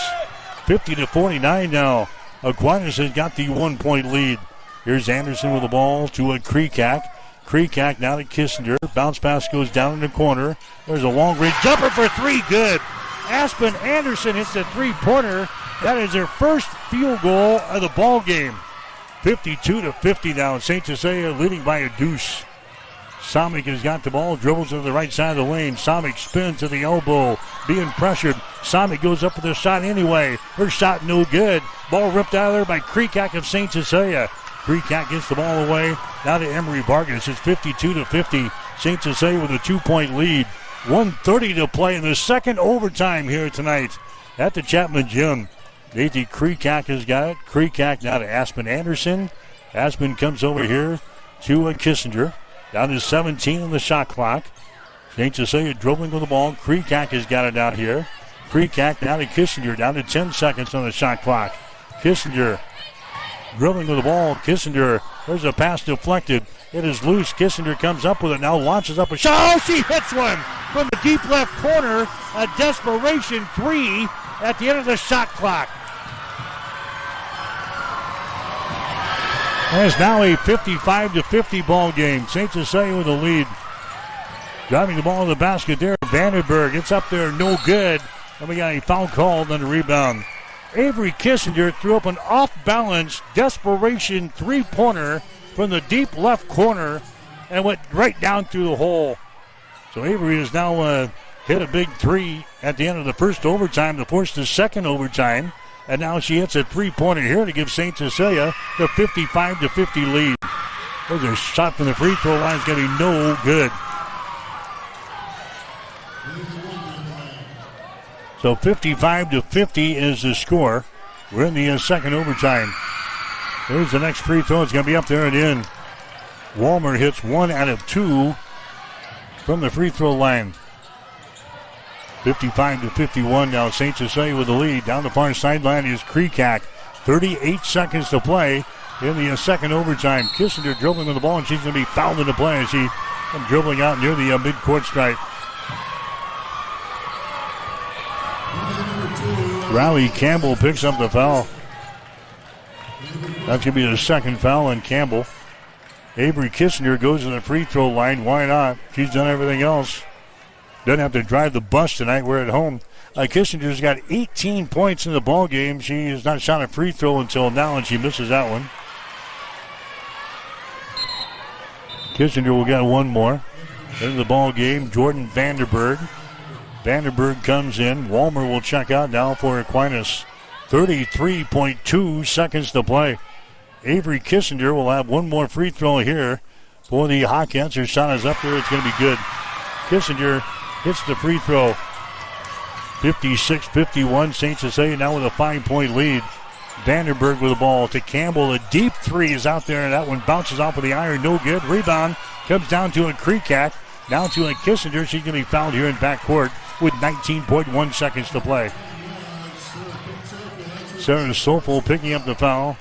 50-49 now. Aquinas has got the 1-point lead. Here's Anderson with the ball to a Kreekak. Kreekak now to Kissinger. Bounce pass goes down in the corner. There's a long-range jumper for three. Good. Aspen Anderson hits a three-pointer. That is their first field goal of the ball game. 52-50 now. St. Cecilia leading by a deuce. Samik has got the ball, dribbles to the right side of the lane. Samik spins to the elbow, being pressured. Samik goes up for the shot anyway. Her shot no good. Ball ripped out of there by Kreekak of St. Cecilia. Kreekak gets the ball away. Now to Emery Vargas. It's 52-50. St. Cecilia with a 2-point lead. 1:30 to play in the second overtime here tonight at the Chapman Gym. Nathan Kreekak has got it. Kreekak now to Aspen Anderson. Aspen comes over here to Kissinger. Down to 17 on the shot clock. St. Cecilia dribbling with the ball. Kreekak has got it out here. Kreekak now to Kissinger. Down to 10 seconds on the shot clock. Kissinger dribbling with the ball. Kissinger, there's a pass deflected. It is loose. Kissinger comes up with it. Now launches up a shot. Oh, she hits one from the deep left corner. A desperation three at the end of the shot clock. And it's now a 55-50 ball game. St. Cecilia with the lead. Driving the ball to the basket there. Vandenberg, it's up there, no good. And we got a foul called on the rebound. Avery Kissinger threw up an off-balance desperation three-pointer from the deep left corner and went right down through the hole. So Avery has now hit a big three at the end of the first overtime to force the second overtime. And now she hits a three-pointer here to give St. Cecilia the 55-50 lead. There's a shot from the free throw line. It's going to be no good. So 55-50 is the score. We're in the second overtime. There's the next free throw. It's going to be up there and in. Walmer hits 1 out of 2 from the free throw line. 55-51 now. St. Cecilia with the lead. Down the far sideline is Kreekak. 38 seconds to play in the second overtime. Kissinger dribbling with the ball, and she's going to be fouled into play as she comes dribbling out near the midcourt stripe. Riley Campbell picks up the foul. That's going to be the second foul on Campbell. Avery Kissinger goes to the free throw line. Why not? She's done everything else. Doesn't have to drive the bus tonight. We're at home. Kissinger's got 18 points in the ball game. She has not shot a free throw until now, and she misses that one. Kissinger will get one more. In the ball game, Jordan Vandenberg. Vandenberg comes in. Walmer will check out now for Aquinas. 33.2 seconds to play. Avery Kissinger will have one more free throw here for the Hawkins. Her shot is up there. It's going to be good. Kissinger hits the free throw. 56-51. St. Cecilia now with a 5-point lead. Vandenberg with the ball to Campbell. A deep three is out there, and that one bounces off of the iron. No good. Rebound comes down to a Kreekak. Now to a Kissinger. She's going to be fouled here in backcourt with 19.1 seconds to play. Sarah Sofel picking up the foul.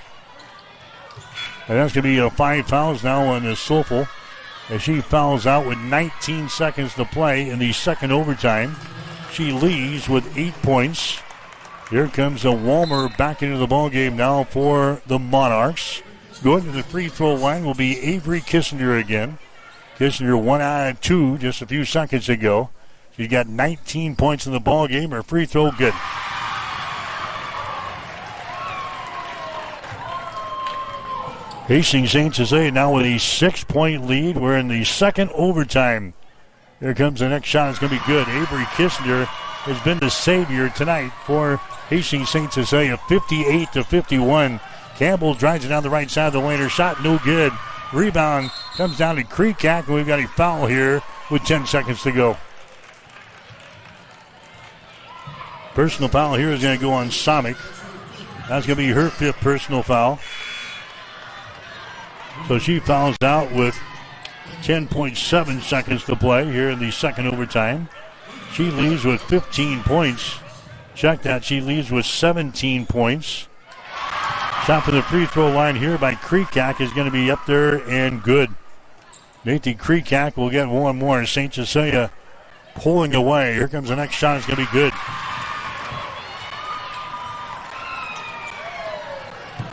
And that's going to be 5 fouls now on Sofel. as she fouls out with 19 seconds to play in the second overtime. She leads with 8 points. Here comes a Walmer back into the ballgame now for the Monarchs. Going to the free throw line will be Avery Kissinger again. Kissinger 1 out of 2 just a few seconds ago. She's got 19 points in the ballgame. Her free throw good. Hastings St. Cecilia now with a 6-point lead. We're in the second overtime. Here comes the next shot. It's going to be good. Avery Kissinger has been the savior tonight for Hastings St. Cecilia, 58-51. Campbell drives it down the right side of the lane. Her shot no good. Rebound comes down to Kreekak, and we've got a foul here with 10 seconds to go. Personal foul here is going to go on Somick. That's going to be her 5th personal foul. So she fouls out with 10.7 seconds to play here in the second overtime. She leaves with 15 points. Check that. She leaves with 17 points. Shot from the free throw line here by Kreekak is going to be up there and good. Nathan Kreekak will get one more. St. Cecilia pulling away. Here comes the next shot. It's going to be good.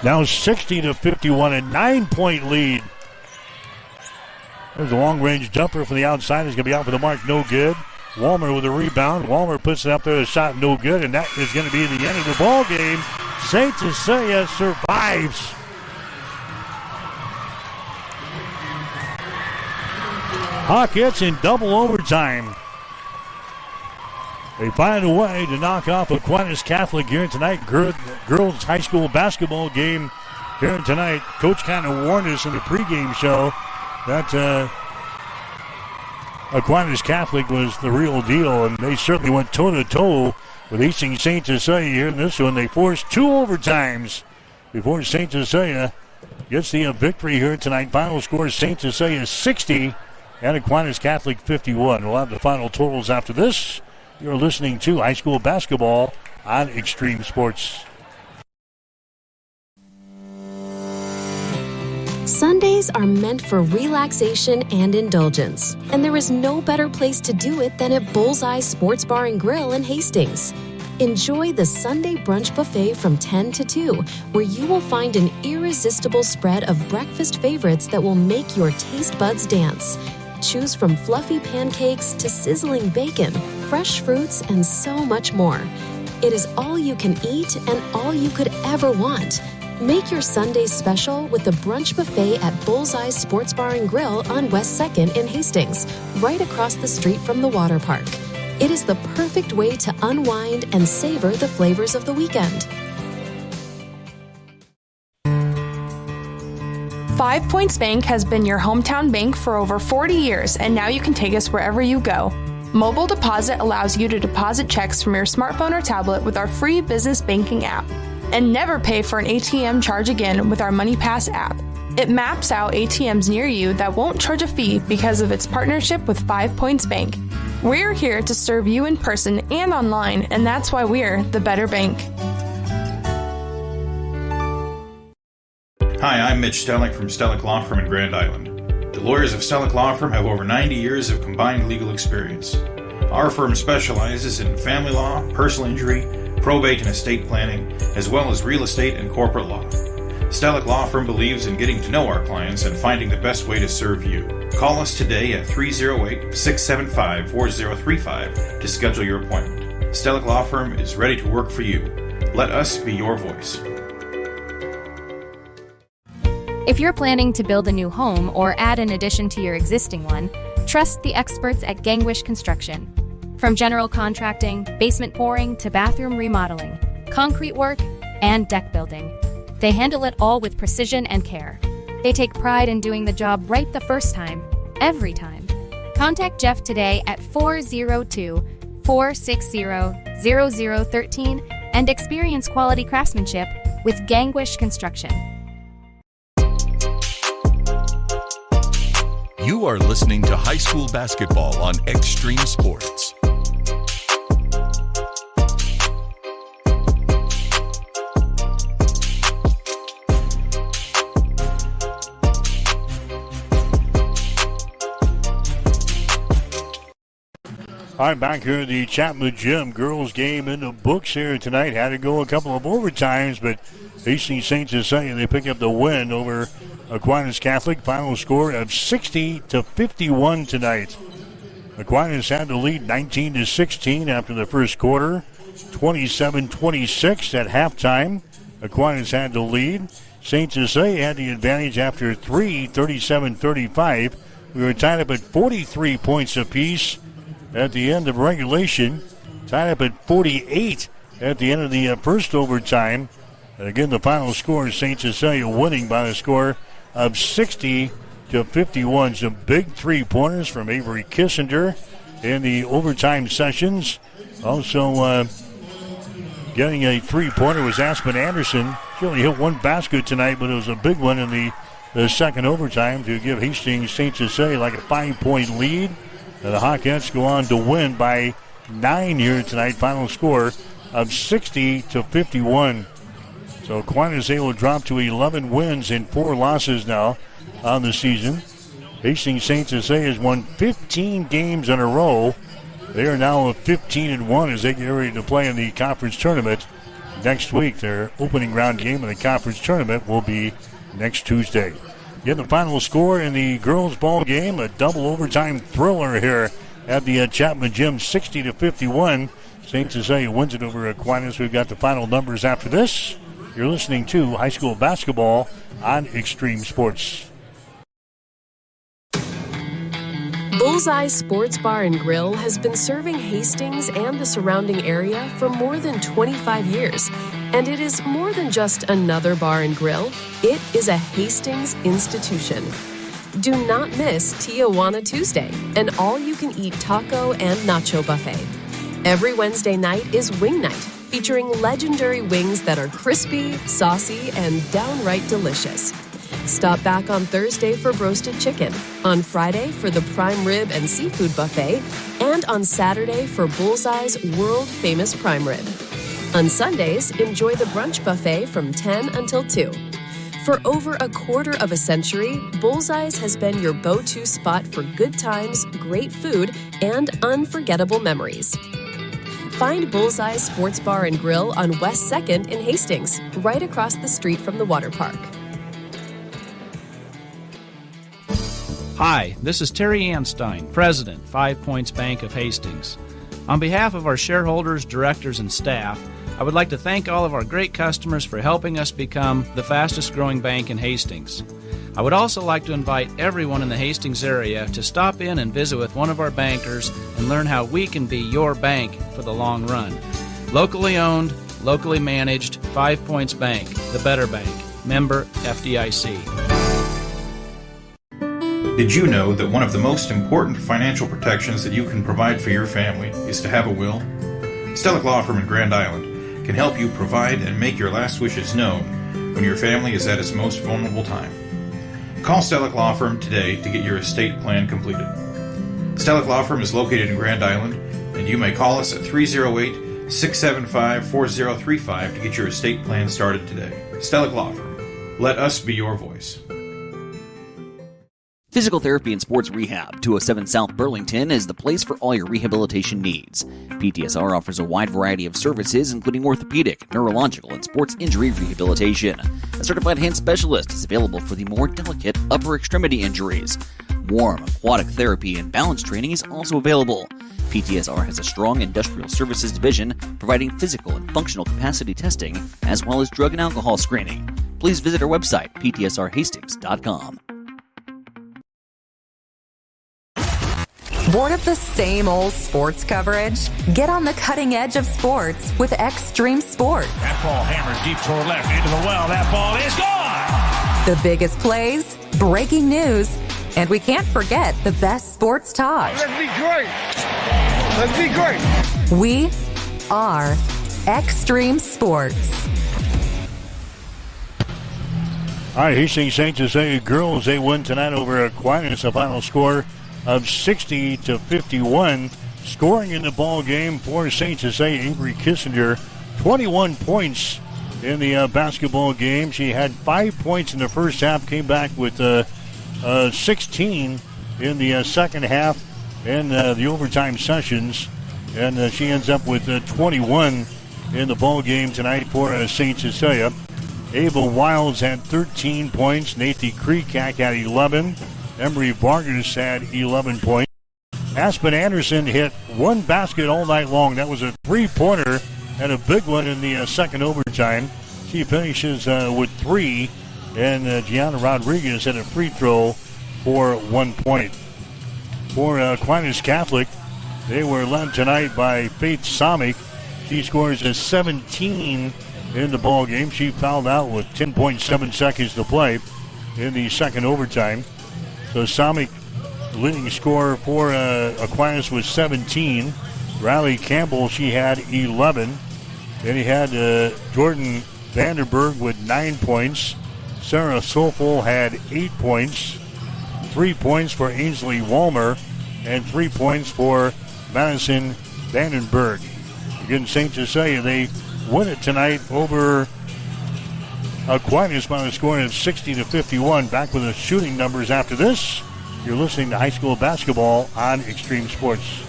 Now 60-51, a 9-point lead. There's a long-range jumper from the outside. It's going to be out for the mark, no good. Walmer with a rebound. Walmer puts it up there, a shot no good, and that is going to be the end of the ball game. St. Cecilia survives. Hawkettes in double overtime. They find a way to knock off Aquinas Catholic here tonight. Girls high school basketball game here tonight. Coach kind of warned us in the pregame show that Aquinas Catholic was the real deal, and they certainly went toe-to-toe with Hastings St. Cecilia here in this one. They forced 2 overtimes before St. Cecilia gets the victory here tonight. Final score, St. Cecilia 60 and Aquinas Catholic 51. We'll have the final totals after this. You're listening to high school basketball on Extreme Sports. Sundays are meant for relaxation and indulgence, and there is no better place to do it than at Bullseye Sports Bar and Grill in Hastings. Enjoy the Sunday brunch buffet from 10 to 2, where you will find an irresistible spread of breakfast favorites that will make your taste buds dance. Choose from fluffy pancakes to sizzling bacon, fresh fruits, and so much more. It is all you can eat and all you could ever want. Make your Sundays special with the brunch buffet at Bullseye Sports Bar and Grill on West 2nd in Hastings, right across the street from the water park. It is the perfect way to unwind and savor the flavors of the weekend. 5 Points Bank has been your hometown bank for over 40 years, and now you can take us wherever you go. Mobile Deposit allows you to deposit checks from your smartphone or tablet with our free business banking app. And never pay for an ATM charge again with our MoneyPass app. It maps out ATMs near you that won't charge a fee because of its partnership with 5 Points Bank. We're here to serve you in person and online, and that's why we're the better bank. Hi, I'm Mitch Stellick from Stellick Law Firm in Grand Island. The lawyers of Stellick Law Firm have over 90 years of combined legal experience. Our firm specializes in family law, personal injury, probate and estate planning, as well as real estate and corporate law. Stellick Law Firm believes in getting to know our clients and finding the best way to serve you. Call us today at 308-675-4035 to schedule your appointment. Stellick Law Firm is ready to work for you. Let us be your voice. If you're planning to build a new home or add an addition to your existing one, trust the experts at Gangwish Construction. From general contracting, basement pouring, to bathroom remodeling, concrete work, and deck building, they handle it all with precision and care. They take pride in doing the job right the first time, every time. Contact Jeff today at 402-460-0013 and experience quality craftsmanship with Gangwish Construction. You are listening to high school basketball on Extreme Sports. All right, back here at the Chapman Gym. Girls game in the books here tonight. Had to go a couple of overtimes, but Hastings St. Cecilia, they pick up the win over Aquinas Catholic. Final score of 60-51 tonight. Aquinas had the lead 19-16 after the first quarter. 27-26 at halftime. Aquinas had the lead. St. Cecilia had the advantage after 3, 37-35. We were tied up at 43 points apiece at the end of regulation. Tied up at 48 at the end of the first overtime. And again, the final score is St. Cecilia winning by a score of 60-51. Some big three-pointers from Avery Kissinger in the overtime sessions. Also getting a three-pointer was Aspen Anderson. She only hit one basket tonight, but it was a big one in the second overtime to give Hastings St. Cecilia like a 5-point lead. And the Hawkettes go on to win by 9 here tonight. Final score of 60-51. So Aquinas able to drop to 11 wins and 4 losses now on the season. Hastings St. Cecilia has won 15 games in a row. They are now 15-1 as they get ready to play in the conference tournament next week. Their opening round game of the conference tournament will be next Tuesday. Get the final score in the girls' ball game, a double overtime thriller here at the Chapman Gym, 60-51. St. Cecilia wins it over Aquinas. We've got the final numbers after this. You're listening to high school basketball on Extreme Sports. Bullseye Sports Bar and Grill has been serving Hastings and the surrounding area for more than 25 years. And it is more than just another bar and grill. It is a Hastings institution. Do not miss Tijuana Tuesday, an all-you-can-eat taco and nacho buffet. Every Wednesday night is Wing Night, featuring legendary wings that are crispy, saucy, and downright delicious. Stop back on Thursday for roasted chicken, on Friday for the prime rib and seafood buffet, and on Saturday for Bullseye's world-famous prime rib. On Sundays, enjoy the brunch buffet from 10 until 2. For over a quarter of a century, Bullseye's has been your go-to spot for good times, great food, and unforgettable memories. Find Bullseye Sports Bar and Grill on West 2nd in Hastings, right across the street from the water park. Hi, this is Terry Anstein, President, 5 Points Bank of Hastings. On behalf of our shareholders, directors, and staff, I would like to thank all of our great customers for helping us become the fastest growing bank in Hastings. I would also like to invite everyone in the Hastings area to stop in and visit with one of our bankers and learn how we can be your bank for the long run. Locally owned, locally managed, 5 Points Bank, the better bank. Member FDIC. Did you know that one of the most important financial protections that you can provide for your family is to have a will? Stellick Law Firm in Grand Island can help you provide and make your last wishes known when your family is at its most vulnerable time. Call Stellick Law Firm today to get your estate plan completed. Stellick Law Firm is located in Grand Island, and you may call us at 308-675-4035 to get your estate plan started today. Stellick Law Firm. Let us be your voice. Physical Therapy and Sports Rehab, 207 South Burlington, is the place for all your rehabilitation needs. PTSR offers a wide variety of services, including orthopedic, neurological, and sports injury rehabilitation. A certified hand specialist is available for the more delicate upper extremity injuries. Warm, aquatic therapy, and balance training is also available. PTSR has a strong industrial services division providing physical and functional capacity testing, as well as drug and alcohol screening. Please visit our website, ptsrhastings.com. Bored of the same old sports coverage? Get on the cutting edge of sports with Extreme Sports. That ball hammered deep toward left into the well. That ball is gone! The biggest plays, breaking news, and we can't forget the best sports talk. Let's be great! Let's be great! We are Extreme Sports. All right, Hastings St. Cecilia girls, they win tonight over Aquinas. A final score of 60-51. Scoring in the ball game for St. Cecilia, Avery Kissinger, 21 points in the basketball game. She had 5 points in the first half, came back with 16 in the second half, in the overtime sessions, and she ends up with 21 in the ball game tonight for St. Cecilia. Ava Wiles had 13 points. Nathan Kreekak had 11. Emery Vargas had 11 points. Aspen Anderson hit one basket all night long. That was a three-pointer and a big one in the second overtime. She finishes with 3, and Gianna Rodriguez had a free throw for 1 point. For Aquinas Catholic, they were led tonight by Faith Somick. She scores a 17 in the ball game. She fouled out with 10.7 seconds to play in the second overtime. So Somick, leading scorer for Aquinas, was 17. Riley Campbell, she had 11. Then he had Jordan Vandenberg with 9 points. Sarah Sofel had 8 points. 3 points for Ainsley Walmer, and 3 points for Madison Vandenberg. Again, St. Cecilia, they win it tonight over Aquinas by a score of 60-51. Back with the shooting numbers after this. You're listening to high school basketball on Extreme Sports.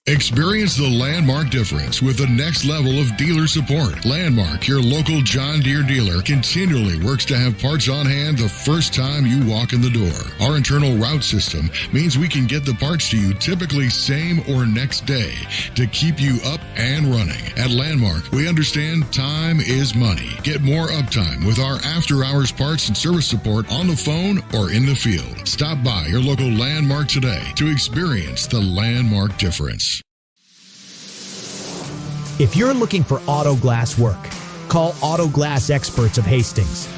Experience the Landmark difference with the next level of dealer support. Landmark, your local John Deere dealer, continually works to have parts on hand the first time you walk in the door. Our internal route system means we can get the parts to you typically same or next day to keep you up and running. At Landmark, we understand time is money. Get more uptime with our after-hours parts and service support on the phone or in the field. Stop by your local Landmark today to experience the Landmark difference. If you're looking for auto glass work, call Auto Glass Experts of Hastings.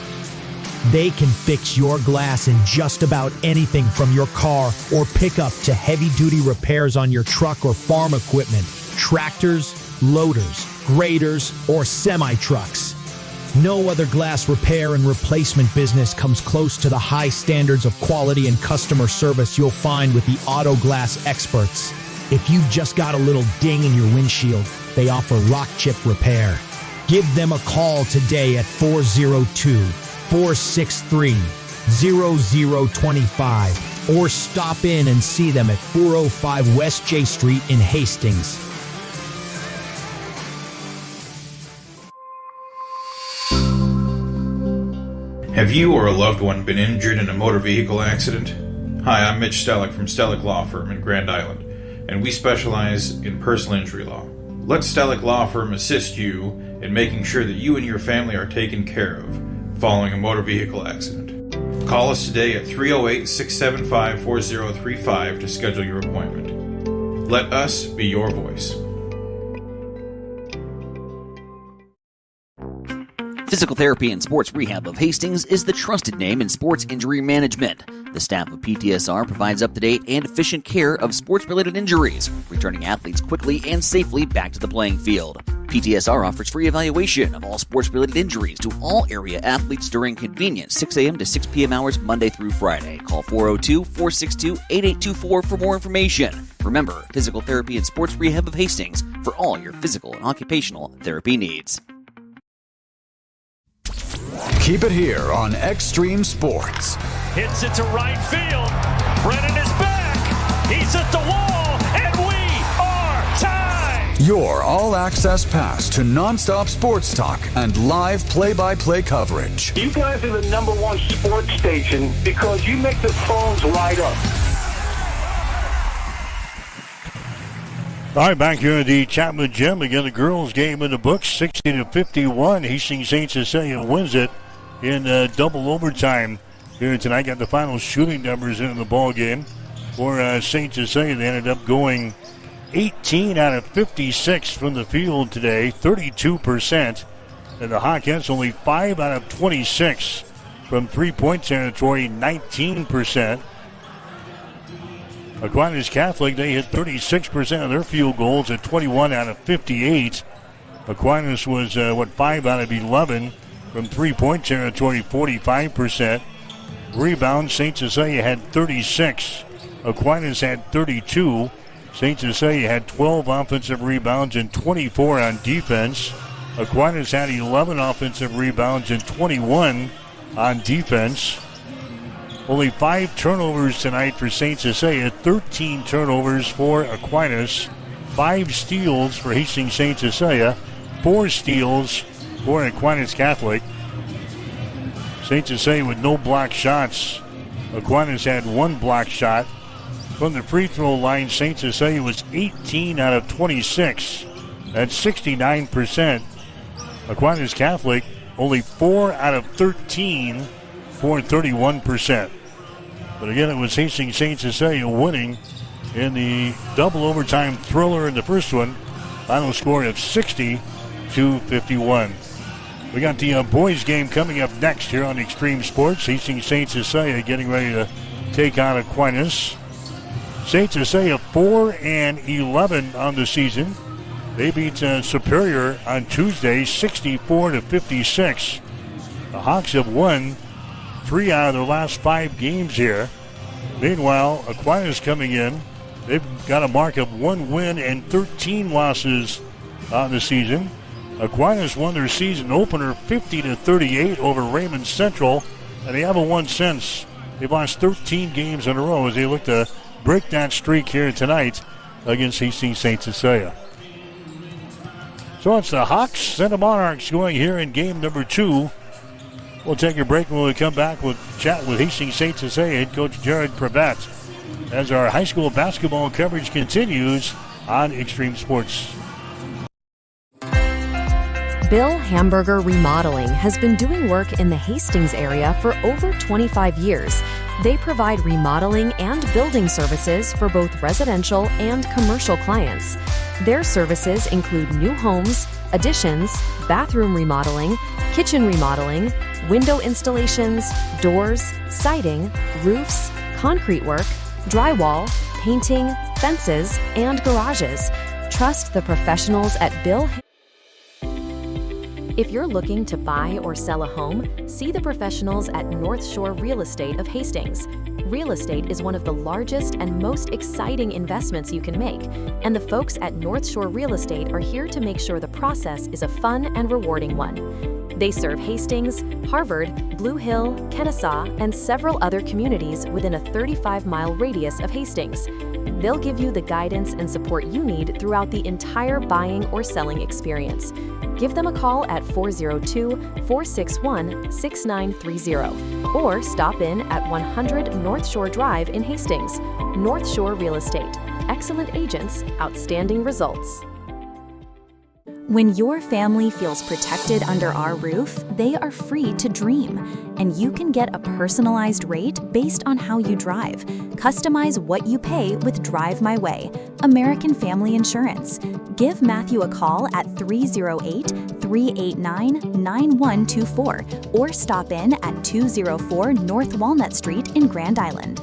They can fix your glass in just about anything from your car or pickup to heavy-duty repairs on your truck or farm equipment, tractors, loaders, graders, or semi-trucks. No other glass repair and replacement business comes close to the high standards of quality and customer service you'll find with the Auto Glass Experts. If you've just got a little ding in your windshield, they offer rock chip repair. Give them a call today at 402-463-0025 or stop in and see them at 405 West J Street in Hastings. Have you or a loved one been injured in a motor vehicle accident? Hi, I'm Mitch Stellick from Stellick Law Firm in Grand Island, and we specialize in personal injury law. Let Stellick Law Firm assist you in making sure that you and your family are taken care of following a motor vehicle accident. Call us today at 308-675-4035 to schedule your appointment. Let us be your voice. Physical Therapy and Sports Rehab of Hastings is the trusted name in sports injury management. The staff of PTSR provides up-to-date and efficient care of sports-related injuries, returning athletes quickly and safely back to the playing field. PTSR offers free evaluation of all sports-related injuries to all area athletes during convenient 6 a.m. to 6 p.m. hours Monday through Friday. Call 402-462-8824 for more information. Remember, Physical Therapy and Sports Rehab of Hastings for all your physical and occupational therapy needs. Keep it here on Extreme Sports. Hits it to right field. Brennan is back. He's at the wall, and we are tied. Your all-access pass to nonstop sports talk and live play-by-play coverage. You guys are the #1 sports station because you make the phones light up. All right, back here at the Chapman Gym. Again, the girls' game in the books, 60-51. Hastings St. Cecilia wins it in double overtime here tonight. Got the final shooting numbers in the ball game for St. Cecilia. They ended up going 18 out of 56 from the field today, 32%. And the Hawkettes only 5 out of 26 from three-point territory, 19%. Aquinas Catholic, they hit 36% of their field goals at 21 out of 58. Aquinas was, 5 out of 11 from three-point territory, 45%. Rebounds, St. Cecilia had 36. Aquinas had 32. St. Cecilia had 12 offensive rebounds and 24 on defense. Aquinas had 11 offensive rebounds and 21 on defense. Only 5 turnovers tonight for St. Cecilia, 13 turnovers for Aquinas, 5 steals for Hastings St. Cecilia, 4 steals for Aquinas Catholic. St. Cecilia with no block shots. Aquinas had 1 block shot. From the free throw line, St. Cecilia was 18 out of 26. That's 69%. Aquinas Catholic only 4 out of 13 for 31%. But again, it was Hastings St. Cecilia winning in the double overtime thriller in the first one. Final score of 60-51. We got the boys game coming up next here on Extreme Sports. Hastings St. Cecilia getting ready to take on Aquinas. St. Cecilia 4-11 on the season. They beat Superior on Tuesday 64-56. The Hawks have won 3 out of their last 5 games here. Meanwhile, Aquinas coming in. They've got a mark of 1 win and 13 losses on the season. Aquinas won their season opener 50-38 over Raymond Central, and they haven't won since. They've lost 13 games in a row as they look to break that streak here tonight against Hastings St. Cecilia. So it's the Hawks and the Monarchs going here in game number 2. We'll take a break. When we come back, we'll chat with Hastings St. Cecilia head coach Jared Pravat as our high school basketball coverage continues on Extreme Sports. Bill Hamburger Remodeling has been doing work in the Hastings area for over 25 years. They provide remodeling and building services for both residential and commercial clients. Their services include new homes, additions, bathroom remodeling, kitchen remodeling, window installations, doors, siding, roofs, concrete work, drywall, painting, fences, and garages. Trust the professionals at Bill. If you're looking to buy or sell a home, see the professionals at North Shore Real Estate of Hastings. Real estate is one of the largest and most exciting investments you can make, and the folks at North Shore Real Estate are here to make sure the process is a fun and rewarding one. They serve Hastings, Harvard, Blue Hill, Kennesaw, and several other communities within a 35-mile radius of Hastings. They'll give you the guidance and support you need throughout the entire buying or selling experience. Give them a call at 402-461-6930 or stop in at 100 North Shore Drive in Hastings. North Shore Real Estate. Excellent agents, outstanding results. When your family feels protected under our roof, they are free to dream, and you can get a personalized rate based on how you drive. Customize what you pay with Drive My Way, American Family Insurance. Give Matthew a call at 308-389-9124 or stop in at 204 North Walnut Street in Grand Island.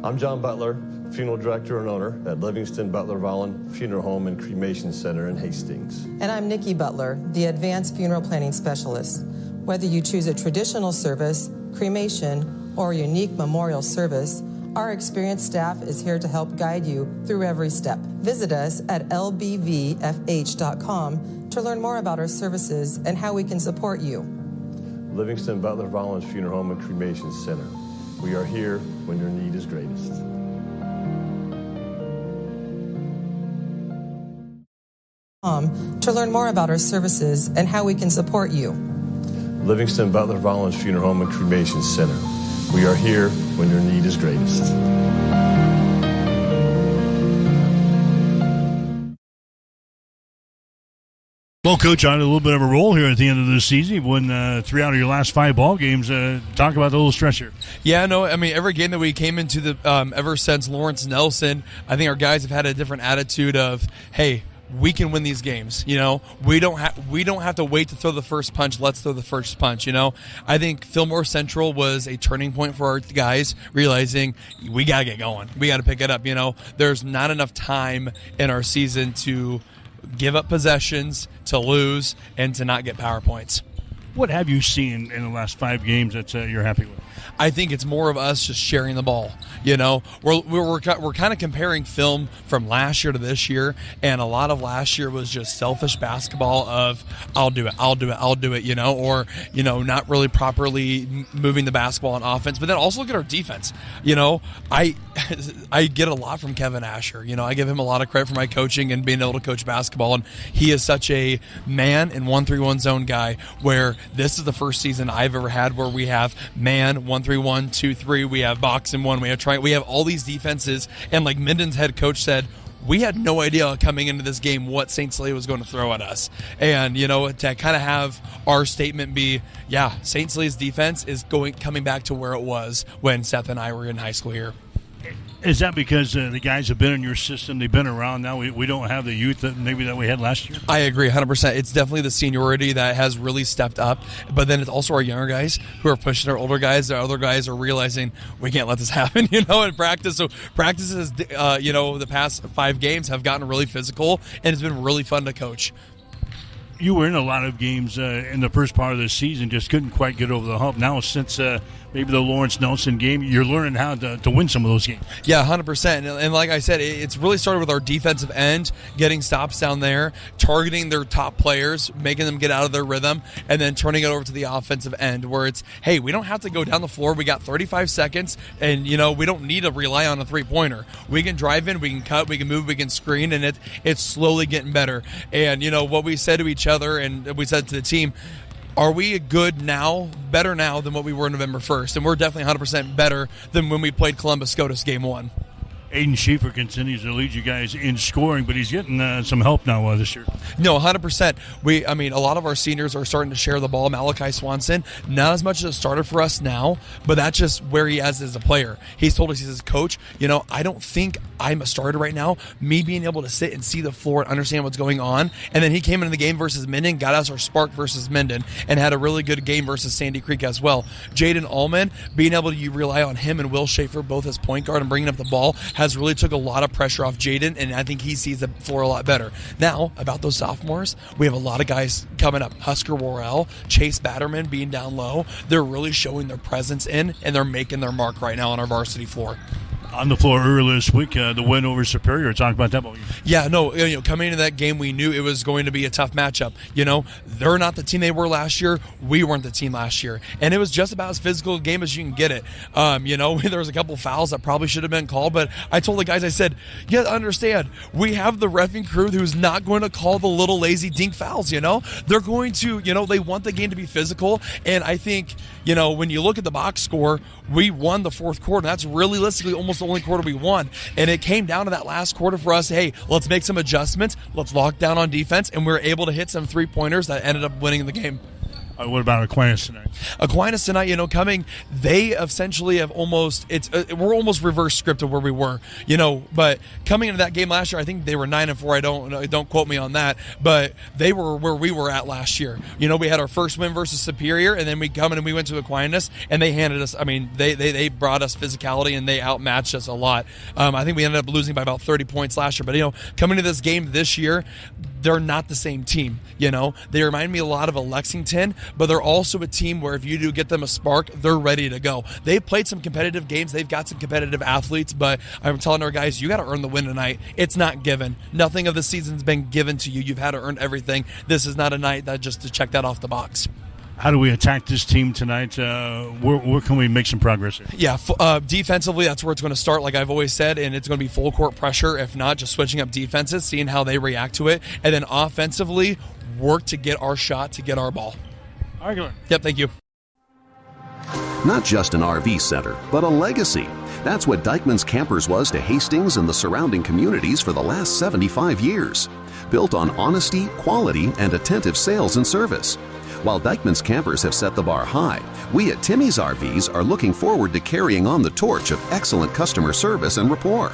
I'm John Butler, Funeral Director and Owner at Livingston Butler Volland Funeral Home and Cremation Center in Hastings. And I'm Nikki Butler, the Advanced Funeral Planning Specialist. Whether you choose a traditional service, cremation, or a unique memorial service, our experienced staff is here to help guide you through every step. Visit us at lbvfh.com to learn more about our services and how we can support you. Livingston Butler Volland Funeral Home and Cremation Center. We are here when your need is greatest. To learn more about our services and how we can support you. Livingston Butler Volland Funeral Home and Cremation Center. We are here when your need is greatest. Well, Coach, on a little bit of a roll here at the end of this season. You've won 3 out of your last 5 ball games. Talk about the little stretch here. Yeah, no, I mean, every game that we came into the ever since Lawrence Nelson, I think our guys have had a different attitude of, hey, we can win these games. You know, we don't have to wait to throw the first punch. Let's throw the first punch. You know, I think Fillmore Central was a turning point for our guys, realizing we gotta get going. We gotta pick it up. You know, there's not enough time in our season to give up possessions, to lose, and to not get power points. What have you seen in the last 5 games that you're happy with? I think it's more of us just sharing the ball. You know, we're kind of comparing film from last year to this year, and a lot of last year was just selfish basketball of I'll do it, you know, or, you know, not really properly moving the basketball on offense. But then also look at our defense. You know, I get a lot from Kevin Asher. You know, I give him a lot of credit for my coaching and being able to coach basketball, and he is such a man and 1-3-1 zone guy, where this is the first season I've ever had where we have man 1-3-1, 2-3, we have box and one, we have all these defenses, and like Minden's head coach said, we had no idea coming into this game what St. Cecilia was going to throw at us. And, you know, to kind of have our statement be, yeah, St. Cecilia's defense is coming back to where it was when Seth and I were in high school here. Is that because the guys have been in your system, they've been around now, we don't have the youth that maybe that we had last year? I agree 100%. It's definitely the seniority that has really stepped up, but then it's also our younger guys who are pushing our older guys. The other guys are realizing we can't let this happen, you know, in practice. So practices, you know, the past 5 games have gotten really physical, and it's been really fun to coach. You were in a lot of games in the first part of the season, just couldn't quite get over the hump. Now, since maybe the Lawrence Nelson game, you're learning how to win some of those games. Yeah, 100%. And like I said, it's really started with our defensive end, getting stops down there, targeting their top players, making them get out of their rhythm, and then turning it over to the offensive end where it's, hey, we don't have to go down the floor. We got 35 seconds, and, you know, we don't need to rely on a three-pointer. We can drive in, we can cut, we can move, we can screen, and it's slowly getting better. And, you know, what we said to each other and we said to the team, are we good now, better now than what we were November 1st? And we're definitely 100% better than when we played Columbus SCOTUS game 1. Aiden Schieffer continues to lead you guys in scoring, but he's getting some help now this year. No, 100%. A lot of our seniors are starting to share the ball. Malachi Swanson, not as much as a starter for us now, but that's just where he is as a player. He's told us, he says, Coach, you know, I don't think I'm a starter right now. Me being able to sit and see the floor and understand what's going on. And then he came into the game versus Minden, got us our spark versus Minden, and had a really good game versus Sandy Creek as well. Jaden Allman, being able to rely on him and Will Schaefer both as point guard and bringing up the ball has really took a lot of pressure off Jaden, and I think he sees the floor a lot better. Now, about those sophomores, we have a lot of guys coming up. Husker Worrell, Chase Batterman being down low. They're really showing their presence in, and they're making their mark right now on our varsity floor. On the floor earlier this week, the win over Superior. Talk about that. Yeah, no, you know, coming into that game, we knew it was going to be a tough matchup. You know, they're not the team they were last year. We weren't the team last year. And it was just about as physical a game as you can get it. You know, there was a couple fouls that probably should have been called, but I told the guys, I said, you gotta understand, we have the reffing crew who's not going to call the little lazy dink fouls, you know? They're going to, you know, they want the game to be physical, and I think, you know, when you look at the box score, we won the fourth quarter. That's realistically almost the only quarter we won. And it came down to that last quarter for us. Hey, let's make some adjustments. Let's lock down on defense. And we were able to hit some 3-pointers that ended up winning the game. What about Aquinas tonight? Aquinas tonight, you know, coming, they essentially have almost, we're almost reverse scripted where we were, you know, but coming into that game last year, I think they were 9-4. Don't quote me on that, but they were where we were at last year. You know, we had our first win versus Superior, and then we come in and we went to Aquinas, and they handed us, I mean, they brought us physicality, and they outmatched us a lot. I think we ended up losing by about 30 points last year, but, you know, coming to this game this year, they're not the same team, you know. They remind me a lot of a Lexington, but they're also a team where if you do get them a spark, they're ready to go. They've played some competitive games. They've got some competitive athletes, but I'm telling our guys, you got to earn the win tonight. It's not given. Nothing of the season's been given to you. You've had to earn everything. This is not a night that just to check that off the box. How do we attack this team tonight? Where can we make some progress? Yeah, defensively, that's where it's going to start, like I've always said, and it's going to be full court pressure. If not, just switching up defenses, seeing how they react to it. And then offensively, work to get our shot, to get our ball. All right, Glenn. Yep, thank you. Not just an RV center, but a legacy. That's what Dykeman's Campers was to Hastings and the surrounding communities for the last 75 years. Built on honesty, quality, and attentive sales and service. While Dykeman's Campers have set the bar high, we at Timmy's RVs are looking forward to carrying on the torch of excellent customer service and rapport.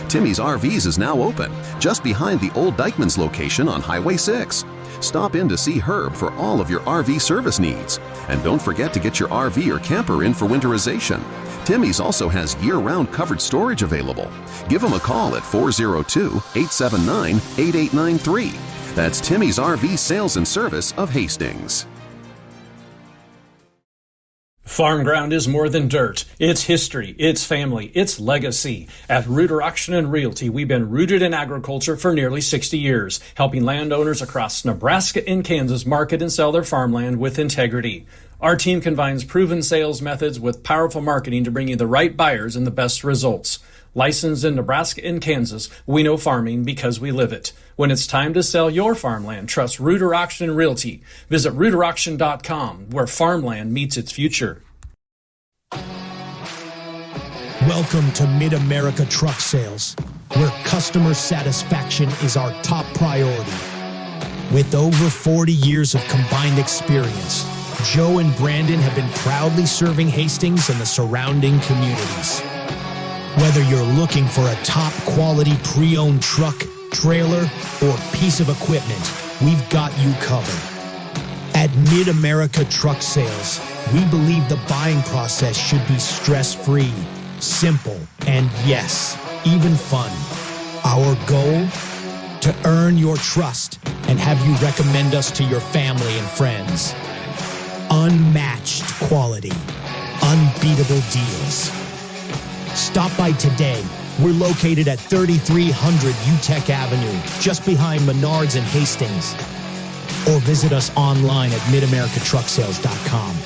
Timmy's RVs is now open, just behind the old Dykeman's location on Highway 6. Stop in to see Herb for all of your RV service needs. And don't forget to get your RV or camper in for winterization. Timmy's also has year-round covered storage available. Give them a call at 402-879-8893. That's Timmy's RV Sales and Service of Hastings. Farm ground is more than dirt. It's history, it's family, it's legacy. At Rooter Auction and Realty, we've been rooted in agriculture for nearly 60 years, helping landowners across Nebraska and Kansas market and sell their farmland with integrity. Our team combines proven sales methods with powerful marketing to bring you the right buyers and the best results. Licensed in Nebraska and Kansas, we know farming because we live it. When it's time to sell your farmland, trust Rooter Auction and Realty. Visit RooterAuction.com, where farmland meets its future. Welcome to Mid-America Truck Sales, where customer satisfaction is our top priority. With over 40 years of combined experience, Joe and Brandon have been proudly serving Hastings and the surrounding communities. Whether you're looking for a top-quality pre-owned truck, trailer, or piece of equipment, we've got you covered. At Mid-America Truck Sales, we believe the buying process should be stress-free, simple, and yes, even fun. Our goal? To earn your trust and have you recommend us to your family and friends. Unmatched quality, unbeatable deals. Stop by today. We're located at 3300 UTEC Avenue, just behind Menards and Hastings. Or visit us online at midamericatrucksales.com.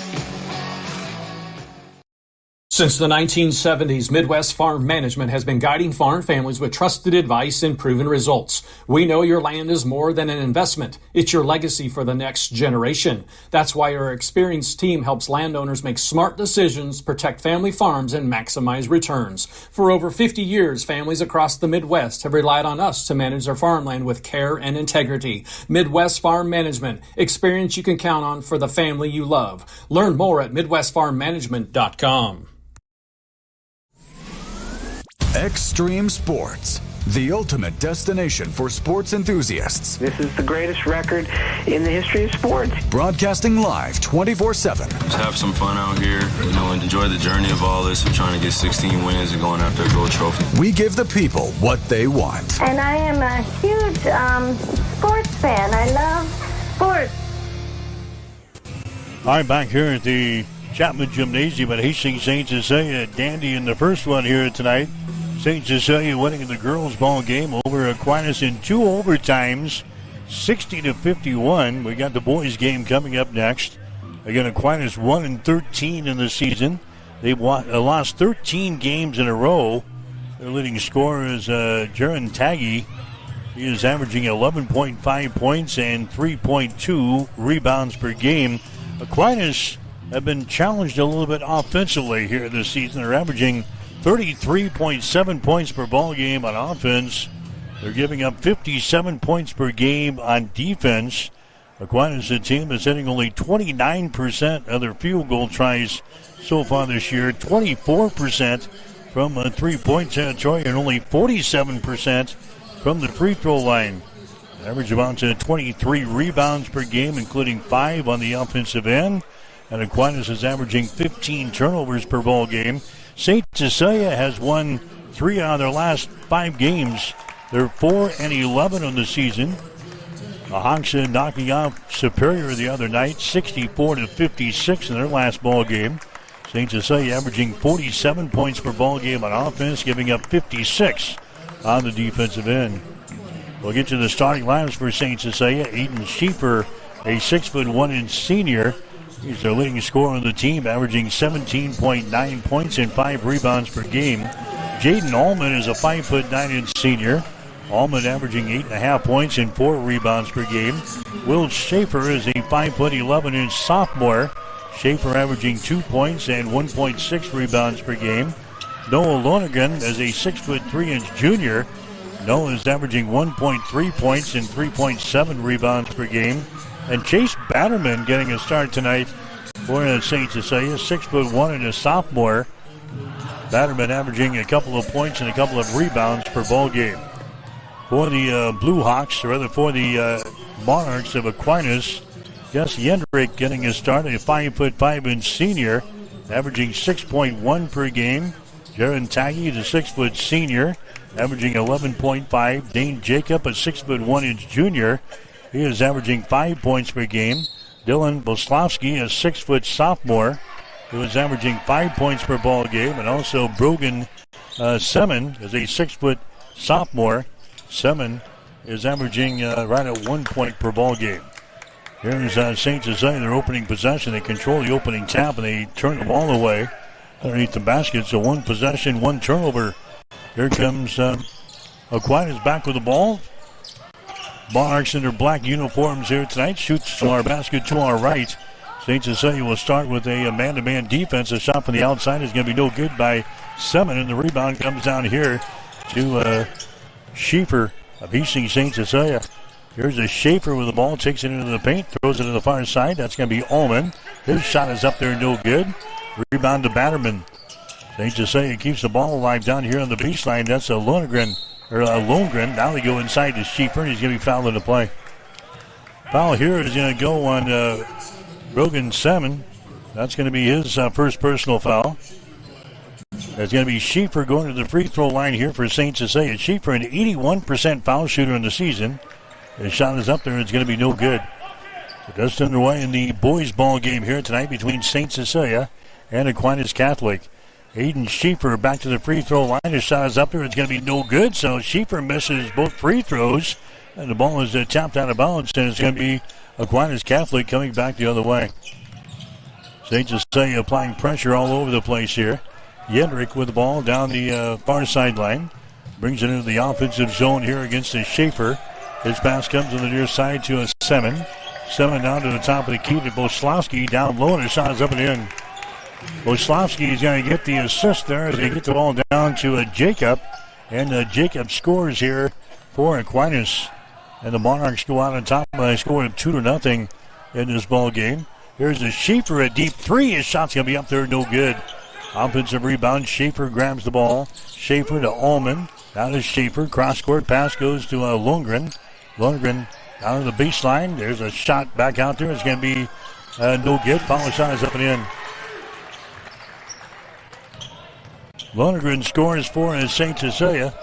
Since the 1970s, Midwest Farm Management has been guiding farm families with trusted advice and proven results. We know your land is more than an investment. It's your legacy for the next generation. That's why our experienced team helps landowners make smart decisions, protect family farms, and maximize returns. For over 50 years, families across the Midwest have relied on us to manage their farmland with care and integrity. Midwest Farm Management, experience you can count on for the family you love. Learn more at MidwestFarmManagement.com. Extreme Sports, the ultimate destination for sports enthusiasts. This is the greatest record in the history of sports. Broadcasting live 24/7. Just have some fun out here, and enjoy the journey of all this. We're trying to get 16 wins and going after a gold trophy. We give the people what they want. And I am a huge sports fan. I love sports. All right, back here at the Chapman Gymnasium at Hastings, St. Cecilia. Dandy in the first one here tonight. St. Cecilia winning the girls' ball game over Aquinas in 2 overtimes, 60-51. We got the boys' game coming up next. Again, Aquinas 1-13 in the season. They've lost 13 games in a row. Their leading scorer is Jaron Taggy. He is averaging 11.5 points and 3.2 rebounds per game. Aquinas have been challenged a little bit offensively here this season. They're averaging 33.7 points per ball game on offense. They're giving up 57 points per game on defense. Aquinas, the team, is hitting only 29% of their field goal tries so far this year, 24% from three-point territory, and only 47% from the free throw line. Average about 23 rebounds per game, including 5 on the offensive end. And Aquinas is averaging 15 turnovers per ball game. St. Cecilia has won 3 out of their last 5 games. They're 4-11 on the season. The Hawks knocking off Superior the other night, 64-56 in their last ball game. St. Cecilia averaging 47 points per ball game on offense, giving up 56 on the defensive end. We'll get to the starting lineups for St. Cecilia. Aiden Schieffer, a 6'1" senior. He's their leading scorer on the team, averaging 17.9 points and 5 rebounds per game. Jaden Allman is a 5'9" senior. Allman averaging 8.5 points and 4 rebounds per game. Will Schaefer is a 5'11" sophomore. Schaefer averaging 2 points and 1.6 rebounds per game. Noah Lonergan is a 6'3" junior. Noah is averaging 1.3 points and 3.7 rebounds per game. And Chase Batterman getting a start tonight for St. Cecilia, 6'1" and a sophomore. Batterman averaging a couple of points and a couple of rebounds per ball game. For the Blue Hawks, or rather for the Monarchs of Aquinas, Gus Yendrick getting a start, a 5'5" senior, averaging 6.1 per game. Jaron Taggy, the 6' senior, averaging 11.5. Dane Jacob, a 6'1" junior. He is averaging 5 points per game. Dylan Boslowski, a 6' sophomore. who is averaging 5 points per ball game, and also Brogan Semin is a 6-foot sophomore. Semin is averaging right at 1 point per ball game. Here's St. Cecilia, their opening possession. They control the opening tap, and they turn the ball away underneath the basket. So 1 possession, 1 turnover. Here comes Aquinas back with the ball. Monarchs in their black uniforms here tonight. Shoots to our basket to our right. St. Cecilia will start with a man-to-man defense. A shot from the outside is going to be no good by Semin, and the rebound comes down here to Schaefer of Hastings St. Cecilia. Here's a Schaefer with the ball, takes it into the paint, throws it to the far side. That's going to be Ullman. His shot is up there, no good. Rebound to Batterman. St. Cecilia keeps the ball alive down here on the baseline. That's a Lundgren. Now they go inside to Schaefer, and he's going to be fouled into play. Foul here is going to go on Brogan Semin. That's going to be his first personal foul. That's going to be Schaefer going to the free throw line here for St. Cecilia. Schaefer, an 81% foul shooter in the season. His shot is up there. It's going to be no good. So just underway in the boys' ball game here tonight between St. Cecilia and Aquinas Catholic. Aiden Schaefer back to the free throw line. His shot is up there. It's going to be no good. So Schaefer misses both free throws, and the ball is tapped out of bounds, and it's going to be Aquinas Catholic coming back the other way. St. Cecilia applying pressure all over the place here. Yendrick with the ball down the far sideline. Brings it into the offensive zone here against the Schaefer. His pass comes on the near side to a Semin. Semin down to the top of the key to Boslowski. Down low, and his shot is up and in. Boslowski is going to get the assist there as they get the ball down to Jacob. And Jacob scores here for Aquinas. And the Monarchs go out on top by a score of 2-0 in this ball game. Here's a Schaefer, a deep three. His shot's going to be up there, no good. Offensive rebound. Schaefer grabs the ball. Schaefer to Ullman. Down to Schaefer. Cross-court pass goes to Lundgren. Lundgren down to the baseline. There's a shot back out there. It's going to be no good. Foul shot is up and in. Lundgren scores for St. Cecilia.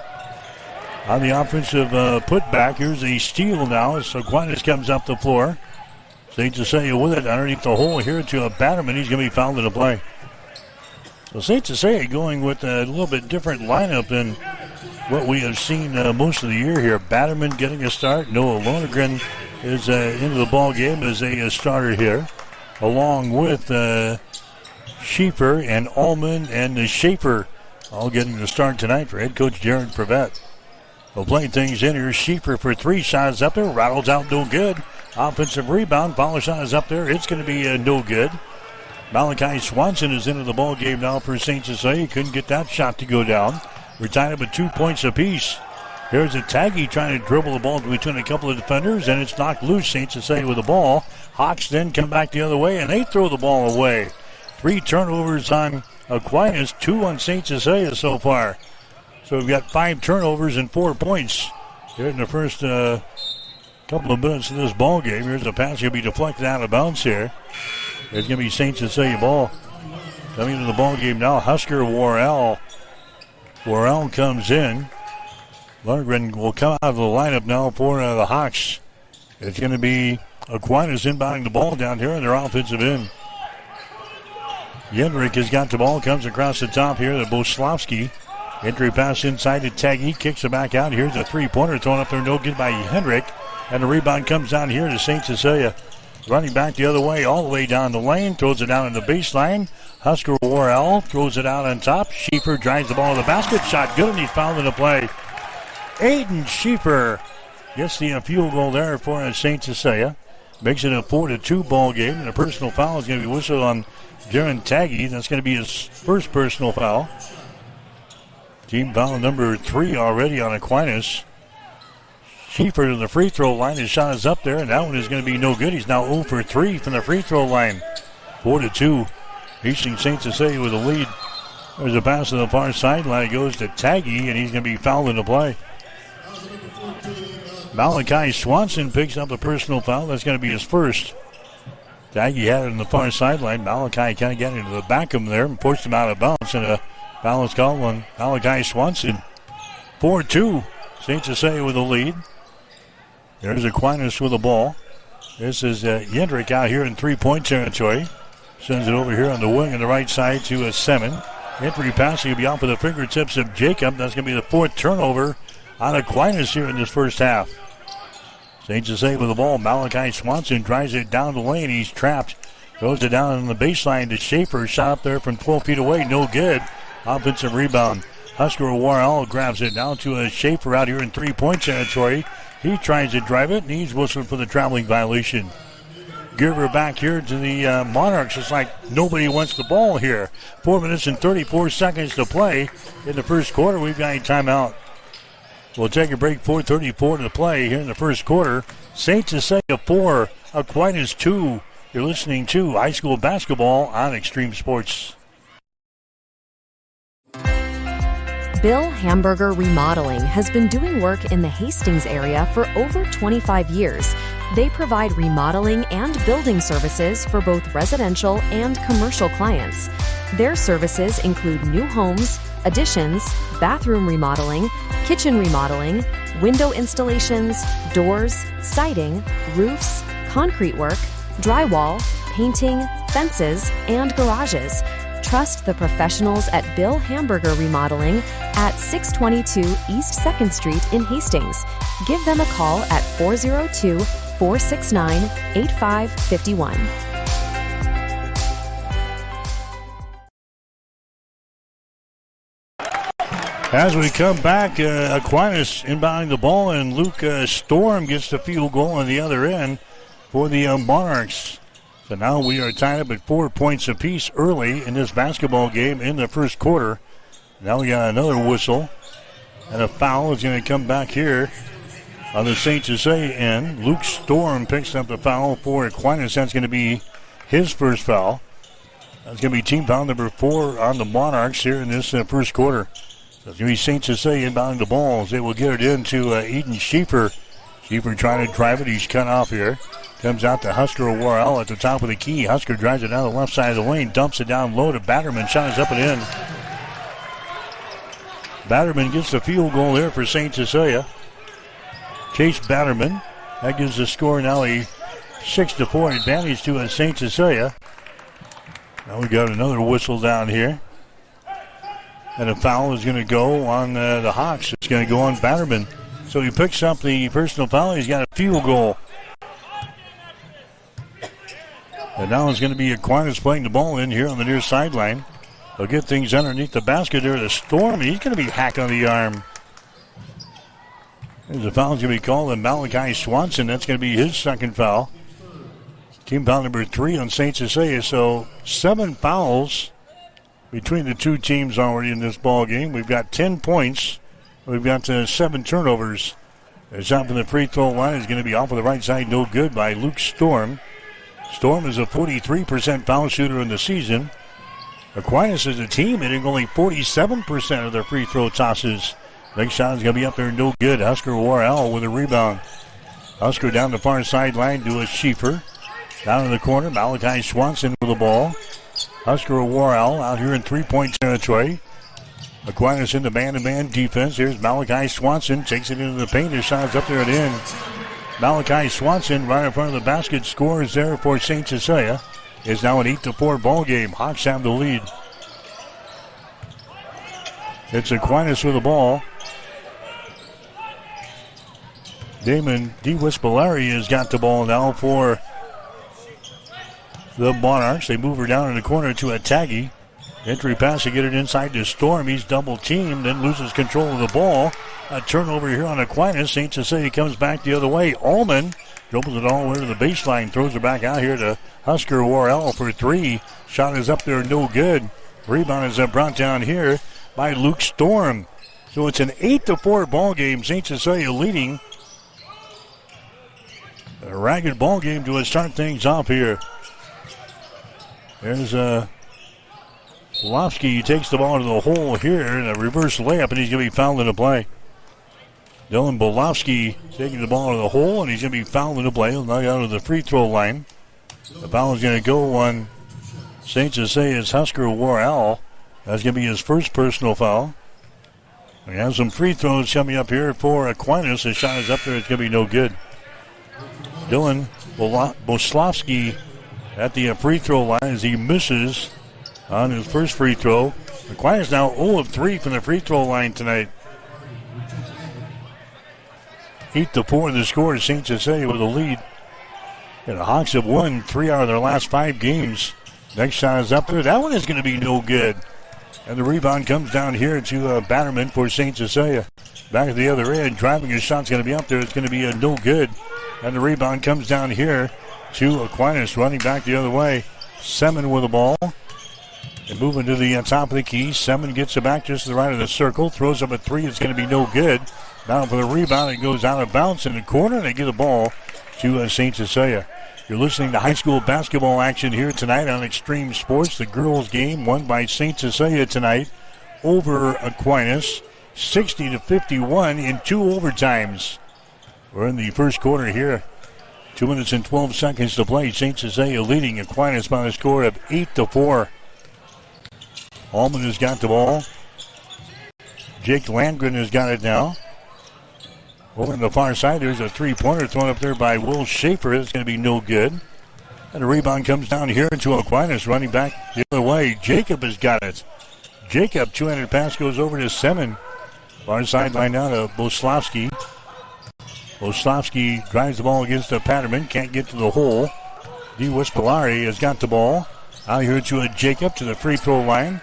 On the offensive putback, here's a steal now as Aquinas comes up the floor. St. Cecilia with it underneath the hole here to a Batterman. He's going to be fouled into play. So St. Cecilia going with a little bit different lineup than what we have seen most of the year here. Batterman getting a start. Noah Lundgren is into the ball game as a starter here, along with Schaefer and Ullman and Schaefer all getting the start tonight for head coach Jared Prevette. We'll play things in here. Schaefer for three. Shots up there. Rattles out, no good. Offensive rebound. Follow shot is up there. It's going to be no good. Malachi Swanson is into the ball game now for St. Cecilia. Couldn't get that shot to go down. We're tied up at 2 points apiece. There's a Taggy trying to dribble the ball between a couple of defenders, and it's knocked loose. St. Cecilia with the ball. Hawks then come back the other way, and they throw the ball away. 3 turnovers on Aquinas, 2 on St. Cecilia so far. So we've got 5 turnovers and 4 points here in the first couple of minutes of this ball game. Here's a pass going to be deflected out of bounds here. There's going to be St. Cecilia ball. Coming into the ball game now, Husker Worrell. Worrell comes in. Lundgren will come out of the lineup now for the Hawks. It's going to be Aquinas inbounding the ball down here in their offensive end. Yendrick has got the ball, comes across the top here to Boslowski. Entry pass inside to Taggy, kicks it back out. Here's a three-pointer thrown up there, no good by Hendrick. And the rebound comes down here to St. Cecilia. Running back the other way, all the way down the lane, throws it down in the baseline. Husker Worrell throws it out on top. Schaefer drives the ball to the basket. Shot good, and he's fouled into play. Aiden Schaefer gets the field goal there for St. Cecilia. Makes it a 4-2 ball game, and a personal foul is going to be whistled on Jaron Taggy. That's going to be his first personal foul. Team foul number 3 already on Aquinas. Schaefer to the free throw line. His shot is up there, and that one is going to be no good. He's now 0 for 3 from the free throw line. 4-2. Hastings St. Cecilia with a lead. There's a pass to the far sideline. It goes to Taggy, and he's going to be fouled into play. Malachi Swanson picks up the personal foul. That's going to be his first. Taggy had it on the far sideline. Malachi kind of got into the back of him there and pushed him out of bounds. And a foul is called on Malachi Swanson. 4-2. St. Cecilia with the lead. There's Aquinas with the ball. This is Yendrick out here in 3-point territory. Sends it over here on the wing on the right side to a Seven. Entry pass will be off of the fingertips of Jacob. That's going to be the fourth turnover on Aquinas here in this first half. St. Cecilia with the ball. Malachi Swanson drives it down the lane. He's trapped. Throws it down on the baseline to Schaefer. Shot up there from 12 feet away. No good. Offensive rebound. Husker Warrell grabs it down to a Schaefer out here in three-point territory. He tries to drive it, and he's whistling for the traveling violation. Give her back here to the Monarchs. It's like nobody wants the ball here. 4 minutes and 34 seconds to play in the first quarter. We've got a timeout. We'll take a break. 4:34 to play here in the first quarter. St. Cecilia 4, Aquinas 2. You're listening to high school basketball on Extreme Sports. Bill Hamburger Remodeling has been doing work in the Hastings area for over 25 years. They provide remodeling and building services for both residential and commercial clients. Their services include new homes, additions, bathroom remodeling, kitchen remodeling, window installations, doors, siding, roofs, concrete work, drywall, painting, fences, and garages. Trust the professionals at Bill Hamburger Remodeling at 622 East 2nd Street in Hastings. Give them a call at 402-469-8551. As we come back, Aquinas inbounding the ball, and Luke Storm gets the field goal on the other end for the Monarchs. So now we are tied up at 4 points apiece early in this basketball game in the first quarter. Now we got another whistle, and a foul is going to come back here on the St. Cecilia end. Luke Storm picks up the foul for Aquinas. That's going to be his first foul. That's going to be team foul number 4 on the Monarchs here in this first quarter. So it's going to be St. Cecilia inbounding the ball. They will get it into Eden Schaefer. Schaefer trying to drive it. He's cut off here. Comes out to Husker Warrell at the top of the key. Husker drives it down the left side of the lane. Dumps it down low to Batterman. Shot is up and in. Batterman gets the field goal there for St. Cecilia. Chase Batterman. That gives the score now a 6-4 advantage to St. Cecilia. Now we got another whistle down here. And a foul is going to go on the Hawks. It's going to go on Batterman. So he picks up the personal foul. He's got a field goal. And now it's going to be Aquinas playing the ball in here on the near sideline. They'll get things underneath the basket there to Storm. He's going to be hacked on the arm. There's a foul going to be called on Malachi Swanson. That's going to be his second foul. Team foul number 3 on St. Cecilia. So 7 fouls between the two teams already in this ball game. We've got 10 points. We've got 7 turnovers. The shot from the free throw line is going to be off of the right side. No good by Luke Storm. Storm is a 43% foul shooter in the season. Aquinas is a team hitting only 47% of their free throw tosses. Next shot is going to be up there, no good. Husker Warrell with a rebound. Husker down the far sideline to a Schaefer. Down in the corner, Malachi Swanson with the ball. Husker Warrell out here in three-point territory. Aquinas in the man-to-man defense. Here's Malachi Swanson. Takes it into the paint. His shot's up there and in. Malachi Swanson right in front of the basket. Scores there for St. Cecilia. It's now an 8-4 ball game. Hawks have the lead. It's Aquinas with the ball. Damon DeWispolari has got the ball now for the Monarchs. They move her down in the corner to a Taggy. Entry pass to get it inside to Storm. He's double teamed, then loses control of the ball. A turnover here on Aquinas. St. Cecilia comes back the other way. Allman dribbles it all the way to the baseline. Throws it back out here to Husker Warrell for 3. Shot is up there, no good. Rebound is brought down here by Luke Storm. So it's an 8-4 ball game. St. Cecilia leading. A ragged ball game to start things off here. There's Bolofsky takes the ball to the hole here in a reverse layup, and he's going to be fouled in the play. Dylan Bolofsky taking the ball to the hole, and he's going to be fouled in the play. He'll knock out of the free throw line. The foul is going to go on St. Cecilia's Husker Warrell. That's going to be his first personal foul. We have some free throws coming up here for Aquinas. His shot is up there. It's going to be no good. Dylan Bolofsky at the free throw line as he misses on his first free throw. Aquinas now 0 of 3 from the free throw line tonight. 8-4 the score. St. Cecilia with a lead. And the Hawks have won 3 out of their last 5 games. Next shot is up there. That one is going to be no good. And the rebound comes down here to Batterman for St. Cecilia. Back at the other end, driving his shot's going to be up there. It's going to be a no good. And the rebound comes down here to Aquinas, running back the other way. Semin with the ball. And moving to the top of the key. Semin gets it back just to the right of the circle. Throws up a 3. It's going to be no good. Now for the rebound. It goes out of bounds in the corner. And they get the ball to St. Cecilia. You're listening to high school basketball action here tonight on Extreme Sports. The girls game won by St. Cecilia tonight over Aquinas. 60-51 in 2 overtimes. We're in the first quarter here. 2 minutes and 12 seconds to play. St. Cecilia leading Aquinas by a score of 8-4. Allman has got the ball. Jake Landgren has got it now. Over on the far side, there's a 3-pointer thrown up there by Will Schaefer. It's going to be no good. And the rebound comes down here to Aquinas, running back the other way. Jacob has got it. Jacob, 200 pass goes over to Semin. Far sideline now to Boslavsky. Boslavsky drives the ball against the Patterman. Can't get to the hole. D. Wespalari has got the ball. Out here to Jacob to the free throw line.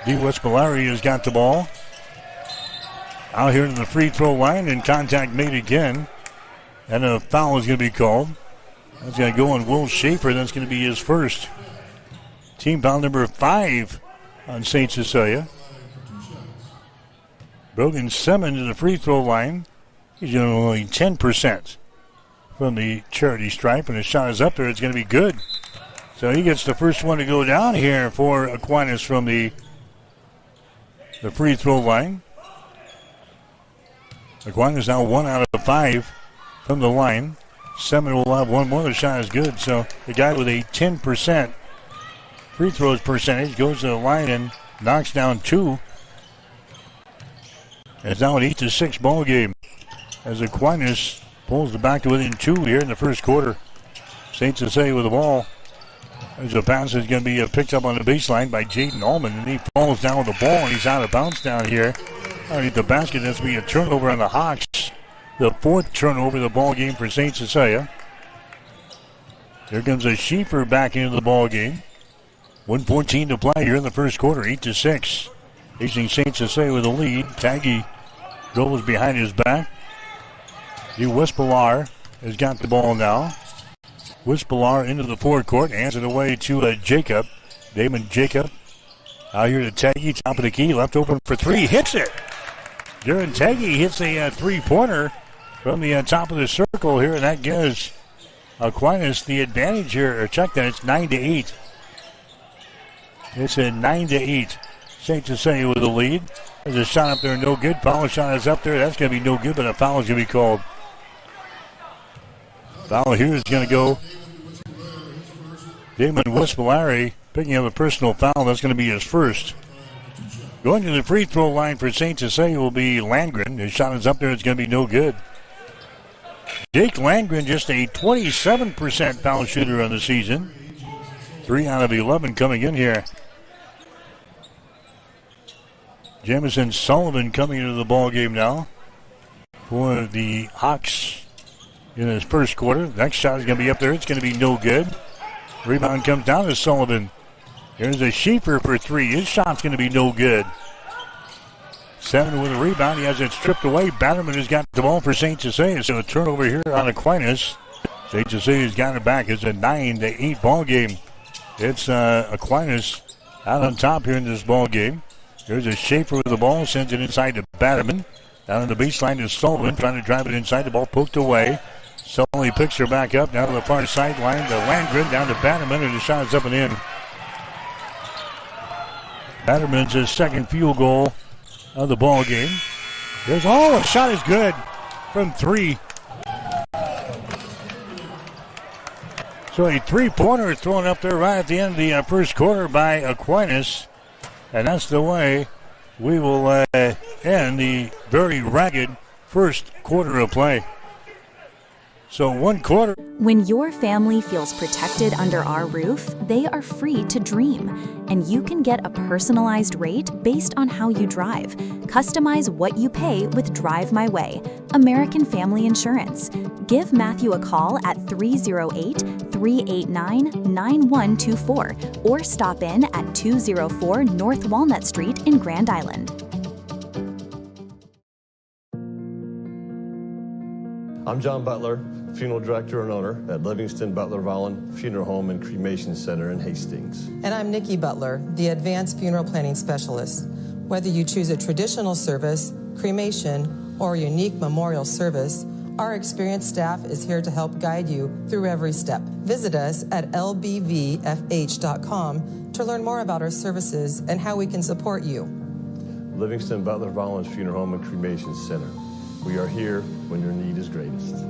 D. Wespalari has got the ball. Out here to the free throw line, and contact made again. And a foul is going to be called. That's going to go on Will Schaefer. That's going to be his first. Team foul number 5 on St. Cecilia. Brogan Semin to the free throw line. He's only 10% from the charity stripe, and his shot is up there. It's going to be good. So he gets the first one to go down here for Aquinas from the free throw line. Aquinas now 1 out of 5 from the line. Semin will have one more. The shot is good. So the guy with a 10% free throws percentage goes to the line and knocks down 2. It's now an 8-6 ball game as Aquinas pulls it back to within 2 here in the first quarter. St. Cecilia with the ball. There's a pass that's going to be picked up on the baseline by Jaden Allman, and he falls down with the ball, and he's out of bounds down here underneath the basket. That's going to be a turnover on the Hawks. The 4th turnover of the ball game for St. Cecilia. Here comes a Schaefer back into the ball game. 1:14 to play here in the first quarter, 8-6. Facing St. Cecilia with a lead. Taggy dribbles behind his back. D. Wespelar has got the ball now. Wespelar into the forecourt, hands it away to Jacob. Damon Jacob out here to Taggy, top of the key, left open for 3, hits it. Darren Taggy hits a 3-pointer from the top of the circle here, and that gives Aquinas the advantage here. Or check that, it's 9-8. It's a 9-8. St. Cecilia with the lead. There's a shot up there, no good. Foul shot is up there. That's going to be no good, but a foul is going to be called. Foul here is going to go. Damon Wespalari picking up a personal foul. That's going to be his first. Going to the free throw line for St. Cecilia will be Landgren. His shot is up there. It's going to be no good. Jake Landgren, just a 27% foul shooter on the season. 3 out of 11 coming in here. Jamison Sullivan coming into the ball game now for the Hawks in his first quarter. Next shot is going to be up there. It's going to be no good. Rebound comes down to Sullivan. Here's a Schaefer for 3. His shot's going to be no good. Semin with a rebound. He has it stripped away. Batterman has got the ball for St. Cecilia. So a turnover here on Aquinas. St. Cecilia's got it back. It's a 9-8 ball game. It's Aquinas out on top here in this ball game. Here's a Schaefer with the ball. Sends it inside to Batterman. Down on the baseline is Sullivan trying to drive it inside. The ball poked away. Sullivan picks her back up down to the far sideline to Landgren, down to Batterman, and the shot is up and in. Batterman's second field goal of the ball game. The shot is good from 3. So a 3-pointer thrown up there right at the end of the first quarter by Aquinas. And that's the way we will end the very ragged first quarter of play. So 1/4. When your family feels protected under our roof, they are free to dream. And you can get a personalized rate based on how you drive. Customize what you pay with Drive My Way, American Family Insurance. Give Matthew a call at 308-389-9124 or stop in at 204 North Walnut Street in Grand Island. I'm John Butler, funeral director and owner at Livingston Butler Vollen Funeral Home and Cremation Center in Hastings. And I'm Nikki Butler, the advanced funeral planning specialist. Whether you choose a traditional service, cremation, or a unique memorial service, our experienced staff is here to help guide you through every step. Visit us at lbvfh.com to learn more about our services and how we can support you. Livingston Butler Vollen Funeral Home and Cremation Center. We are here when your need is greatest.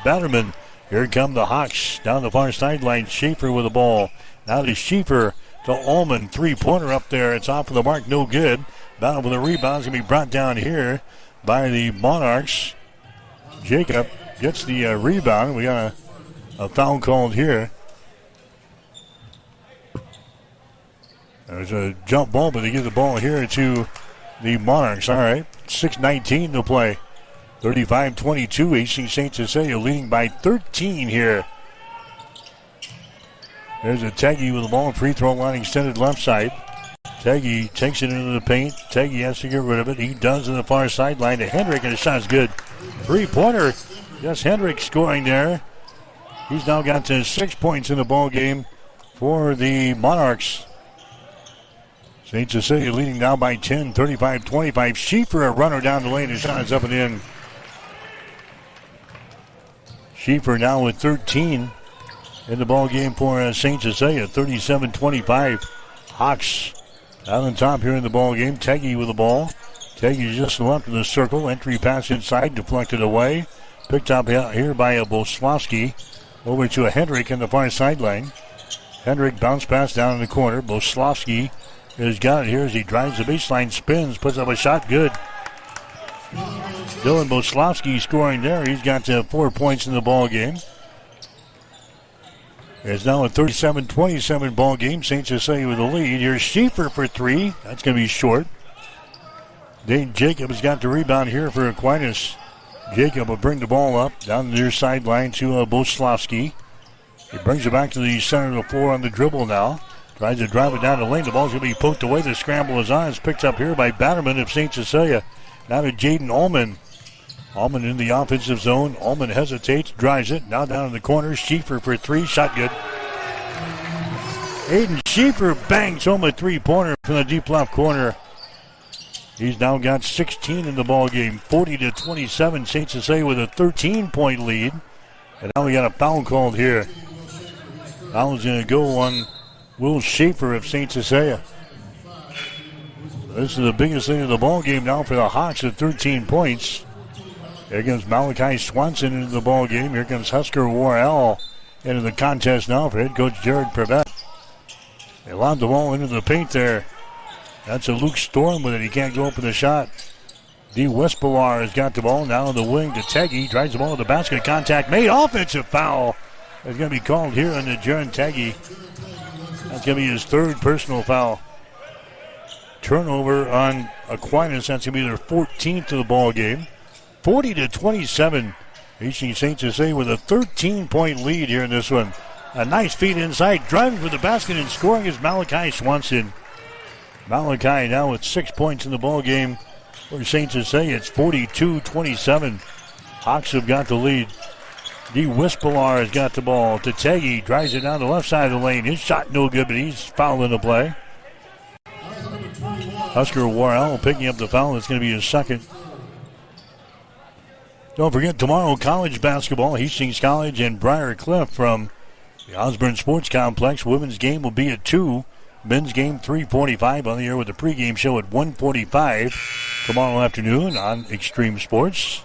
Batterman. Here come the Hawks down the far sideline. Schaefer with the ball. Now to Schaefer to Ullman. Three-pointer up there. It's off of the mark. No good. Battle with a rebound. It's going to be brought down here by the Monarchs. Jacob gets the rebound. We got a foul called here. There's a jump ball, but they give the ball here to the Monarchs. All right. 6:19 to play. 35-22. Hastings St. Cecilia leading by 13 here. There's a Teggy with the ball. Free throw line extended left side. Teggy takes it into the paint. Teggy has to get rid of it. He does on the far sideline to Hendrick, and the shot's good. Three-pointer. Yes, Hendrick scoring there. He's now got to 6 points in the ball game for the Monarchs. St. Cecilia leading now by 10, 35-25. Schaefer, a runner down the lane. His shot is up and in. Schaefer now with 13 in the ball game for St. Cecilia. 37-25. Hawks out on top here in the ball game. Teggy with the ball. Teggy just left of the circle. Entry pass inside, deflected away. Picked up here by Boslowski. Over to a Hendrick in the far sideline. Hendrick bounce pass down in the corner. Boslowski has got it here as he drives the baseline, spins, puts up a shot, good. Dylan Boslowski scoring there. He's got 4 points in the ball game. It's now a 37-27 ball game. St. Cecilia with the lead. Here's Schaefer for three. That's going to be short. Dane Jacob has got the rebound here for Aquinas. Jacob will bring the ball up down the near sideline to Boslowski. He brings it back to the center of the floor on the dribble now. Tries to drive it down the lane. The ball's going to be poked away. The scramble is on. It's picked up here by Batterman of St. Cecilia. Now to Jaden Ullman. Ullman in the offensive zone. Ullman hesitates, drives it. Now down in the corner. Schaefer for three. Shot good. Aiden Schaefer bangs home a three-pointer from the deep left corner. He's now got 16 in the ball game. 40-27. St. Cecilia with a 13-point lead. And now we got a foul called here. Foul's going to go on Will Schaefer of St. Cecilia. This is the biggest thing of the ball game now for the Hawks at 13 points. Here comes Malachi Swanson into the ball game. Here comes Husker Worrell into the contest now for head coach Jared Prevet. They lob the ball into the paint there. That's a Luke Storm with it. He can't go up with a shot. D. Westpilar has got the ball now on the wing to Teggy. Drives the ball to the basket. Contact made. Offensive foul. It's going to be called here on the Jaron Teggy. That's going to be his third personal foul. Turnover on Aquinas. That's going to be their 14th of the ball game. 40-27. Hastings St. Cecilia with a 13-point lead here in this one. A nice feed inside. Driving for the basket and scoring is Malachi Swanson. Malachi now with 6 points in the ball game for St. Cecilia. It's 42-27. Hawks have got the lead. D. Westpilar has got the ball to Teggy. Drives it down the left side of the lane. His shot no good, but he's fouling the play. Husker Worrell picking up the foul. It's going to be his second. Don't forget, tomorrow, college basketball. Hastings College and Briar Cliff from the Osborne Sports Complex. Women's game will be at 2. Men's game 3:45 on the air with the pregame show at 1:45 tomorrow afternoon on Extreme Sports.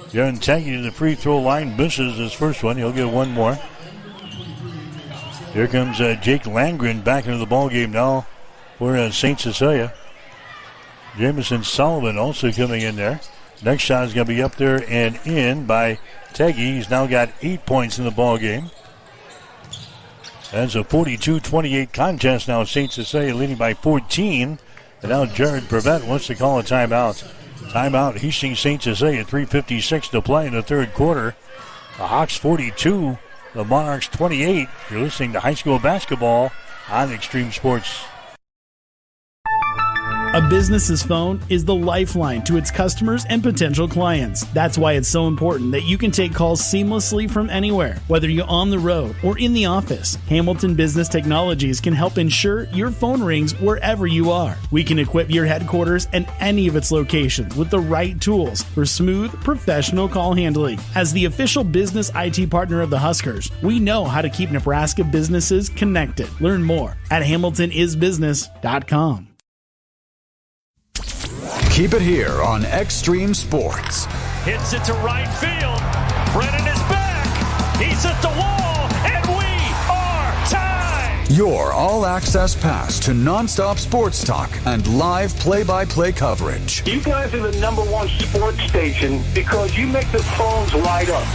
Jaron Teggy to the free throw line, misses his first one. He'll get one more. Here comes Jake Landgren back into the ball game now for St. Cecilia. Jamison Sullivan also coming in there. Next shot is going to be up there and in by Teggy. He's now got 8 points in the ball game. That's a 42-28 contest now. St. Cecilia leading by 14. And now Jared Prevet wants to call a timeout. Timeout, Hastings St. Cecilia, 3:56 to play in the third quarter. The Hawks 42, the Monarchs 28. You're listening to high school basketball on Extreme Sports. A business's phone is the lifeline to its customers and potential clients. That's why it's so important that you can take calls seamlessly from anywhere, whether you're on the road or in the office. Hamilton Business Technologies can help ensure your phone rings wherever you are. We can equip your headquarters and any of its locations with the right tools for smooth, professional call handling. As the official business IT partner of the Huskers, we know how to keep Nebraska businesses connected. Learn more at hamiltonisbusiness.com. Keep it here on Extreme Sports. Hits it to right field. Brennan is back. at the wall, and we are tied. Your all-access pass to nonstop sports talk and live play-by-play coverage. You guys are the number one sports station because you make the phones light up.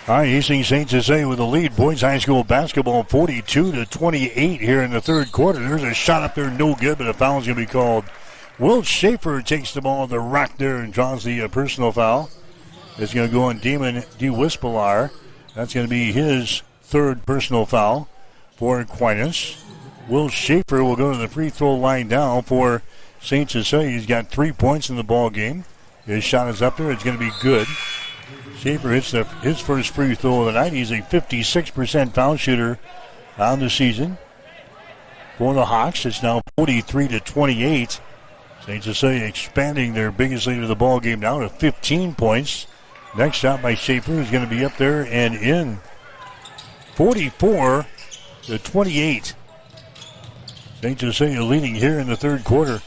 All right, Hastings St. Cecilia with the lead. Boys High School basketball 42-28 here in the third quarter. There's a shot up there, no good, but a foul's going to be called. Will Schaefer takes the ball at the rack there and draws the personal foul. It's going to go on Damon DeWispelar. That's going to be his third personal foul for Aquinas. Will Schaefer will go to the free throw line now for St. Cecilia. He's got 3 points in the ball game. His shot is up there. It's going to be good. Schaefer hits his first free throw of the night. He's a 56% foul shooter on the season. For the Hawks, it's now 43-28. St. Cecilia expanding their biggest lead of the ball game now to 15 points. Next shot by Schaefer is going to be up there and in. 44-28. St. Cecilia leading here in the third quarter.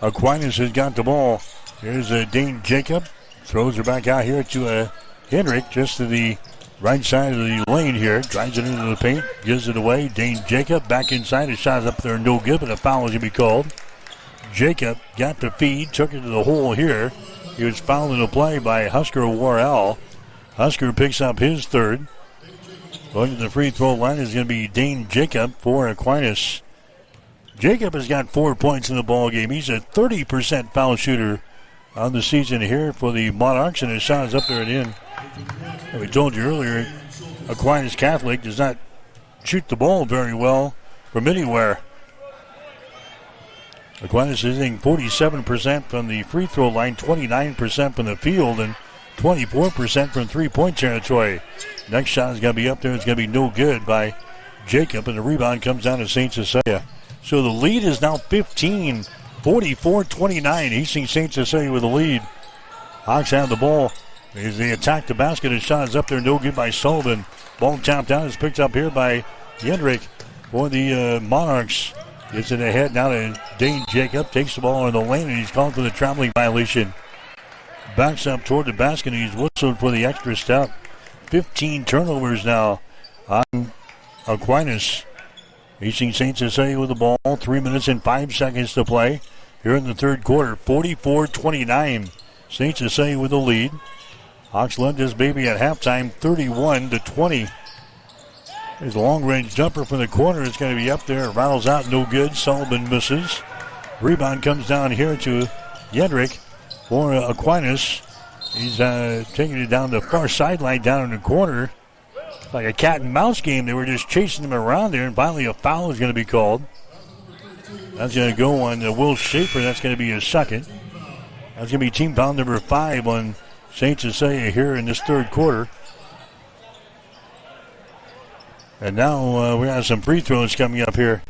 Aquinas has got the ball. Here's Dane Jacob. Throws her back out here to Henrik, just to the right side of the lane here. Drives it into the paint, gives it away. Dane Jacob back inside. His shot's up there, no good, but a foul is going to be called. Jacob got the feed, took it to the hole here. He was fouled in the play by Husker Worrell. Husker picks up his third. Going to the free throw line is going to be Dane Jacob for Aquinas. Jacob has got 4 points in the ball game. He's a 30% foul shooter on the season here for the Monarchs, and his shot is up there and in. And we told you earlier, Aquinas Catholic does not shoot the ball very well from anywhere. Aquinas is hitting 47% from the free throw line, 29% from the field, and 24% from three-point territory. Next shot is going to be up there. It's going to be no good by Jacob, and the rebound comes down to St. Cecilia. So the lead is now 15, 44-29. Hastings St. Cecilia with the lead. Hawks have the ball as they attack the basket. His shot is up there, no good by Sullivan. Ball tapped down is picked up here by Hendrick for the Monarchs. Gets it ahead now to Dane Jacob. Takes the ball in the lane, and he's called for the traveling violation. Backs up toward the basket, and he's whistled for the extra step. 15 turnovers now on Aquinas. Hastings St. Cecilia with the ball. 3 minutes and 5 seconds to play here in the third quarter. 44-29. St. Cecilia with the lead. Hawks led this baby at halftime 31-20. There's a long-range jumper from the corner. It's going to be up there. It rattles out, no good. Sullivan misses. Rebound comes down here to Hendrick for Aquinas. He's taking it down the far sideline down in the corner. Like a cat and mouse game. They were just chasing him around there, and finally a foul is going to be called. That's going to go on Will Schaefer. That's going to be his second. That's going to be team foul number 5 on St. Cecilia here in this third quarter. And now we have some free throws coming up here.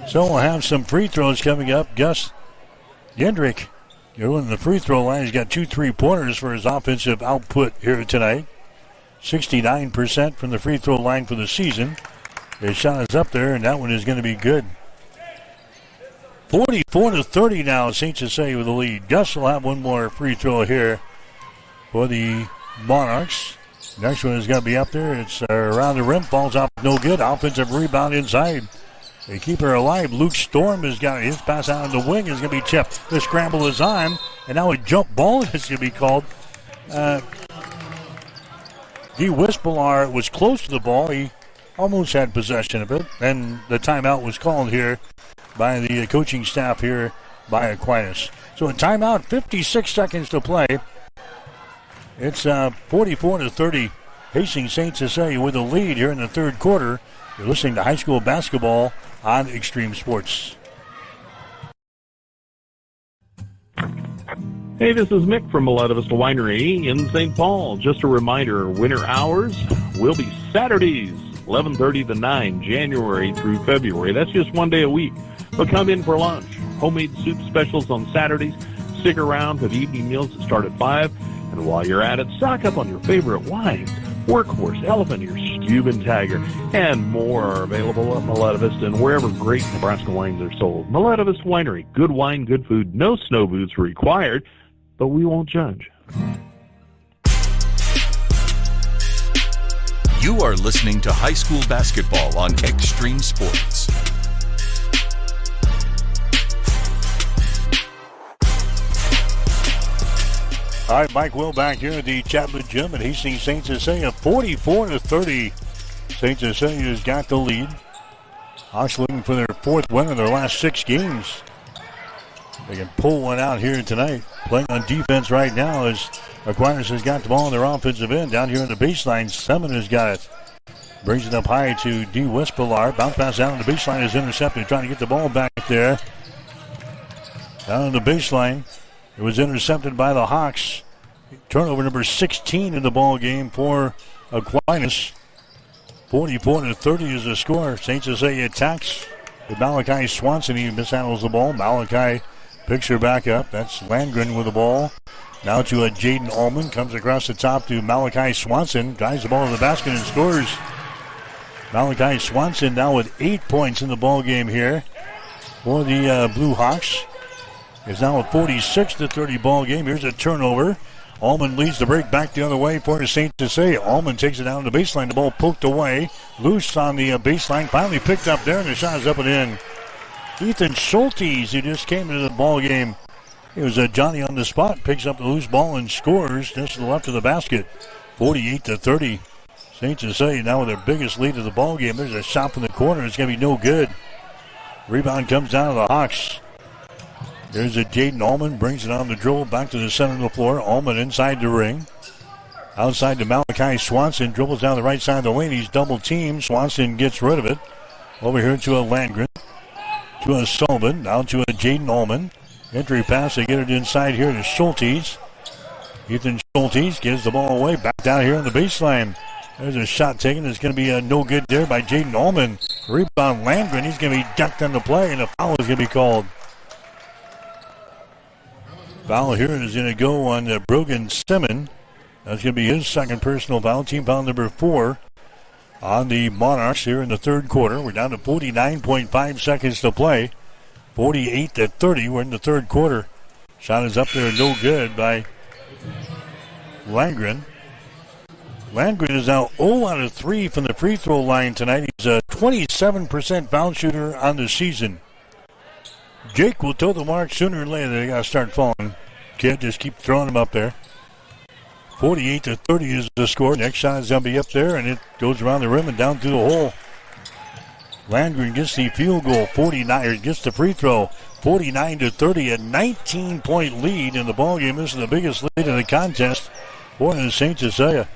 So we'll have some free throws coming up. Gus Hendrick going to the free throw line. He's got 2 3-pointers for his offensive output here tonight. 69% from the free throw line for the season. His shot is up there, and that one is going to be good. 44-30 now. St. Cecilia with the lead. Gus will have one more free throw here for the Monarchs. Next one is going to be up there. It's around the rim. Falls off. No good. Offensive rebound inside. They keep her alive. Luke Storm has got his pass out on the wing. Is going to be chipped. The scramble is on. And now a jump ball is going to be called. DeWispelar was close to the ball. He almost had possession of it. And the timeout was called here by the coaching staff here by Aquinas. So a timeout. 56 seconds to play. It's 44-30. Hastings St. Cecilia with the lead here in the third quarter. You're listening to high school basketball on Extreme Sports. Hey, this is Mick from Miletta Vista Winery in St. Paul. Just a reminder, winter hours will be Saturdays, 11:30 to 9, January through February. That's just one day a week. But come in for lunch. Homemade soup specials on Saturdays. Stick around for the evening meals that start at 5. And while you're at it, stock up on your favorite wines. Workhorse, Elephant Ear, Steuben Tiger, and more are available at Miletta Vista and wherever great Nebraska wines are sold. Miletta Vista Winery, good wine, good food, no snow boots required. but we won't judge. You are listening to high school basketball on Extreme Sports. All right, Mike Will back here at the Chapman Gym at Hastings St. Cecilia, 44-30. St. Cecilia's got the lead. Hawks looking for their fourth win in their last 6 games. They can pull one out here tonight. Playing on defense right now as Aquinas has got the ball in their offensive end. Down here in the baseline, Semin has got it. Brings it up high to D. Westpilar. Bounce pass down on the baseline is intercepted. Trying to get the ball back there. Down on the baseline. It was intercepted by the Hawks. Turnover number 16 in the ball game for Aquinas. 44-30 is the score. St. Cecilia attacks with Malachi Swanson. He mishandles the ball. Malachi picks her back up. That's Landgren with the ball. Now to Jaden Allman. Comes across the top to Malachi Swanson. Drives the ball to the basket and scores. Malachi Swanson now with 8 points in the ball game here for the Blue Hawks. It's now a 46-30 ball game. Here's a turnover. Allman leads the break back the other way for St. Cecilia. Allman takes it down the baseline. The ball poked away. Loose on the baseline. Finally picked up there, and the shot is up and in. Ethan Schultes, who just came into the ball game. It was Johnny on the spot. Picks up the loose ball and scores just to the left of the basket. 48-30. St. Cecilia now with their biggest lead of the ball game. There's a shot from the corner. It's going to be no good. Rebound comes down to the Hawks. There's Jaden Allman, brings it on the dribble back to the center of the floor. Allman inside the ring. Outside to Malachi Swanson, dribbles down the right side of the lane. He's double teamed. Swanson gets rid of it. Over here to Landgren. To Sullivan. Down to Jaden Allman. Entry pass. They get it inside here to Schultes. Ethan Schultes gives the ball away. Back down here on the baseline. There's a shot taken. It's going to be no good there by Jaden Allman. Rebound Landgren. He's going to be ducked on the play, and a foul is going to be called. Foul here is going to go on Brogan Semin. That's going to be his second personal foul. Team foul number 4 on the Monarchs here in the third quarter. We're down to 49.5 seconds to play. 48-30. We're in the third quarter. Shot is up there, no good by Landgren. Landgren is now 0 out of 3 from the free throw line tonight. He's a 27% foul shooter on the season. Jake will toe the mark sooner or later. They got to start falling. Kid, just keep throwing them up there. 48-30 is the score. Next shot is going to be up there, and it goes around the rim and down through the hole. Landgren gets the field goal. Gets the free throw. 49-30, a 19-point lead in the ballgame. This is the biggest lead in the contest for the St. Cecilia.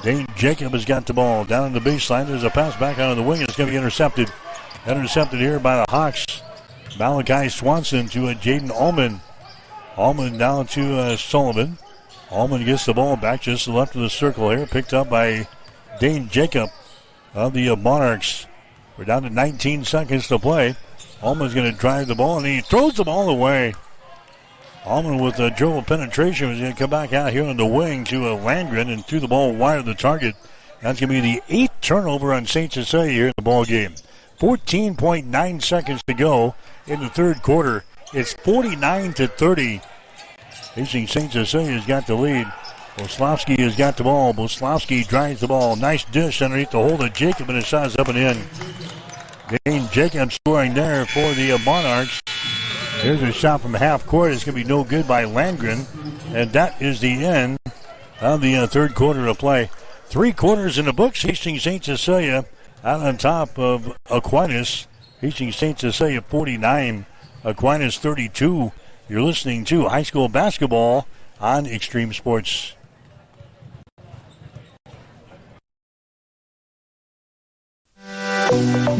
Dane Jacob has got the ball down on the baseline. There's a pass back out of the wing. It's going to be intercepted. Intercepted here by the Hawks. Malachi Swanson to Jaden Allman. Allman down to Sullivan. Allman gets the ball back just to the left of the circle here. Picked up by Dane Jacob of the Monarchs. We're down to 19 seconds to play. Allman's going to drive the ball, and he throws the ball away. Allman with a dribble penetration is going to come back out here on the wing to Landgren and threw the ball wide of the target. That's going to be the 8th turnover on St. Cecilia here in the ball game. 14.9 seconds to go in the third quarter. It's 49-30. Hastings St. Cecilia's got the lead. Boslavsky has got the ball. Boslavsky drives the ball. Nice dish underneath the hold of Jacob, and his shot is up and in. Dane Jacob scoring there for the Monarchs. Here's a shot from half court. It's going to be no good by Landgren. And that is the end of the third quarter of play. 3 quarters in the books. Hastings St. Cecilia out on top of Aquinas. Hastings St. Cecilia 49, Aquinas 32. You're listening to high school basketball on Extreme Sports.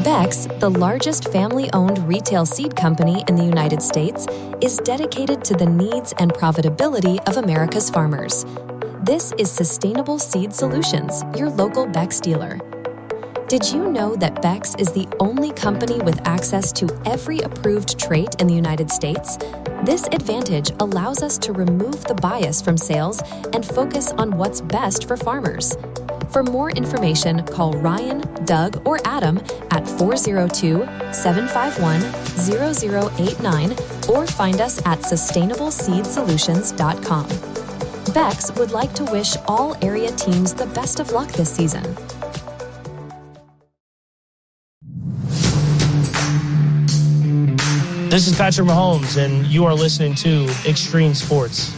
Beck's, the largest family-owned retail seed company in the United States, is dedicated to the needs and profitability of America's farmers. This is Sustainable Seed Solutions, your local Beck's dealer. Did you know that Beck's is the only company with access to every approved trait in the United States? This advantage allows us to remove the bias from sales and focus on what's best for farmers. For more information, call Ryan, Doug, or Adam at 402-751-0089 or find us at sustainableseedsolutions.com. Bex would like to wish all area teams the best of luck this season. This is Patrick Mahomes, and you are listening to Extreme Sports.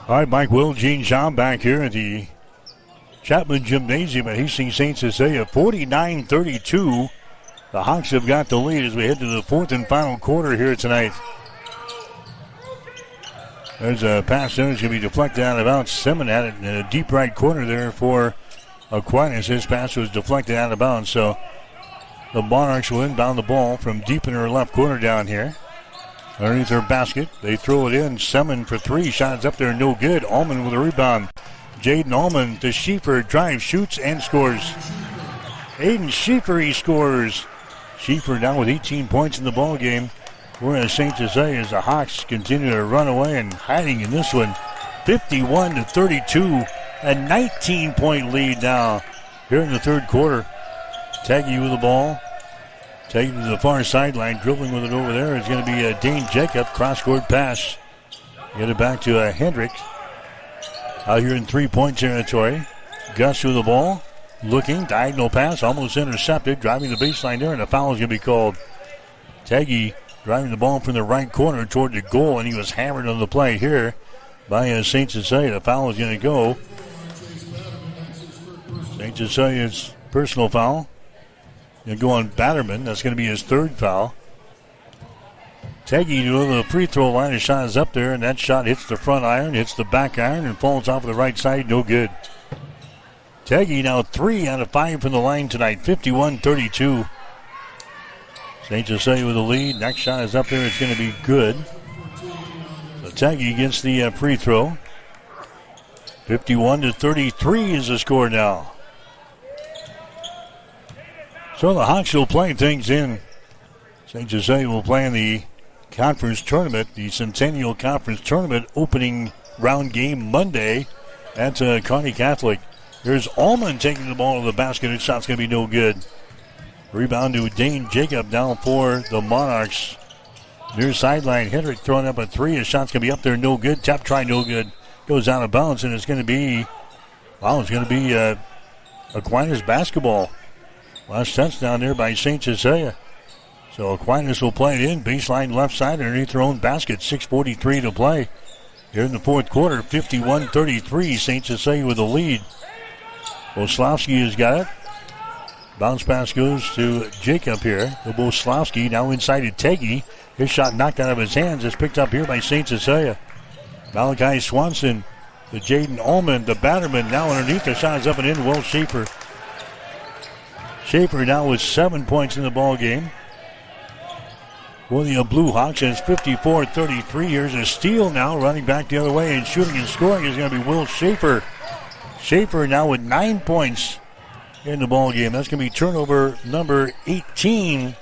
All right, Mike Will, Gene Shaw back here at the Chapman Gymnasium at Hastings St. Cecilia. 49-32. The Hawks have got the lead as we head to the fourth and final quarter here tonight. There's a pass there. It's going to be deflected out of bounds. Simmons had it in a deep right corner there for Aquinas. His pass was deflected out of bounds. So the Monarchs will inbound the ball from deep in their left corner down here. Underneath their basket. They throw it in. Simmons for three. Shots up there. No good. Allman with a rebound. Jaden Allman to Schieffer. Drives, shoots, and scores. Aiden Schieffer, he scores. Schieffer now with 18 points in the ball game. Whereas St. Cecilia, as the Hawks continue to run away and hiding in this one. 51-32. A 19-point lead now here in the third quarter. Taggy with the ball. Taggy to the far sideline. Dribbling with it over there is going to be Dane Jacob. Cross-court pass. Get it back to Hendricks. Out here in three-point territory. Gus with the ball. Looking. Diagonal pass. Almost intercepted. Driving the baseline there, and a foul is going to be called. Taggy driving the ball from the right corner toward the goal, and he was hammered on the play here by St. Cecilia. The foul is going to go. St. Cecilia's personal foul. Going to go on Batterman. That's going to be his third foul. Taggy to the free throw line. His shot is up there, and that shot hits the front iron, hits the back iron, and falls off of the right side. No good. Taggy now 3 out of 5 from the line tonight. 51-32. St. Cecilia with the lead. Next shot is up there. It's going to be good. So Taggy gets the free throw. 51-33 is the score now. So the Hawks will play things in. St. Cecilia will play in the conference tournament, the Centennial Conference Tournament opening round game Monday at Kearney Catholic. Here's Allman taking the ball to the basket. His shot's going to be no good. Rebound to Dane Jacob down for the Monarchs. Near sideline, Hendrick throwing up a three. His shot's going to be up there, no good. Tap try, no good. Goes out of bounds, and it's going to be, Aquinas basketball. Last touchdown there by St. Cecilia. So Aquinas will play it in. Baseline left side underneath their own basket. 6:43 to play. Here in the fourth quarter, 51-33. St. Cecilia with the lead. Boslowski has got it. Bounce pass goes to Jacob here. The Boslowski now inside to Taggy. His shot knocked out of his hands. Is picked up here by St. Cecilia. Malachi Swanson to Jaden Allman. The Batterman now underneath. The shot is up and in. Will Schaefer. Schaefer now with 7 points in the ball game. For the Blue Hawks, it's 54-33. Here's a steal now, running back the other way and shooting and scoring is going to be Will Schaefer. Schaefer now with 9 points in the ball game. That's going to be turnover number 18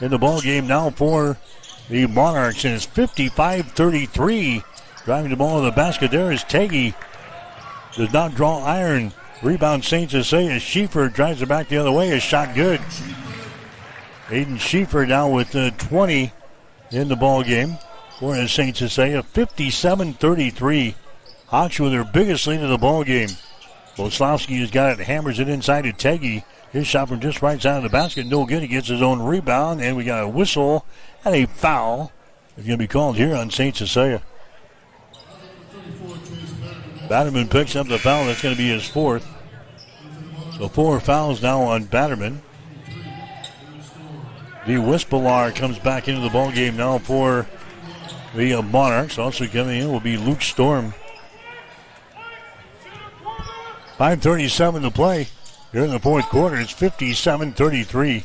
in the ball game now for the Monarchs, and it's 55-33. Driving the ball to the basket there is Taggy. Does not draw iron. Rebound St. Cecilia. Schaefer drives it back the other way. His shot good. Aiden Schaefer now with 20 in the ball game for St. Cecilia. 57-33. Hawks with their biggest lead of the ball game. Boslowski has got it, hammers it inside to Taggy. His shot from just right side of the basket, no good. He gets his own rebound, and we got a whistle and a foul. It's going to be called here on St. Cecilia. Batterman picks up the foul. That's going to be his fourth. So 4 fouls now on Batterman. The Wispelar comes back into the ball game now for the Monarchs. Also coming in will be Luke Storm. 5:37 to play here in the fourth quarter. It's 57-33.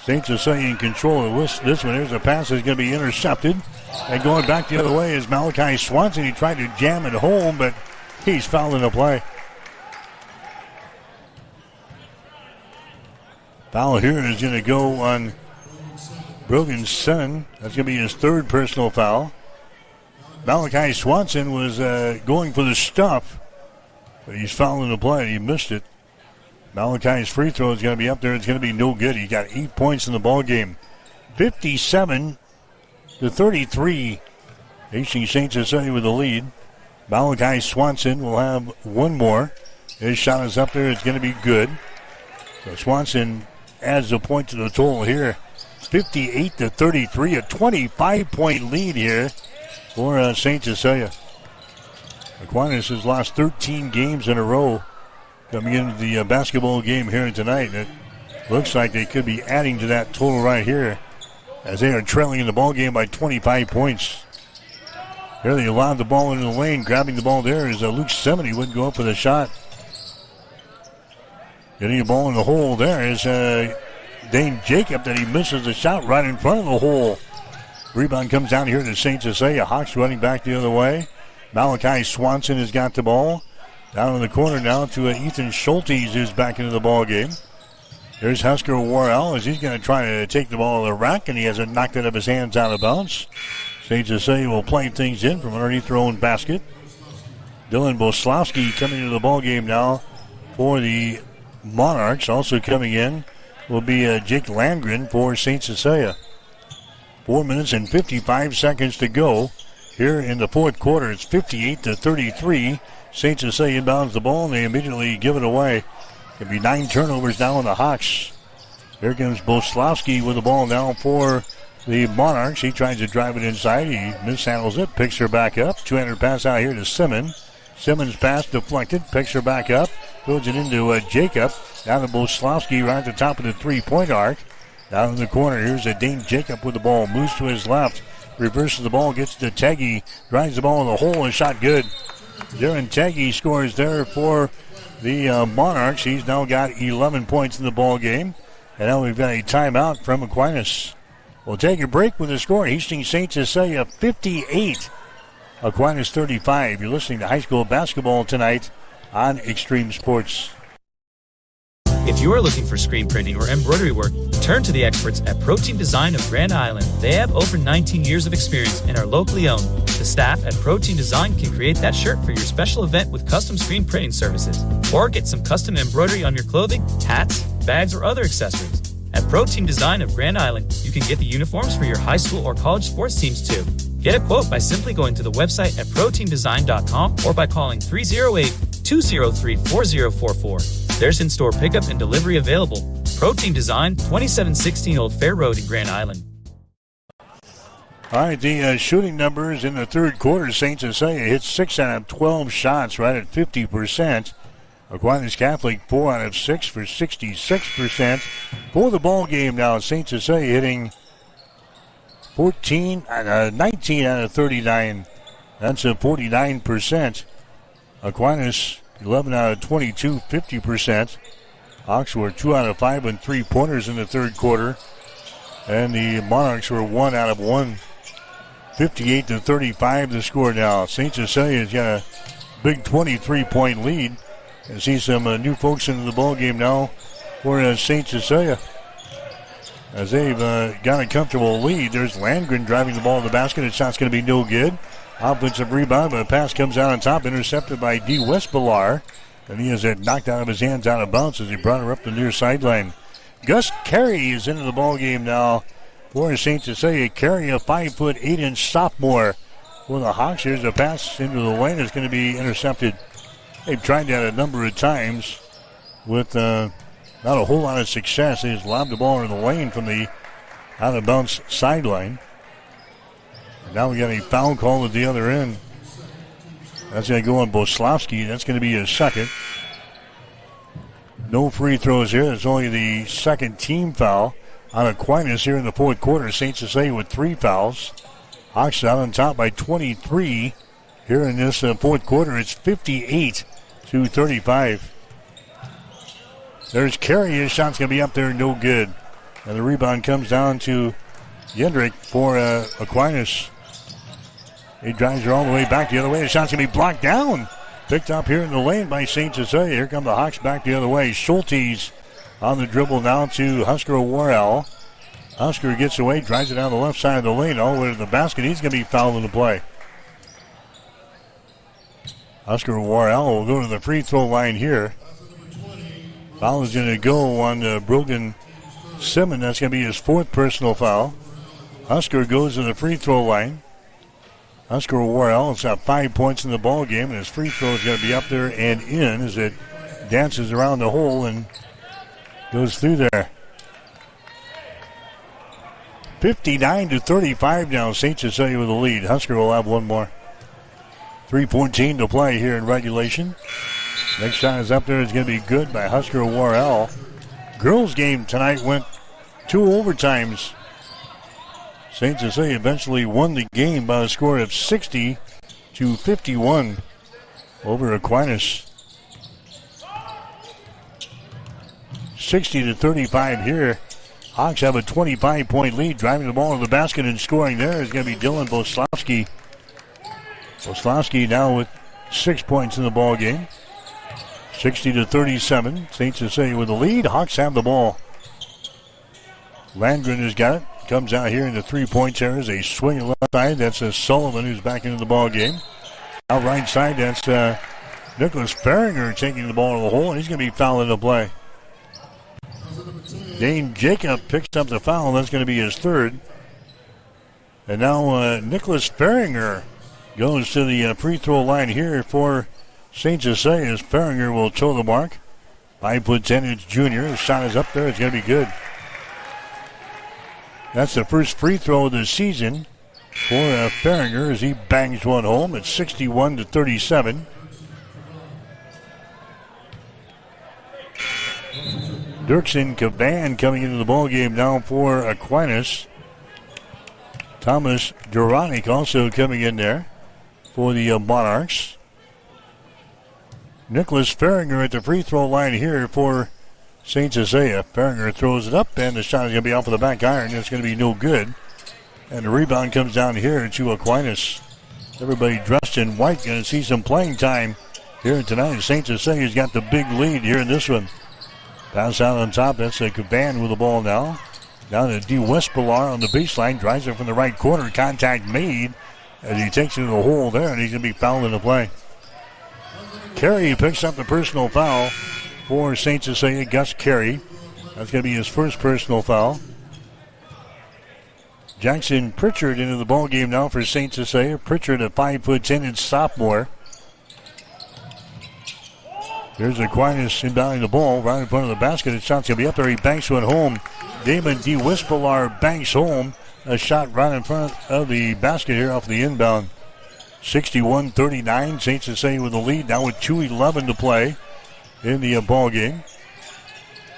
St. Cecilia in control of this one. Here's a pass that's going to be intercepted. And going back the other way is Malachi Swanson. He tried to jam it home, but he's fouling the play. Foul here is going to go on Brogan's son. That's going to be his third personal foul. Malachi Swanson was going for the stuff, but he's fouling the play. He missed it. Malachi's free throw is going to be up there. It's going to be no good. He got 8 points in the ball game. 57-33. Hastings St. Cecilia with the lead. Malachi Swanson will have one more. His shot is up there. It's going to be good. So Swanson adds a point to the total here. 58-33, a 25-point lead here for St. Cecilia. Aquinas has lost 13 games in a row coming into the basketball game here tonight. It looks like they could be adding to that total right here as they are trailing in the ball game by 25 points. Here they lob the ball into the lane. Grabbing the ball there is Luke Semin. He wouldn't go up with a shot. Getting the ball in the hole there is Dane Jacob, that he misses the shot right in front of the hole. Rebound comes down here to St. Cecilia. Hawks running back the other way. Malachi Swanson has got the ball. Down in the corner now to Ethan Schultes, who's back into the ball game. There's Husker Worrell as he's going to try to take the ball to the rack, and he hasn't knocked it out of his hands out of bounds. St. Cecilia will play things in from underneath their own basket. Dylan Boslowski coming into the ball game now for the Monarchs. Also coming in will be Jake Landgren for St. Cecilia. 4 minutes and 55 seconds to go here in the fourth quarter. It's 58-33. St. Cecilia inbounds the ball, and they immediately give it away. It'll be 9 turnovers now on the Hawks. Here comes Boslowski with the ball now for the Monarchs. He tries to drive it inside. He mishandles it, picks her back up. 200 pass out here to Simmons. Simmons' pass deflected, picks her back up, throws it into Jacob. Down to Boslowski right at the top of the three-point arc. Down in the corner, here's Dane Jacob with the ball. Moves to his left, reverses the ball, gets to Teggy, drives the ball in the hole, and shot good. Darren Teggy scores there for the Monarchs. He's now got 11 points in the ball game. And now we've got a timeout from Aquinas. We'll take a break with the score. Hastings St. Cecilia 58, Aquinas 35. You're listening to high school basketball tonight on Extreme Sports. If you are looking for screen printing or embroidery work, turn to the experts at Protein Design of Grand Island. They have over 19 years of experience and are locally owned. The staff at Protein Design can create that shirt for your special event with custom screen printing services. Or get some custom embroidery on your clothing, hats, bags, or other accessories. At Protein Design of Grand Island, you can get the uniforms for your high school or college sports teams too. Get a quote by simply going to the website at proteindesign.com or by calling 308-203-4044. There's in-store pickup and delivery available. Protein Design, 2716 Old Fair Road in Grand Island. All right, the shooting numbers in the third quarter. St. Cecilia hit 6 out of 12 shots, right at 50%. Aquinas Catholic 4 out of 6 for 66%. For the ball game now, St. Cecilia hitting 19 out of 39. That's a 49%. Aquinas 11 out of 22, 50%. Hawks were 2 out of 5 on three-pointers in the third quarter. And the Monarchs were 1 out of 1. 58-35 the score now. St. Cecilia's got a big 23-point lead. And see some new folks into the ball game now for St. Cecilia. As they've got a comfortable lead. There's Landgren driving the ball to the basket. His shot's going to be no good. Offensive rebound, but a pass comes out on top, intercepted by D. Westbalar. And he has it knocked out of his hands out of bounds as he brought her up the near sideline. Gus Carey is into the ball game now for St. Cecilia. Carey, a 5'8" sophomore for the Hawks. Here's a pass into the lane. It's going to be intercepted. They've tried that a number of times with not a whole lot of success. They just lobbed the ball in the lane from the out-of-bounds sideline. And now we got a foul call at the other end. That's going to go on Boslowski. That's going to be his second. No free throws here. It's only the second team foul on Aquinas here in the fourth quarter. St. Cecilia with 3 fouls. Hawks out on top by 23 here in this fourth quarter. It's 58-35. There's Carey. His shot's going to be up there, no good. And the rebound comes down to Yendrick for Aquinas. He drives her all the way back the other way. The shot's going to be blocked down. Picked up here in the lane by St. Cecilia. Here come the Hawks back the other way. Schultes on the dribble now to Husker Worrell. Husker gets away, drives it down the left side of the lane all the way to the basket. He's going to be fouled in the play. Husker Worrell will go to the free throw line here. Foul is going to go on Brogan Simmons. That's going to be his 4th personal foul. Husker goes to the free throw line. Husker Worrell has got 5 points in the ball game, and his free throw is going to be up there and in as it dances around the hole and goes through there. 59-35 now. St. Cecilia with the lead. Husker will have one more. 3:14 to play here in regulation. Next shot is up there. It's going to be good by Husker Worrell. Girls game tonight went 2 overtimes. St. Cecilia eventually won the game by a score of 60-51 over Aquinas. 60-35 here. Hawks have a 25-point lead. Driving the ball to the basket and scoring there is going to be Dylan Boslowski. Boslowski now with 6 points in the ball game. 60-37. St. Cecilia with the lead. Hawks have the ball. Landgren has got it. Comes out here in the 3-point area. A swing to left side. That's Sullivan who's back into the ball game. Out right side, that's Nicholas Farringer taking the ball to the hole, and he's going to be fouling the play. Dane Jacob picks up the foul. That's going to be his 3rd. And now Nicholas Farringer goes to the free throw line here for St. Cecilia. Farringer will toe the mark. 5'10" junior. His shot is up there. It's going to be good. That's the first free throw of the season for Farringer as he bangs one home. It's 61-37. Dirksen Cavan coming into the ball game now for Aquinas. Thomas Duranic also coming in there for the Monarchs. Nicholas Farringer at the free throw line here for St. Cecilia. Farringer throws it up, and the shot is going to be off of the back iron. It's going to be no good. And the rebound comes down here to Aquinas. Everybody dressed in white going to see some playing time here tonight. St. Cecilia's got the big lead here in this one. Pass out on top. That's a Caban with the ball now. Down to D. Westpilar on the baseline. Drives it from the right corner. Contact made as he takes it to the hole there, and he's going to be fouled in the play. Carey picks up the personal foul for St. Cecilia. Gus Carey. That's going to be his first personal foul. Jackson Pritchard into the ball game now for St. Cecilia. Pritchard, a 5'10" sophomore. There's Aquinas inbounding the ball right in front of the basket. His shot's going to be up there. He banks one home. Damon D. Westpilar banks home. A shot right in front of the basket here off the inbound. 61-39. St. Cecilia with the lead now with 2:11 to play in the ball game.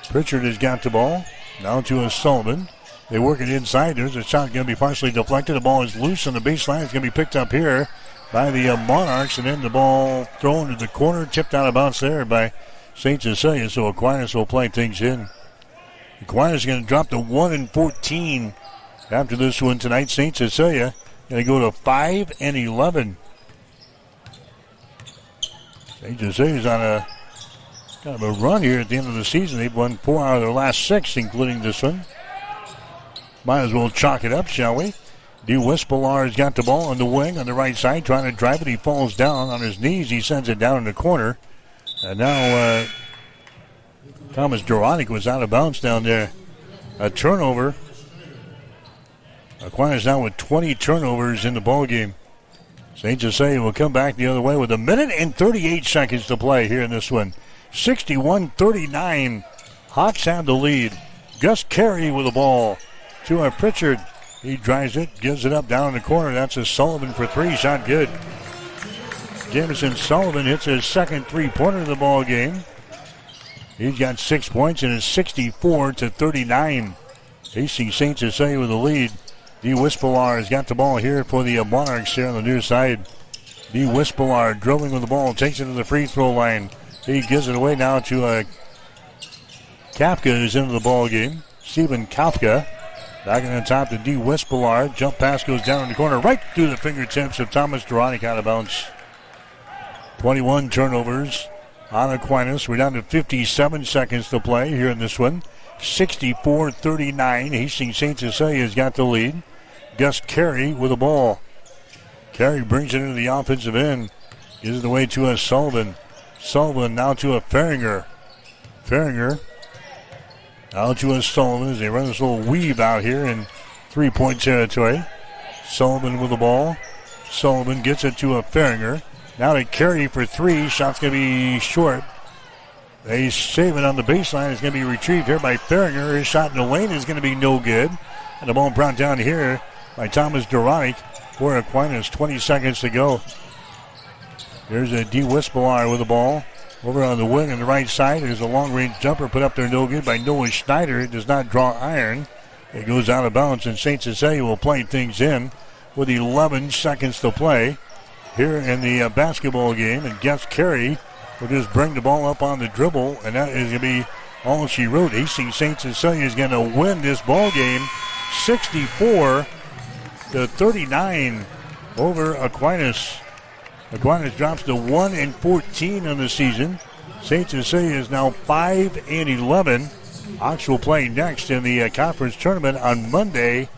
Pritchard has got the ball. Now to Sullivan. They work it inside. There's a shot going to be partially deflected. The ball is loose on the baseline. It's going to be picked up here by the Monarchs, and then the ball thrown to the corner, tipped out of bounds there by St. Cecilia. So Aquinas will play things in. Aquinas is going to drop to 1-14 after this one tonight. St. Cecilia going to go to 5-11. St. Cecilia's on a kind of a run here at the end of the season. They've won 4 out of their last 6, including this one. Might as well chalk it up, shall we? D. Westpilar has got the ball on the wing on the right side, trying to drive it. He falls down on his knees. He sends it down in the corner. And now Thomas Duranic was out of bounds down there. A turnover. Aquinas now with 20 turnovers in the ball game. St. Cecilia will come back the other way with 1:38 to play here in this one. 61-39. Hawks have the lead. Gus Carey with the ball to Pritchard. He drives it, gives it up down in the corner. That's a Sullivan for 3. Shot good. Jameson Sullivan hits his second 3-pointer of the ball game. He's got 6 points and is 64-39. Hastings St. Cecilia with the lead. D. Westpilar has got the ball here for the Monarchs here on the near side. D. Westpilar dribbling with the ball, takes it to the free throw line. He gives it away now to Kafka, who's into the ball game. Stephen Kafka. Back on the top to D. Westpilar. Jump pass goes down in the corner, right through the fingertips of Thomas Duranic, out of bounds. 21 turnovers on Aquinas. We're down to 57 seconds to play here in this one. 64-39. Hastings St. Cecilia has got the lead. Gus Carey with the ball. Carey brings it into the offensive end. Gives it away to Sullivan. Sullivan now to Farringer. Farringer out to Sullivan as they run this little weave out here in 3-point territory. Sullivan with the ball. Sullivan gets it to a Farringer. Now to Carey for three. Shot's going to be short. They save it on the baseline. It's going to be retrieved here by Farringer. His shot in the lane is going to be no good. And the ball brought down here by Thomas Duronic for Aquinas. 20 seconds to go. There's a D. Wispelar with the ball. Over on the wing on the right side. There's a long-range jumper put up there no good by Noah Schneider. It does not draw iron. It goes out of bounds, and St. Cecilia will play things in with 11 seconds to play here in the basketball game. And Guest Carey will just bring the ball up on the dribble, and that is going to be all she wrote. Hastings St. Cecilia is going to win this ball game 64-39 over Aquinas. Aquinas drops to 1-14 on the season. St. Cecilia is now 5-11. Ox will play next in the conference tournament on Monday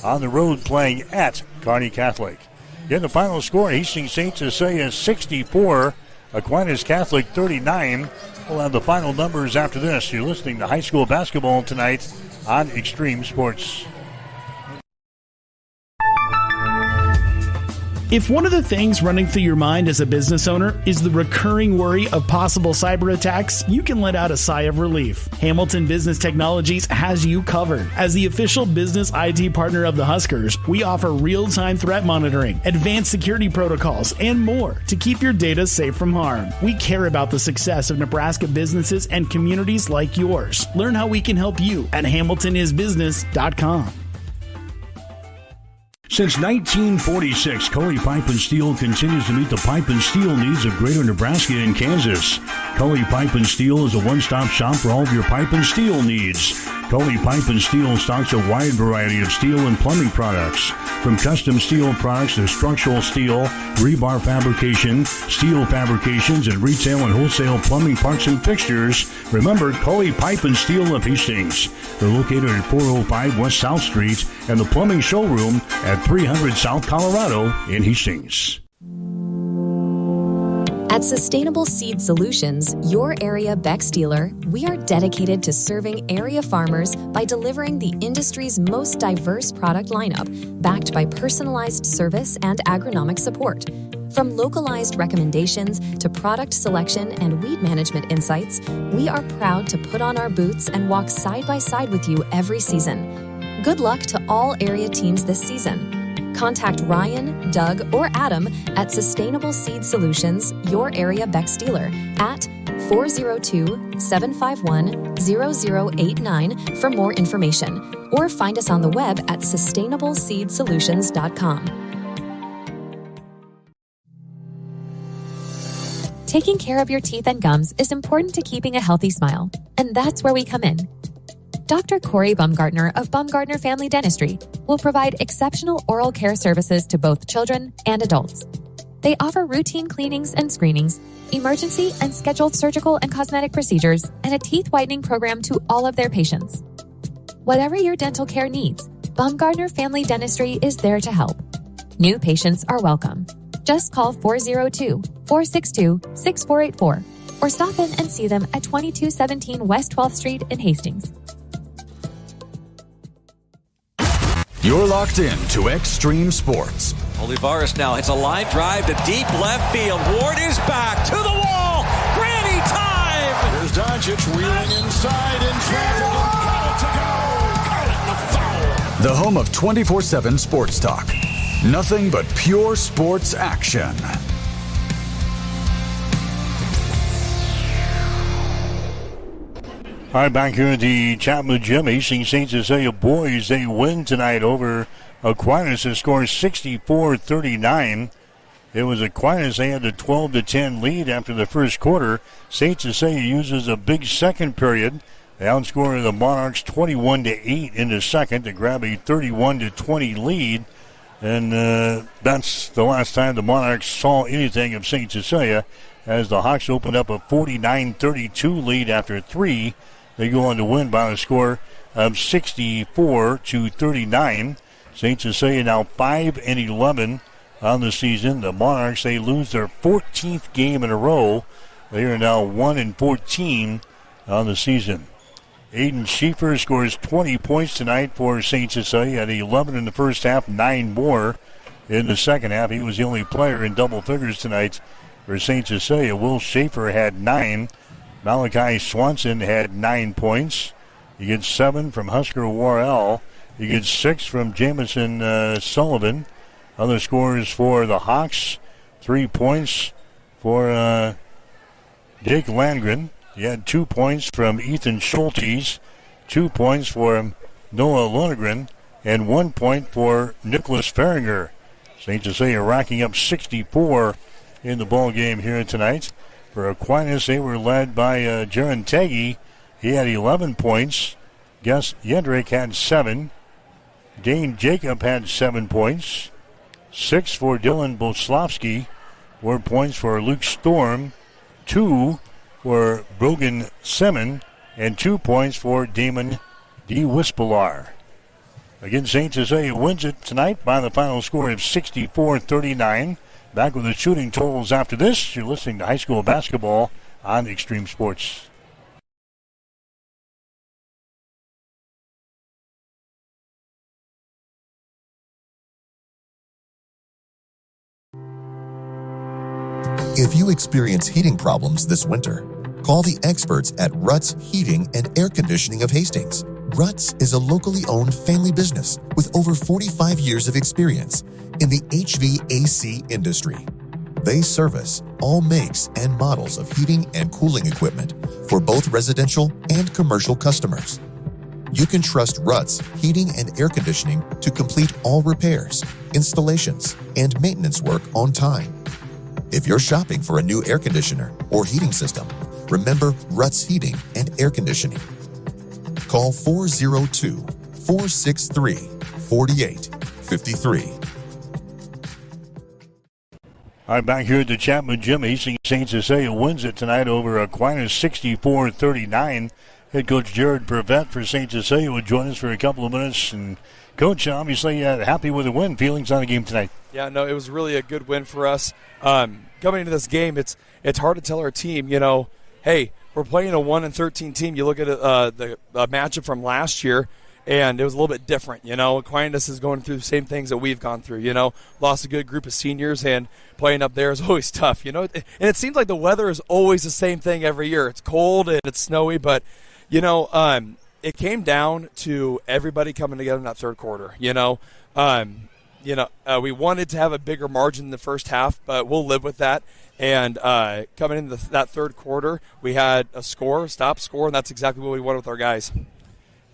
on the road playing at Kearney Catholic. In the final score, Hastings St. Cecilia 64, Aquinas Catholic 39. We'll have the final numbers after this. You're listening to high school basketball tonight on Extreme Sports. If one of the things running through your mind as a business owner is the recurring worry of possible cyber attacks, you can let out a sigh of relief. Hamilton Business Technologies has you covered. As the official business IT partner of the Huskers, we offer real-time threat monitoring, advanced security protocols, and more to keep your data safe from harm. We care about the success of Nebraska businesses and communities like yours. Learn how we can help you at HamiltonIsBusiness.com. Since 1946, Cully Pipe and Steel continues to meet the pipe and steel needs of greater Nebraska and Kansas. Cully Pipe and Steel is a one-stop shop for all of your pipe and steel needs. Cully Pipe and Steel stocks a wide variety of steel and plumbing products. From custom steel products to structural steel, rebar fabrication, steel fabrications, and retail and wholesale plumbing parts and fixtures, remember Cully Pipe and Steel of Hastings. They're located at 405 West South Street and the plumbing showroom at 300 South Colorado in Hastings. At Sustainable Seed Solutions, your area Beck's dealer, we are dedicated to serving area farmers by delivering the industry's most diverse product lineup, backed by personalized service and agronomic support. From localized recommendations to product selection and weed management insights, we are proud to put on our boots and walk side by side with you every season. Good luck to all area teams this season. Contact Ryan, Doug, or Adam at Sustainable Seed Solutions, your area Beck's dealer, at 402-751-0089 for more information, or find us on the web at sustainableseedsolutions.com. Taking care of your teeth and gums is important to keeping a healthy smile, and that's where we come in. Dr. Corey Baumgartner of Baumgartner Family Dentistry will provide exceptional oral care services to both children and adults. They offer routine cleanings and screenings, emergency and scheduled surgical and cosmetic procedures, and a teeth whitening program to all of their patients. Whatever your dental care needs, Baumgartner Family Dentistry is there to help. New patients are welcome. Just call 402-462-6484 or stop in and see them at 2217 West 12th Street in Hastings. You're locked in to Extreme Sports. Olivares now hits a line drive to deep left field. Ward is back to the wall. Granny time! Here's Doncic wheeling inside in traffic and got it to go. Got it, the foul. The home of 24/7 Sports Talk. Nothing but pure sports action. All right, back here at the Chapman Gym, Hastings St. Cecilia boys, they win tonight over Aquinas. The score 64-39. It was Aquinas. They had a 12-10 lead after the first quarter. St. Cecilia uses a big second period. They outscored the Monarchs 21-8 in the second to grab a 31-20 lead. And that's the last time the Monarchs saw anything of St. Cecilia, as the Hawks opened up a 49-32 lead after three. They go on to win by a score of 64-39. St. Cecilia now 5-11 on the season. The Monarchs, they lose their 14th game in a row. They are now 1-14 on the season. Aiden Schieffer scores 20 points tonight for St. Cecilia. He had 11 in the first half, 9 more in the second half. He was the only player in double figures tonight for St. Cecilia. Will Schaefer had 9. Malachi Swanson had 9 points. He gets 7 from Husker Worrell. He gets 6 from Jamison Sullivan. Other scores for the Hawks, 3 points for Jake Landgren. He had 2 points from Ethan Schultes, 2 points for Noah Lundgren, and 1 point for Nicholas Feringer. St. Cecilia racking up 64 in the ball game here tonight. For Aquinas, they were led by Jaron Teggy. He had 11 points. Gus Yendrick had 7. Dane Jacob had 7 points. 6 for Dylan Boslavsky. 4 points for Luke Storm. 2 for Brogan Simon. And 2 points for Damon D. Wispelar. Again, St. Cecilia wins it tonight by the final score of 64-39. Back with the shooting totals after this. You're listening to high school basketball on Extreme Sports. If you experience heating problems this winter, call the experts at Ruts Heating and Air Conditioning of Hastings. Ruts is a locally owned family business with over 45 years of experience in the HVAC industry. They service all makes and models of heating and cooling equipment for both residential and commercial customers. You can trust Ruts Heating and Air Conditioning to complete all repairs, installations, and maintenance work on time. If you're shopping for a new air conditioner or heating system, remember Ruts Heating and Air Conditioning. Call 402-463-4853. All right, back here at the Chapman Gym, Hastings St. Cecilia wins it tonight over Aquinas 64-39. Head coach Jared Prevet for St. Cecilia will join us for a couple of minutes. And Coach, obviously happy with the win. Feelings on the game tonight? Yeah, no, it was really a good win for us. Coming into this game, it's hard to tell our team, hey, we're playing a 1-13 team. You look at the matchup from last year, and it was a little bit different. Aquinas is going through the same things that we've gone through. Lost a good group of seniors, and playing up there is always tough. And it seems like the weather is always the same thing every year. It's cold and it's snowy, but it came down to everybody coming together in that third quarter. We wanted to have a bigger margin in the first half, but we'll live with that. And coming into that third quarter, we had a stop score, and that's exactly what we wanted with our guys.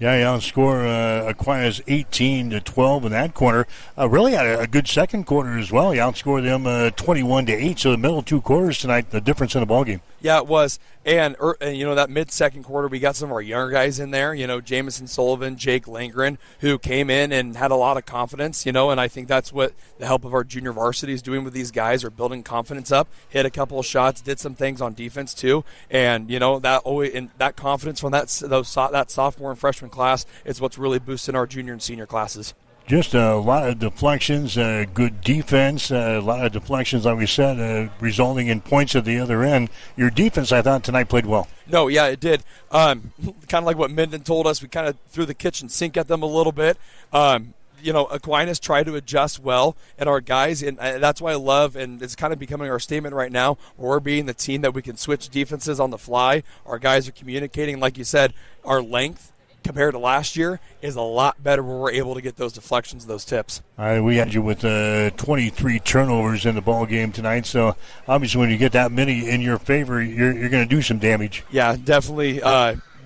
Yeah, he outscored Aquinas 18-12 in that quarter. Really had a good second quarter as well. He outscored them 21-8. So the middle two quarters tonight, the difference in the ballgame. Yeah, it was. And that mid-second quarter, we got some of our younger guys in there, Jamison Sullivan, Jake Langren, who came in and had a lot of confidence, and I think that's what the help of our junior varsity is doing with these guys, are building confidence up, hit a couple of shots, did some things on defense too, and, that confidence from that sophomore and freshman class is what's really boosting our junior and senior classes. Just a lot of deflections, good defense, a lot of deflections, like we said, resulting in points at the other end. Your defense, I thought, tonight played well. No, yeah, it did. Kind of like what Minden told us, we kind of threw the kitchen sink at them a little bit. Aquinas tried to adjust well, and our guys, and that's why I love, and it's kind of becoming our statement right now, where we're being the team that we can switch defenses on the fly. Our guys are communicating, like you said, our length compared to last year is a lot better where we're able to get those deflections, those tips. We had you with 23 turnovers in the ball game tonight, so obviously when you get that many in your favor, you're going to do some damage. Yeah, definitely,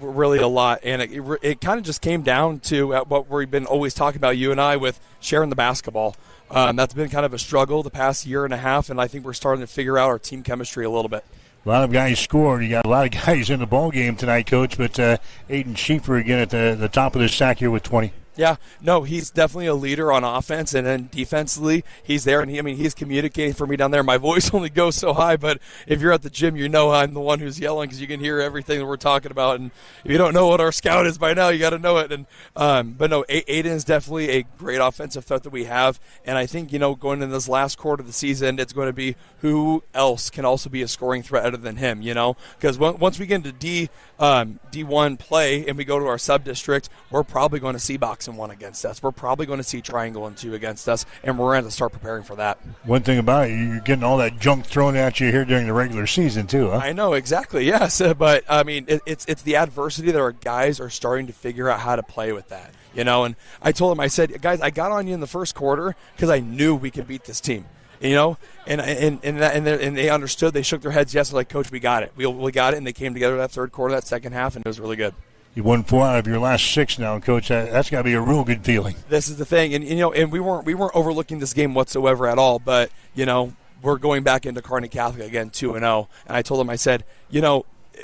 really a lot, and it kind of just came down to what we've been always talking about, you and I, with sharing the basketball. That's been kind of a struggle the past year and a half, and I think we're starting to figure out our team chemistry a little bit. A lot of guys scored. You got a lot of guys in the ball game tonight, Coach, but Aiden Schieffer again at the top of the stack here with 20. Yeah, no, he's definitely a leader on offense, and then defensively, he's there, and he's communicating for me down there. My voice only goes so high, but if you're at the gym, you know I'm the one who's yelling because you can hear everything that we're talking about, and if you don't know what our scout is by now, you got to know it. And but no, Aiden is definitely a great offensive threat that we have, and I think, going into this last quarter of the season, it's going to be who else can also be a scoring threat other than him, because once we get into D1 play and we go to our sub-district, we're probably going to see box and 1 against us. We're probably going to see triangle and 2 against us, and we're going to start preparing for that. One thing about it, you're getting all that junk thrown at you here during the regular season too, huh? I know, exactly, yes. But, it's the adversity that our guys are starting to figure out how to play with that, And I told them, I said, guys, I got on you in the first quarter because I knew we could beat this team. And they understood. They shook their heads. Yes, like, Coach, we got it. We got it, and they came together that third quarter, that second half, and it was really good. You won 4 out of your last 6 now, Coach. That's got to be a real good feeling. This is the thing, and we weren't overlooking this game whatsoever at all. But we're going back into Kearney Catholic again, 2-0. And I told them, I said,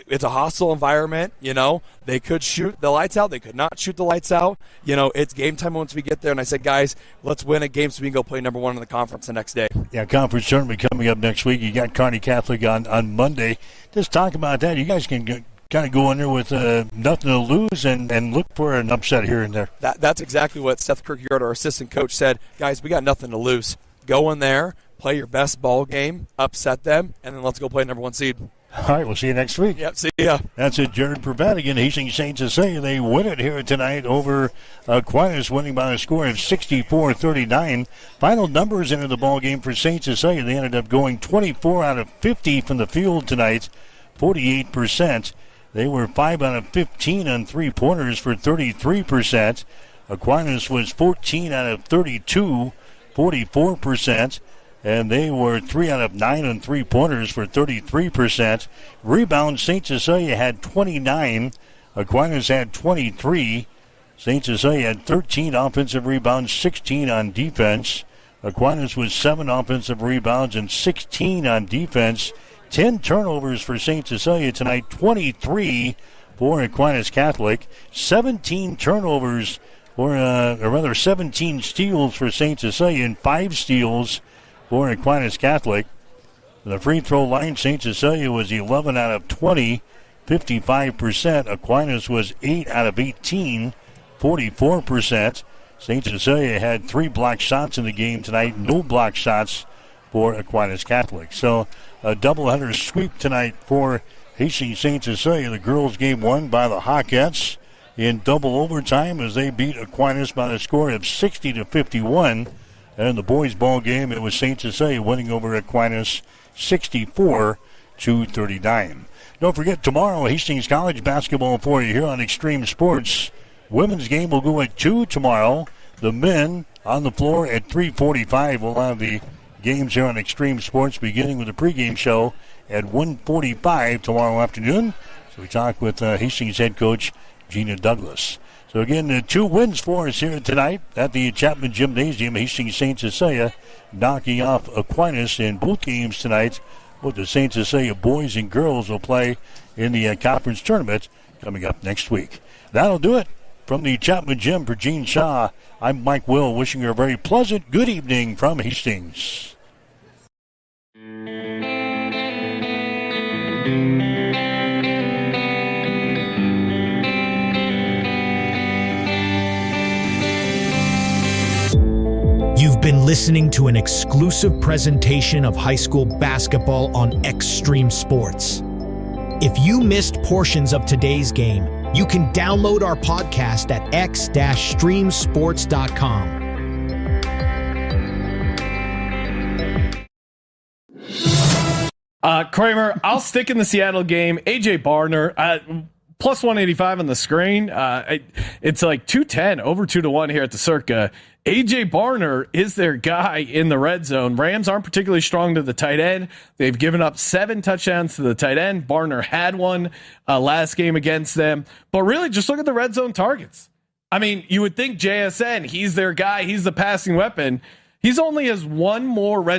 it's a hostile environment. They could shoot the lights out. They could not shoot the lights out. It's game time once we get there. And I said, guys, let's win a game so we can go play number 1 in the conference the next day. Yeah, conference tournament coming up next week. You got Kearney Catholic on Monday. Just talk about that. You guys can kind of go in there with nothing to lose and look for an upset here and there. That's exactly what Seth Kirkyard, our assistant coach, said. Guys, we got nothing to lose. Go in there, play your best ball game, upset them, and then let's go play number 1 seed. All right, we'll see you next week. Yep, see ya. That's it, Jared Prevatigan. Hastings St. Cecilia, they win it here tonight over Aquinas, winning by a score of 64-39. Final numbers into the ball game for St. Cecilia. They ended up going 24 out of 50 from the field tonight, 48%. They were 5 out of 15 on three-pointers for 33%. Aquinas was 14 out of 32, 44%. And they were 3 out of 9 on three-pointers for 33%. Rebounds, St. Cecilia had 29. Aquinas had 23. St. Cecilia had 13 offensive rebounds, 16 on defense. Aquinas was 7 offensive rebounds and 16 on defense. 10 turnovers for St. Cecilia tonight, 23 for Aquinas Catholic. 17 turnovers, or rather 17 steals for St. Cecilia and 5 steals for Aquinas Catholic. The free throw line, St. Cecilia was 11 out of 20, 55%. Aquinas was 8 out of 18, 44%. St. Cecilia had 3 block shots in the game tonight, no block shots for Aquinas Catholic. So a doubleheader sweep tonight for Hastings St. Cecilia. The girls' game won by the Hawkettes in double overtime as they beat Aquinas by the score of 60-51. And the boys' ball game, it was St. Cecilia winning over Aquinas 64-39. Don't forget, tomorrow, Hastings College basketball for you here on Extreme Sports. Women's game will go at 2 tomorrow. The men on the floor at 3:45. We'll have the games here on Extreme Sports beginning with the pregame show at 1:45 tomorrow afternoon. So we talk with Hastings head coach Gina Douglas. So again, 2 wins for us here tonight at the Chapman Gymnasium. Hastings St. Cecilia knocking off Aquinas in both games tonight. Both the St. Cecilia boys and girls will play in the conference tournament coming up next week. That'll do it. From the Chapman Gym for Gene Shaw, I'm Mike Will, wishing you a very pleasant good evening from Hastings. You've been listening to an exclusive presentation of high school basketball on Extreme Sports. If you missed portions of today's game, you can download our podcast at x-streamsports.com. Kramer, I'll stick in the Seattle game. AJ Barner, plus 185 on the screen. It's like 210, over 2-1 here at the Circa. AJ Barner is their guy in the red zone. Rams aren't particularly strong to the tight end. They've given up 7 touchdowns to the tight end. Barner had one last game against them. But really, just look at the red zone targets. I mean, you would think JSN, he's their guy. He's the passing weapon. He's only has 1 more red